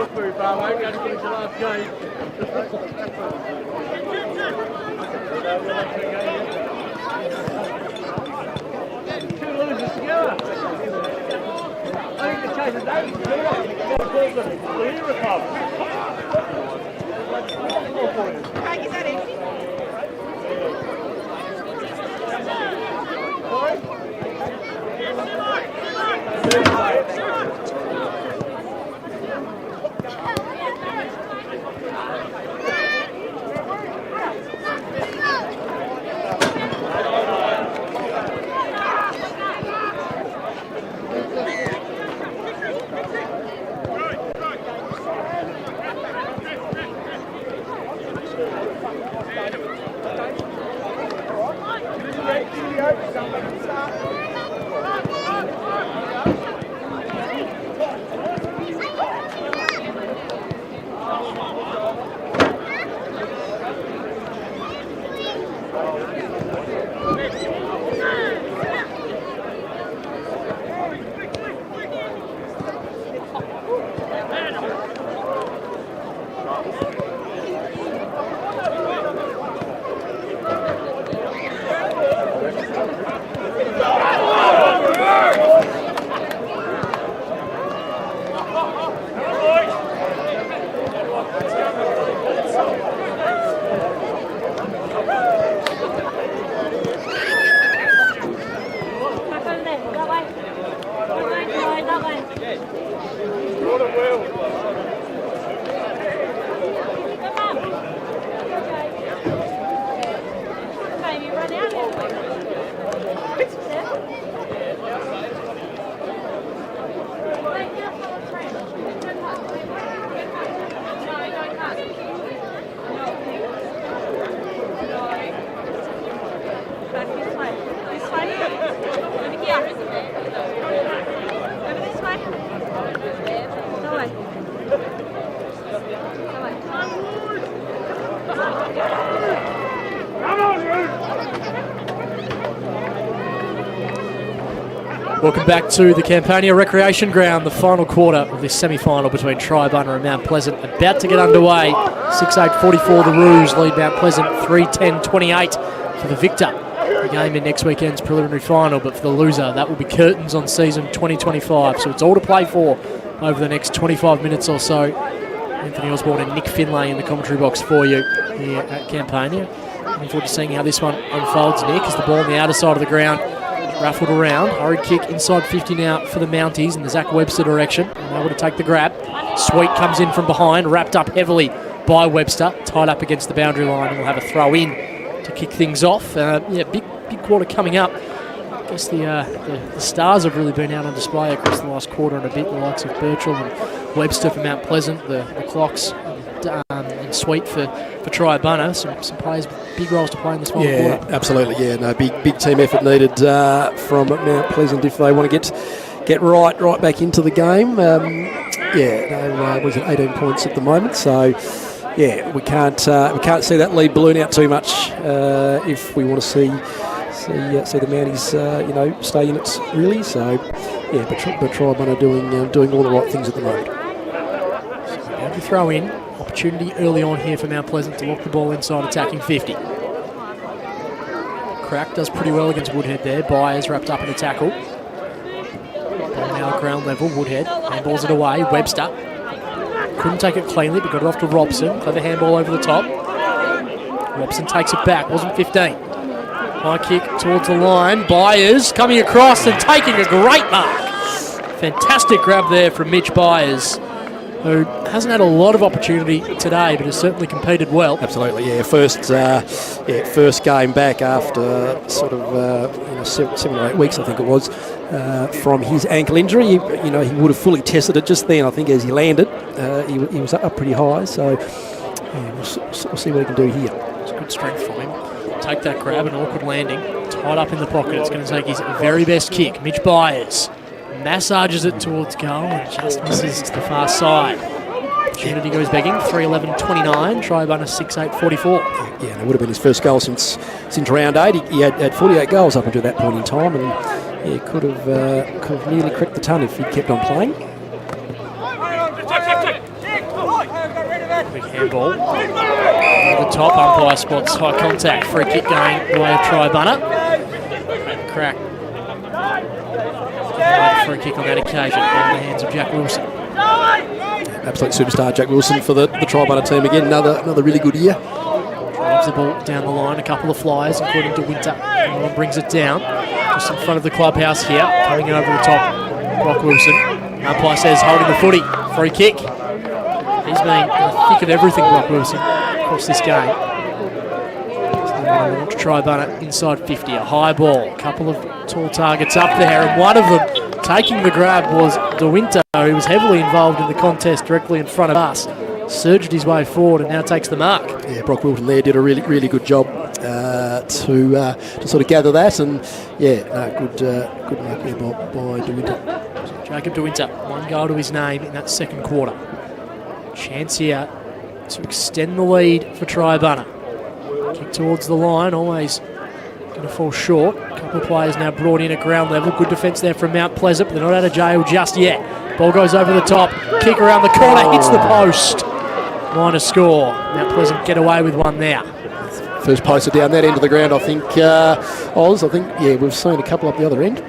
Welcome back to the Campania Recreation Ground, the final quarter of this semi-final between Triabunna and Mount Pleasant. About to get underway. 6-8-44 the Roos lead Mount Pleasant 3-10-28 for the victor the game in next weekend's preliminary final, but for the loser, that will be curtains on season 2025. So it's all to play for over the next 25 minutes or so. Anthony Osborne and Nick Finlay in the commentary box for you here at Campania. Looking forward to seeing how this one unfolds, Nick, as the ball on the outer side of the ground raffled around. Hurried kick inside 50 now for the Mounties in the Zach Webster direction. And able to take the grab. Sweet comes in from behind, wrapped up heavily by Webster, tied up against the boundary line, and will have a throw in to kick things off. Big quarter coming up. I guess the stars have really been out on display across the last quarter and a bit. The likes of Birchall and Webster for Mount Pleasant, the Clocks and Sweet for Triabunna. Some players, big roles to play in this final quarter. Absolutely. Yeah, no, big team effort needed from Mount Pleasant if they want to get right back into the game. Was at 18 points at the moment, so. Yeah, we can't see that lead balloon out too much if we want to see the Mounties stay in it really. So yeah, but Triabunna doing all the right things at the moment. So to throw in opportunity early on here for Mount Pleasant to lock the ball inside attacking 50. Crack does pretty well against Woodhead there. Byers wrapped up in a tackle. Ball now at ground level. Woodhead handballs it away. Webster. Couldn't take it cleanly, but got it off to Robson. Clever handball over the top. Robson takes it back. Wasn't 15. High kick towards the line. Byers coming across and taking a great mark. Fantastic grab there from Mitch Byers, who hasn't had a lot of opportunity today, but has certainly competed well. Absolutely, yeah. First game back after sort of 7 or 8 weeks, I think it was, from his ankle injury. He would have fully tested it just then. I think as he landed, he was up pretty high. So yeah, we'll see what he can do here. It's good strength from him. Take that grab, an awkward landing, tied up in the pocket. It's going to take his very best kick. Mitch Byers massages it towards goal and just misses to the far side. Opportunity goes begging. 3:11:29. Triabunna 6:8:44. Yeah, and it would have been his first goal since round 8. He had 48 goals up until that point in time, and could have nearly cracked the ton if he kept on playing. Big handball. Over the top, umpire spots high contact. Free kick going the way of Triabunna. And Crack. Free kick on that occasion in the hands of Jack Wilson. Absolute superstar Jack Wilson for the Triabunna team again. Another really good year. Drives the ball down the line. A couple of flyers, according to Winter. And brings it down just in front of the clubhouse here. Coming over the top, Brock Wilson. Umpire says holding the footy. Free kick. He's been in the thick of everything, Brock Wilson, across this game. Launch Triabunna inside 50, a high ball, a couple of tall targets up there, and one of them taking the grab was De Winter, who was heavily involved in the contest directly in front of us. Surged his way forward and now takes the mark. Yeah, Brock Wilton there did a really good job to sort of gather that, and good mark there by De Winter. So Jacob De Winter, 1 goal to his name in that second quarter. Chance here to extend the lead for Triabunna. Kick towards the line, always going to fall short. A couple of players now brought in at ground level. Good defence there from Mount Pleasant, but they're not out of jail just yet. Ball goes over the top, kick around the corner, hits the post. Minor score. Mount Pleasant get away with one now. First poster down that end of the ground, I think, Oz. I think, we've seen a couple up the other end. So,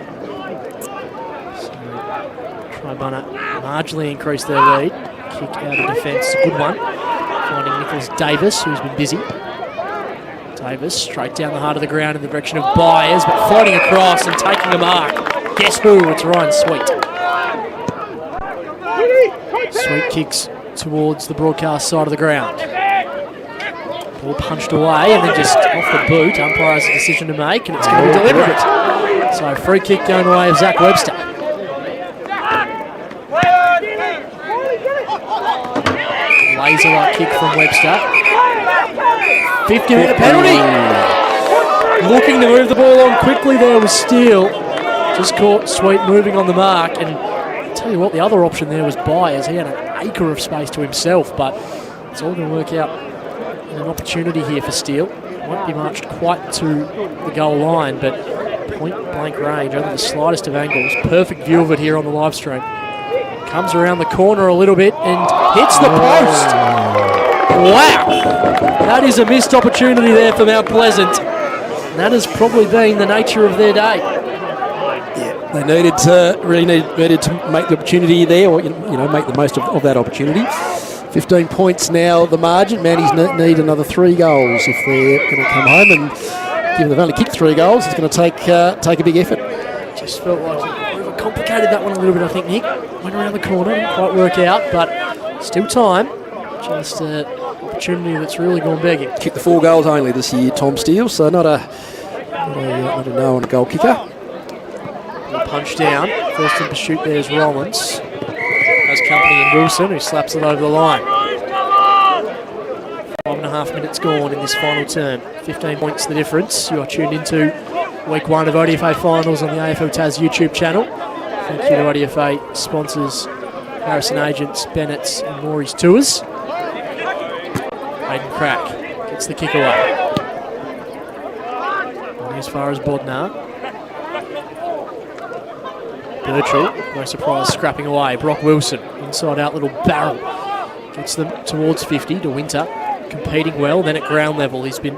Triabunna marginally increased their lead. Kick out of defence, a good one. Finding Nicholas Davis, who's been busy. Davis straight down the heart of the ground in the direction of Byers, but floating across and taking the mark. Guess who? It's Ryan Sweet. Sweet kicks towards the broadcast side of the ground. Ball punched away and then just off the boot. Umpire has a decision to make, and it's going to be deliberate. So free kick going the way of Zach Webster. Laser-like kick from Webster. 50-metre penalty. Looking to move the ball on quickly there was Steele. Just caught Sweet moving on the mark. And I'll tell you what, the other option there was Byers. He had an acre of space to himself, but it's all going to work out in an opportunity here for Steele. Won't be marched quite to the goal line, but point-blank range over the slightest of angles. Perfect view of it here on the live stream. Comes around the corner a little bit and hits the post. Wow. That is a missed opportunity there for Mount Pleasant. And that has probably been the nature of their day. Yeah, they needed to make the opportunity there, or make the most of that opportunity. 15 points now, the margin. Manny's need another 3 goals if they're going to come home, and given they've only kicked 3 goals, it's going to take a big effort. Just felt like it overcomplicated that one a little bit, I think, Nick. Went around the corner, didn't quite work out, but still time. Just an opportunity that's really gone begging. Kicked the 4 goals only this year, Tom Steele, so not a no on a goal kicker. Punch down. First in pursuit there is Rollins. Has company in Wilson, who slaps it over the line. 5.5 minutes gone in this final term. 15 points the difference. You are tuned into week 1 of ODFA finals on the AFL Tas YouTube channel. Thank you to ODFA sponsors Harrison Agents, Bennett's and Morey's Tours. Hayden Crack gets the kick away. Running as far as Bodnar. Birchall, no surprise, scrapping away. Brock Wilson, inside out little barrel. Gets them towards 50 to Winter. Competing well, then at ground level. He's been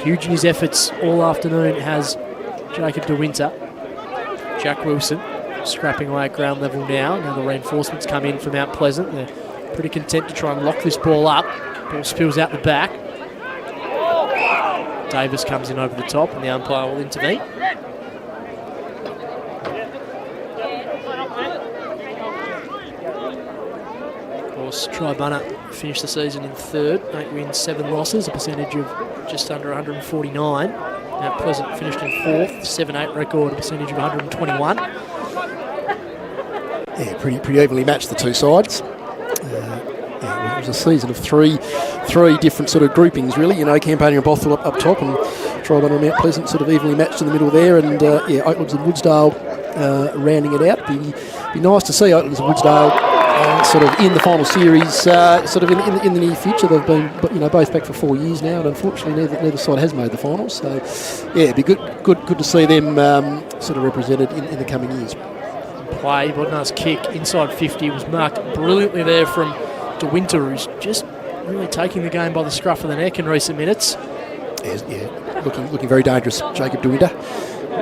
huge in his efforts all afternoon, has Jacob de Winter. Jack Wilson scrapping away at ground level now. Now the reinforcements come in from Mount Pleasant. They're pretty content to try and lock this ball up. Ball spills out the back. Davis comes in over the top and the umpire will intervene. Triabunna finished the season in 3rd, 8 wins, 7 losses, a percentage of just under 149. Mount Pleasant finished in 4th, 7-8 record, a percentage of 121. Yeah, pretty evenly matched, the two sides. It was a season of three different sort of groupings, really. Campania and Bothwell up top, and Triabunna and Mount Pleasant sort of evenly matched in the middle there, and Oaklands and Woodsdale rounding it out. Be nice to see Oaklands and Woodsdale sort of in the final series, sort of in the near future. They've been, both back for 4 years now, and unfortunately neither side has made the finals. So, yeah, it'd be good to see them sort of represented in the coming years. Play, Bodnar's kick inside 50 was marked brilliantly there from De Winter, who's just really taking the game by the scruff of the neck in recent minutes. Yeah, looking very dangerous, Jacob De Winter.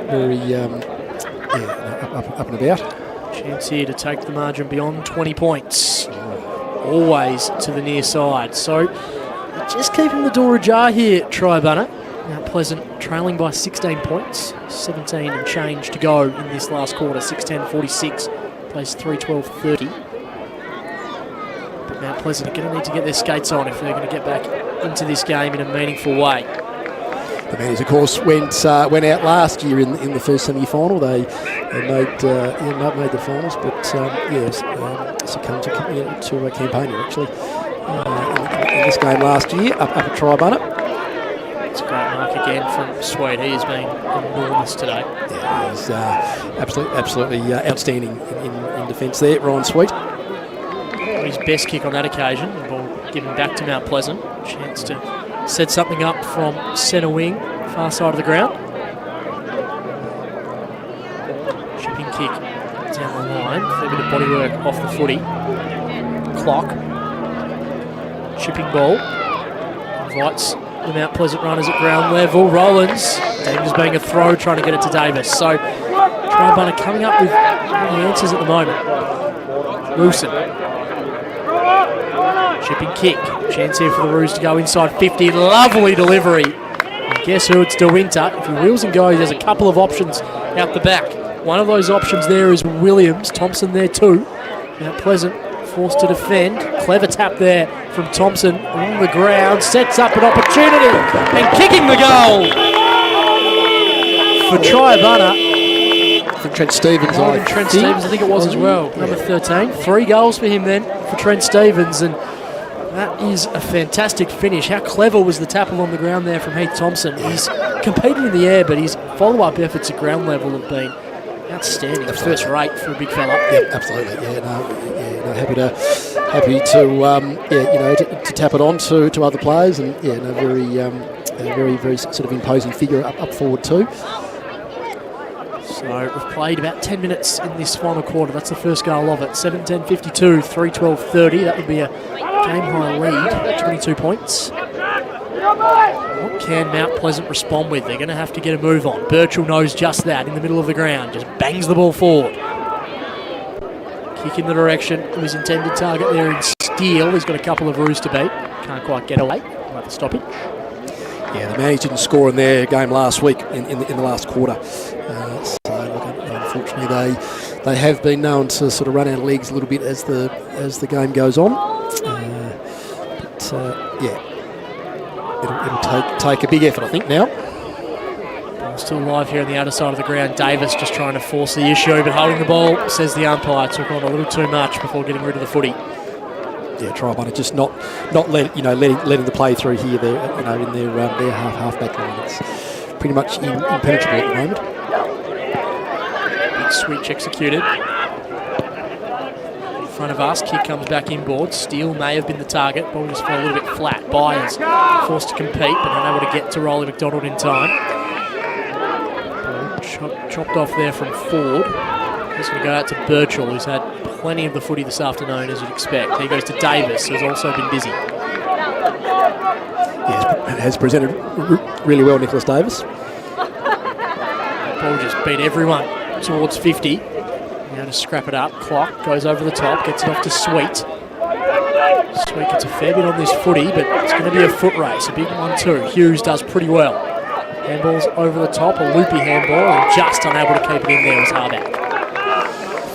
Very up and about. Chance here to take the margin beyond 20 points. Always to the near side. So just keeping the door ajar here, Triabunna. Mount Pleasant trailing by 16 points. 17 and change to go in this last quarter. 6-10-46. Plays 3-12-30. But Mount Pleasant are going to need to get their skates on if they're going to get back into this game in a meaningful way. The Mannies, of course, went out last year in the first semi-final. They made the finals, but succumbed to Campania actually in this game last year up at Triabunna. It's a great mark again from Sweet. He has been enormous today. Yeah, he's absolutely outstanding in defence there, Ryan Sweet. His best kick on that occasion. The ball given back to Mount Pleasant. Chance to set something up from centre wing, far side of the ground. Shipping kick down the line. A bit of bodywork off the footy. Clock. Chipping ball. Invites the Mount Pleasant runners at ground level. Rollins. Danger's being a throw, trying to get it to Davis. So Triabunna coming up with the answers at the moment. Wilson. Chipping kick. Chance here for the Roos to go inside 50. Lovely delivery. And guess who? It's De Winter. If he wheels and goes, there's a couple of options out the back. One of those options there is Williams. Thompson there too. Mount Pleasant forced to defend. Clever tap there from Thompson along the ground. Sets up an opportunity. And kicking the goal for Triabunna. For Trent Stevens, Trent Stevens, I think it was as well. Number 13. 3 goals for him then for Trent Stevens. And that is a fantastic finish. How clever was the tackle on the ground there from Heath Thompson? He's competing in the air, but his follow-up efforts at ground level have been outstanding. First rate for a big fella. Yep, absolutely. Happy to tap it on to other players, and very sort of imposing figure up forward too. So we've played about 10 minutes in this final quarter. That's the first goal of it. 7-10-52, 3-12-30. That would be a game-high lead, 22 points. What can Mount Pleasant respond with? They're going to have to get a move on. Birchall knows just that in the middle of the ground. Just bangs the ball forward. Kick in the direction of his intended target there in Steele. He's got a couple of roos to beat. Can't quite get away. Might have stoppage. Yeah, the Mounties didn't score in their game last week in the last quarter. So look, unfortunately they have been known to sort of run out of legs a little bit as the game goes on. Yeah, it'll take a big effort, I think, now. Ball's still alive here on the outer side of the ground. Davis just trying to force the issue, but holding the ball, says the umpire, took on a little too much before getting rid of the footy. Yeah, Triabunna just not letting the play through here. In their half back line, it's pretty much impenetrable at the moment. Big switch executed. In front of us, kick comes back inboard. Steele may have been the target. Ball just fell a little bit flat. Byers forced to compete, but unable to get to Rolly McDonald in time. Ball chopped off there from Ford. He's going to go out to Birchall, who's had plenty of the footy this afternoon, as you'd expect. He goes to Davis, who's also been busy. Yeah, has presented really well, Nicholas Davis. Ball just beat everyone towards 50. Now to scrap it up. Clock goes over the top, gets it off to Sweet. Sweet gets a fair bit on this footy, but it's going to be a foot race, a big one too. Hughes does pretty well. Handball's over the top, a loopy handball, and just unable to keep it in there was Harback.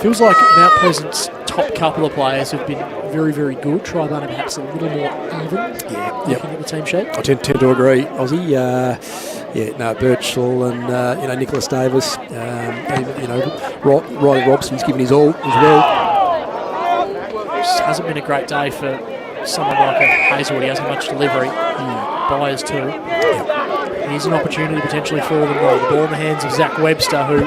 Feels like Mount Pleasant's top couple of players have been very, very good. Triabunna perhaps a little more even. Yeah, looking at the team shape. I tend to agree, Aussie. Birchall and Nicholas Davis. Riley Robson's given his all as well. Just hasn't been a great day for someone like a Hazelwood. He hasn't much delivery. Byers too. Yep. Here's an opportunity potentially for them though. The ball in the hands of Zach Webster, who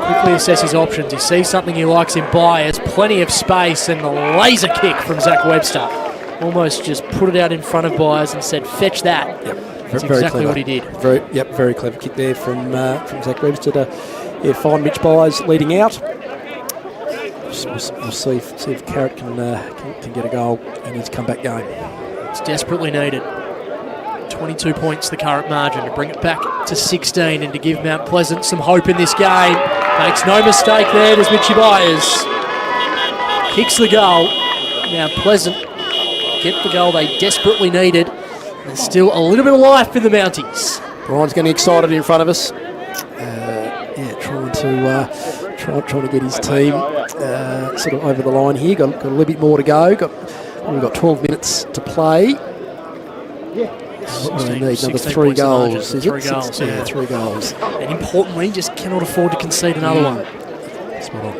quickly assess his options. He sees something he likes in Byers, plenty of space, and a laser kick from Zach Webster. Almost just put it out in front of Byers and said, fetch that. Yep. That's very exactly clever. what he did. Very clever kick there from Zach Webster to find Mitch Byers leading out. We'll see if Carrot can get a goal in his comeback game. It's desperately needed. 22 points the current margin to bring it back to 16 and to give Mount Pleasant some hope in this game. Makes no mistake there, does Mitchie Byers. Kicks the goal. Mount Pleasant get the goal they desperately needed. There's still a little bit of life in the Mounties. Brian's getting excited in front of us. Trying to get his team sort of over the line here. Got a little bit more to go. We've got 12 minutes to play. We need another 3 goals. Is it? 3 goals, yeah. 3 goals. And importantly, just cannot afford to concede another one. Spot on.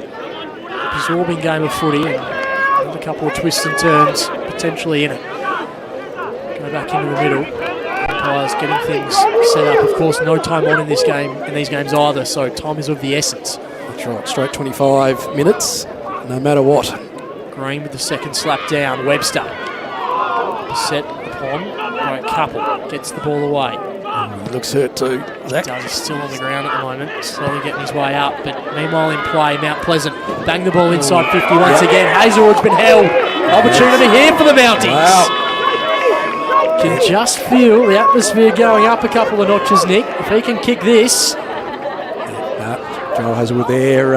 Absorbing game of footy and another couple of twists and turns potentially in it. Go back into the middle. Umpires getting things set up. Of course, no time on in this game, in these games either, so time is of the essence. That's right, straight 25 minutes, no matter what. Green with the second slap down. Webster set upon by a couple. Gets the ball away. He looks hurt too. Zach. He's still on the ground at the moment, slowly getting his way up. But meanwhile in play, Mount Pleasant bang the ball inside 50 once again. Hazelwood's been held. Opportunity here for the Mounties. Wow. Can just feel the atmosphere going up a couple of notches, Nick. If he can kick this. Joel Hazelwood there,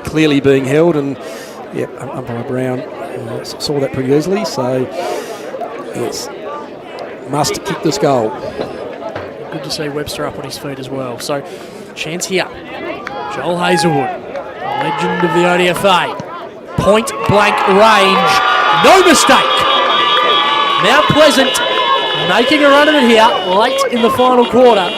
clearly being held, and umpire Brown saw that pretty easily. So yes, must kick this goal. Good to see Webster up on his feet as well. So chance here. Joel Hazelwood, legend of the ODFA. Point blank range, no mistake. Mount Pleasant making a run at it here late in the final quarter.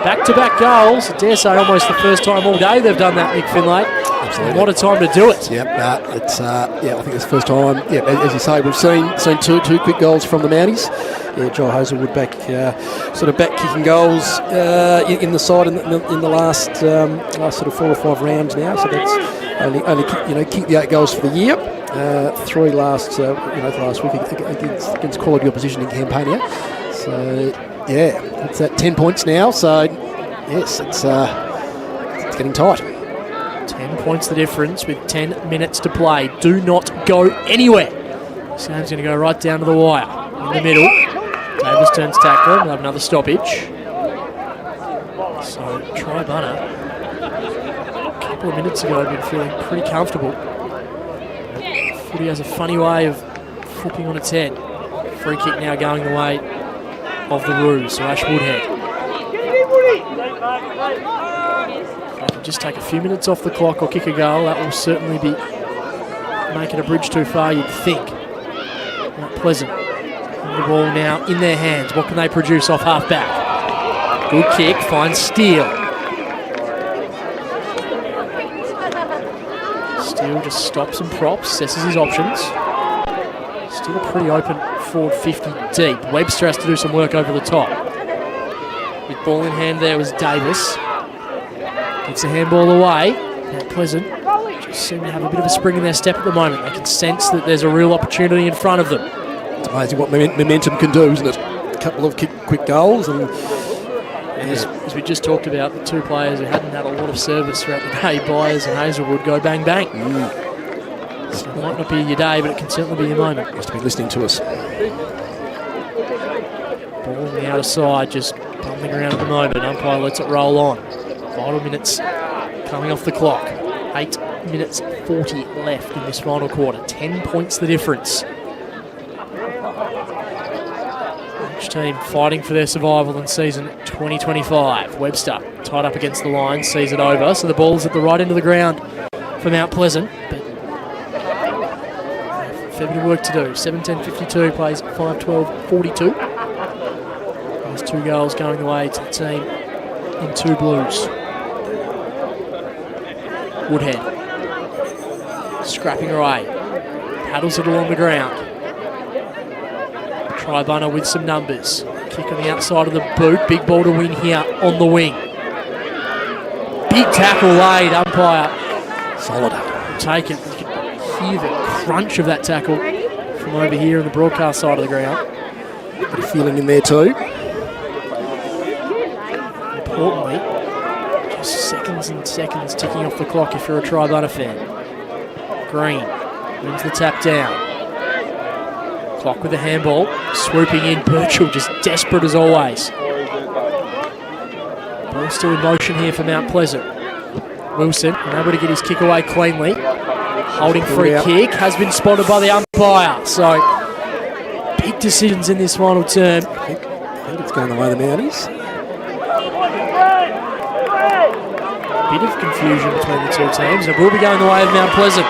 Back-to-back goals. I dare say almost the first time all day they've done that, Nick Finlay. Absolutely. What a time to do it. Yep, it's I think it's the first time. Yeah, as you say, we've seen two quick goals from the Mounties. Yeah, Joel Hazelwood back kicking goals in the side in the last sort of 4 or 5 rounds now. So that's only kicked the 8 goals for the year. 3 last week against quality opposition in Campania. So it's at 10 points now. So yes, it's getting tight. 10 points the difference with 10 minutes to play. Do not go anywhere. Sam's going to go right down to the wire. In the middle. Davis turns tackle. We'll have another stoppage. So Triabunna, a couple of minutes ago, had been feeling pretty comfortable. Footy has a funny way of flipping on its head. Free kick now going the way of the Roos, so Ash Woodhead. If they can just take a few minutes off the clock or kick a goal, that will certainly be making a bridge too far, you'd think. Not Pleasant. And the ball now in their hands. What can they produce off half back? Good kick, finds Steele. Steele just stops and props, assesses his options. Still a pretty open forward 50 deep. Webster has to do some work over the top. With ball in hand there was Davis. Gets the handball away. Mount Pleasant just seem to have a bit of a spring in their step at the moment. They can sense that there's a real opportunity in front of them. It's amazing what momentum can do, isn't it? A couple of quick goals and... As we just talked about, the two players who hadn't had a lot of service throughout the day, Byers and Hazelwood, go bang bang. So it might not be your day, but it can certainly be your moment. Must be listening to us. Ball on the outer side, just bumping around at the moment. Umpire lets it roll on. Final minutes coming off the clock. 8 minutes 40 left in this final quarter. 10 points the difference. Each team fighting for their survival in season 2025. Webster tied up against the line, sees it over, so the ball's at the right end of the ground for Mount Pleasant. But fair bit of work to do. 7:10:52 plays 5:12:42. There's 2 goals going the way to the team in 2 blues. Woodhead scrapping away, paddles it along the ground. Triabunna with some numbers. Kick on the outside of the boot. Big ball to win here on the wing. Big tackle laid. Umpire. Solid. Take it. You can hear the crunch of that tackle from over here on the broadcast side of the ground. Bit of feeling in there too. Importantly, just seconds and seconds ticking off the clock if you're a Triabunna fan. Green wins the tap down. Clock with the handball, swooping in, Birchall just desperate as always. Ball still in motion here for Mount Pleasant. Wilson unable to get his kick away cleanly. Holding free kick, has been spotted by the umpire. So, big decisions in this final term. I think it's going the way of the Mounties. Bit of confusion between the two teams. It will be going the way of Mount Pleasant.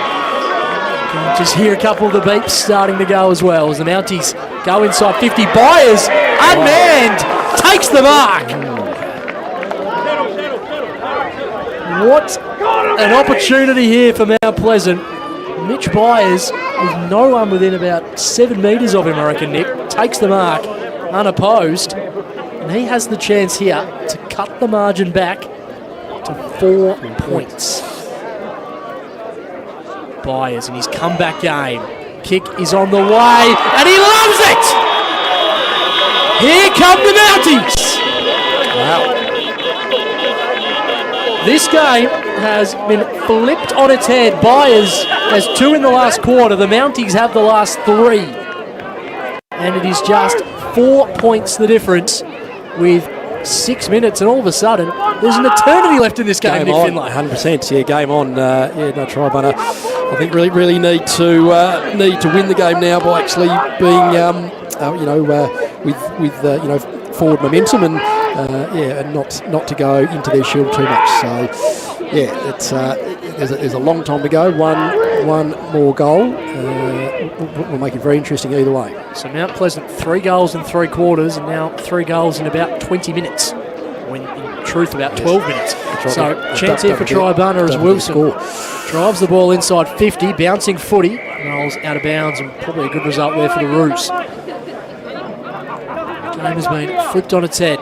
You can just hear a couple of the beeps starting to go as well as the Mounties go inside 50. Byers, unmanned, takes the mark. What an opportunity here for Mount Pleasant. Mitch Byers, with no one within about 7 metres of him, I reckon, Nick, takes the mark unopposed. And he has the chance here to cut the margin back to 4 points. Byers in his comeback game. Kick is on the way, and he loves it! Here come the Mounties! Wow. This game has been flipped on its head. Byers has 2 in the last quarter. The Mounties have the last 3. And it is just 4 points the difference with 6 minutes, and all of a sudden, there's an eternity left in this game, Nick Finlay. 100%, yeah, game on. Triabunna, I think really need to win the game now by actually being, with forward momentum and not to go into their shield too much. So, yeah, it's there's a long time to go. One more goal will make it very interesting either way. So Mount Pleasant 3 goals in 3 quarters, and now 3 goals in about 20 minutes. When in truth, about 12 minutes. Right. So chance here for Triabunna as Wilson drives the ball inside 50, bouncing footy, rolls out of bounds, and probably a good result there for the Roos. The game has been flipped on its head.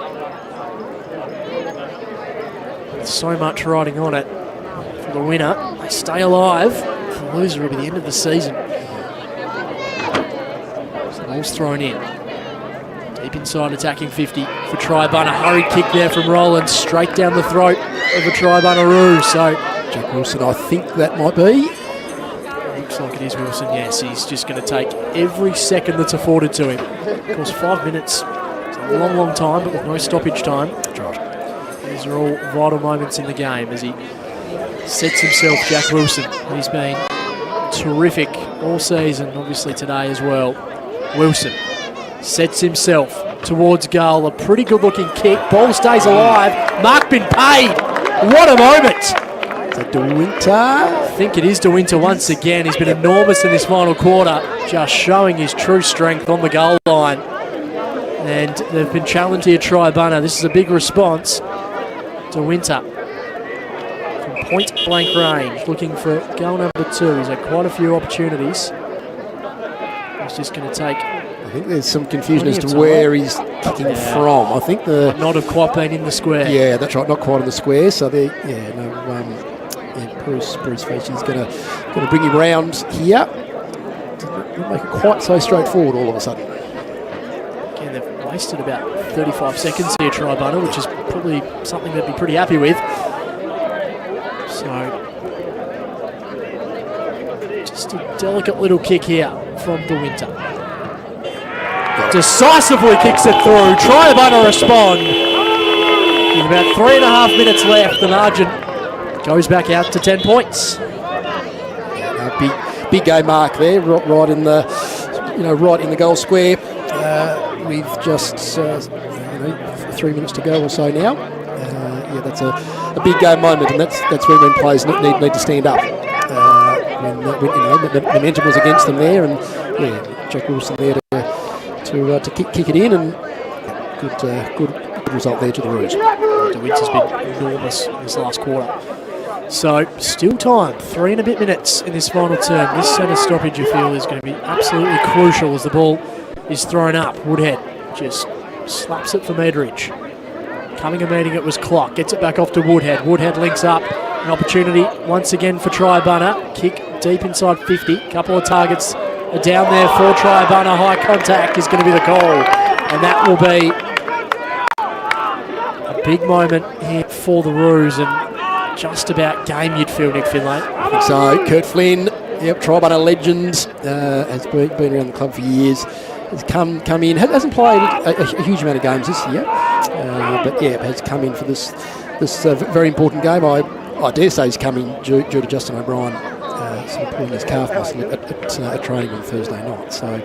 With so much riding on it for the winner. They stay alive. For the loser will be the end of the season. So the ball's thrown in. Deep inside, attacking 50 for Triabunna. Hurried kick there from Roland, straight down the throat of the Triabunna Roo. So Jack Wilson, I think that might be. Looks like it is Wilson, yes. He's just going to take every second that's afforded to him. Of course, 5 minutes It's a long, long time, but with no stoppage time. These are all vital moments in the game as he sets himself, Jack Wilson. He's been terrific all season, obviously today as well. Wilson sets himself towards goal. A pretty good-looking kick. Ball stays alive. Mark been paid. What a moment. Is that De Winter? I think it is De Winter once again. He's been enormous in this final quarter, just showing his true strength on the goal line. And they've been challenged here, Triabunna. This is a big response. De Winter from point-blank range, looking for goal number 2. He's had quite a few opportunities. He's just going to take... I think there's some confusion as to where he's kicking from. I think the... Not have quite been in the square. Yeah, that's right, not quite in the square. So they, Bruce Fisher's going to bring him round here. Not make it quite so straightforward all of a sudden. Again, they've wasted about 35 seconds here, Triabunna, which is probably something they'd be pretty happy with. So, just a delicate little kick here from De Winter. Decisively kicks it through. Triabunna respond. With about 3.5 minutes left, the margin goes back out to 10 points. Big game mark there, right in the, right in the goal square. With just 3 minutes to go or so now. That's a big game moment, and that's when players need to stand up. When the momentum was against them there, and Jack Wilson there to kick it in, and good result there to the Roos. De Winter's been enormous in this last quarter. So, still time, 3 and a bit minutes in this final term. This centre stoppage, you feel, is going to be absolutely crucial as the ball is thrown up. Woodhead just slaps it for Medridge. Coming a meeting, it was Clock. Gets it back off to Woodhead. Woodhead links up. An opportunity once again for Triabunna. Kick deep inside 50. Couple of targets are down there for Triabunna. High contact is going to be the call. And that will be a big moment here for the Roos, and just about game, you'd feel, Nick Finlay. I think so. Kurt Flynn, Triabunna legend, has been around the club for years. Has come in, hasn't played a huge amount of games this year, but has come in for this very important game. I dare say he's coming due to Justin O'Brien sort of pulling his calf muscle at training on Thursday night. So,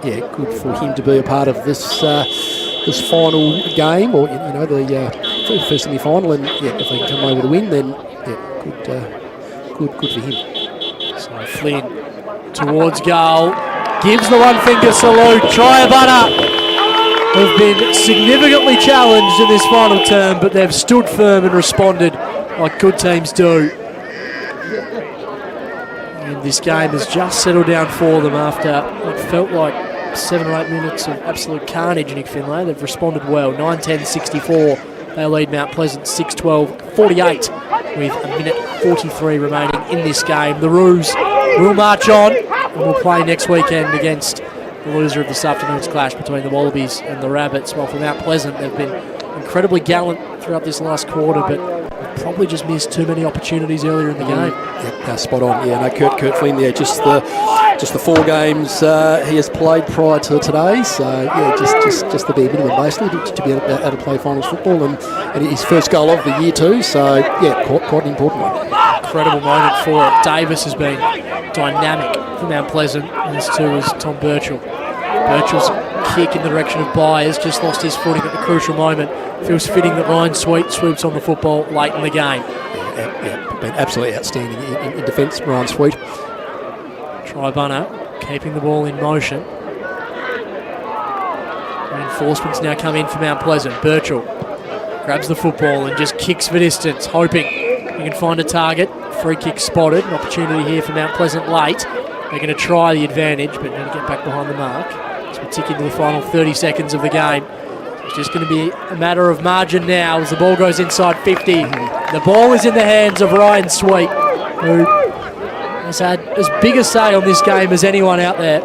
good for him to be a part of this final game, or the first semi-final, and if they can come away with a win, then good for him. So Flynn towards goal, gives the one-finger salute. Triabunna have been significantly challenged in this final term, but they've stood firm and responded like good teams do. And this game has just settled down for them after what felt like 7 or 8 minutes of absolute carnage, Nick Finlay. They've responded well. 9-10-64. They lead Mount Pleasant 6-12-48 with a minute 43 remaining in this game. The Roos will march on and will play next weekend against the loser of this afternoon's clash between the Wallabies and the Rabbits. While for Mount Pleasant, they've been incredibly gallant throughout this last quarter, but probably just missed too many opportunities earlier in the game. Spot on. Kurt Flynn there, just the 4 games he has played prior to today. So just the bare minimum basically to be able to play finals football, and his first goal of the year too. So quite an important one. Incredible moment for it. Davis has been dynamic for Mount Pleasant, and this too is Tom Birchall. Birchall's kick in the direction of Byers just lost his footing at the crucial moment. Feels fitting that Ryan Sweet swoops on the football late in the game. Been absolutely outstanding in defence, Ryan Sweet. Triabunna keeping the ball in motion. Reinforcements now come in for Mount Pleasant. Birchall grabs the football and just kicks for distance, hoping he can find a target. Free kick spotted. An opportunity here for Mount Pleasant late. They're going to try the advantage, but need to get back behind the mark. As we tick into the final 30 seconds of the game. It's just going to be a matter of margin now as the ball goes inside 50. The ball is in the hands of Ryan Sweet, who has had as big a say on this game as anyone out there.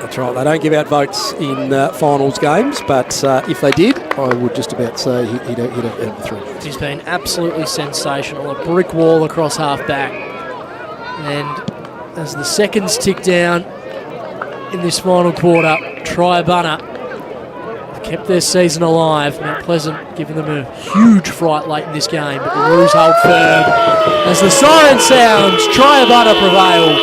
That's right, they don't give out votes in finals games, but if they did, I would just about say he'd have 3. He's been absolutely sensational, a brick wall across half-back. And as the seconds tick down in this final quarter, Triabunna kept their season alive. Mount Pleasant giving them a huge fright late in this game, but the Roos hold firm. As the siren sounds, Triabunna prevail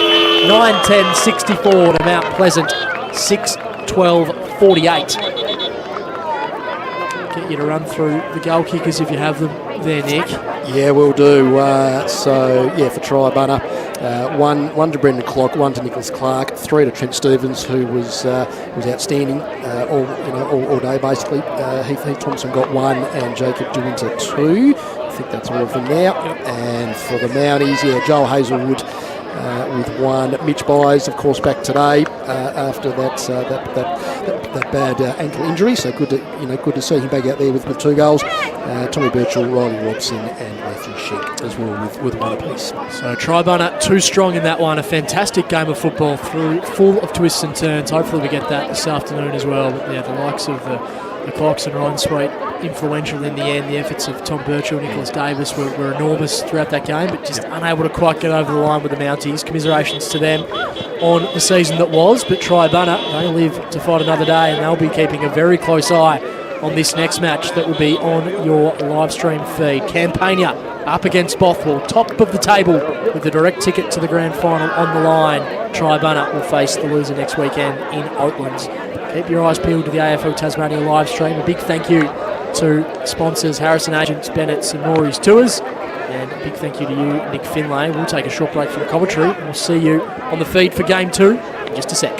9-10-64 to Mount Pleasant 6-12-48. Get you to run through the goal kickers if you have them there, Nick. Yeah, we'll do. For Triabunna, one to Brendan Clock, one to Nicholas Clark, 3 to Trent Stevens, who was outstanding all day basically. Heath Thompson got 1 and Jacob DeWinter 2. I think that's all of them now. And for the Mounties, Joel Hazelwood with 1. Mitch Byes, of course, back today after that bad ankle injury. So good to see him back out there with 2 goals. Tommy Birchall, Riley Robson, and Matthew Sheck as well with 1 apiece. So Triabunna too strong in that one. A fantastic game of football, full of twists and turns. Hopefully we get that this afternoon as well. But the likes of the Clocks and Ryan Sweet influential in the end. The efforts of Tom Birchall and Nicholas Davis were enormous throughout that game, but just unable to quite get over the line with the Mounties. Commiserations to them on the season that was, but Triabunna, they live to fight another day, and they'll be keeping a very close eye on this next match that will be on your live stream feed. Campania up against Bothwell, top of the table with the direct ticket to the grand final on the line. Triabunna will face the loser next weekend in Oatlands. Keep your eyes peeled to the AFL Tasmania live stream. A big thank you to sponsors Harrison Agents, Bennett's and Rory's Tours. And a big thank you to you, Nick Finlay. We'll take a short break from commentary and we'll see you on the feed for Game 2 in just a sec.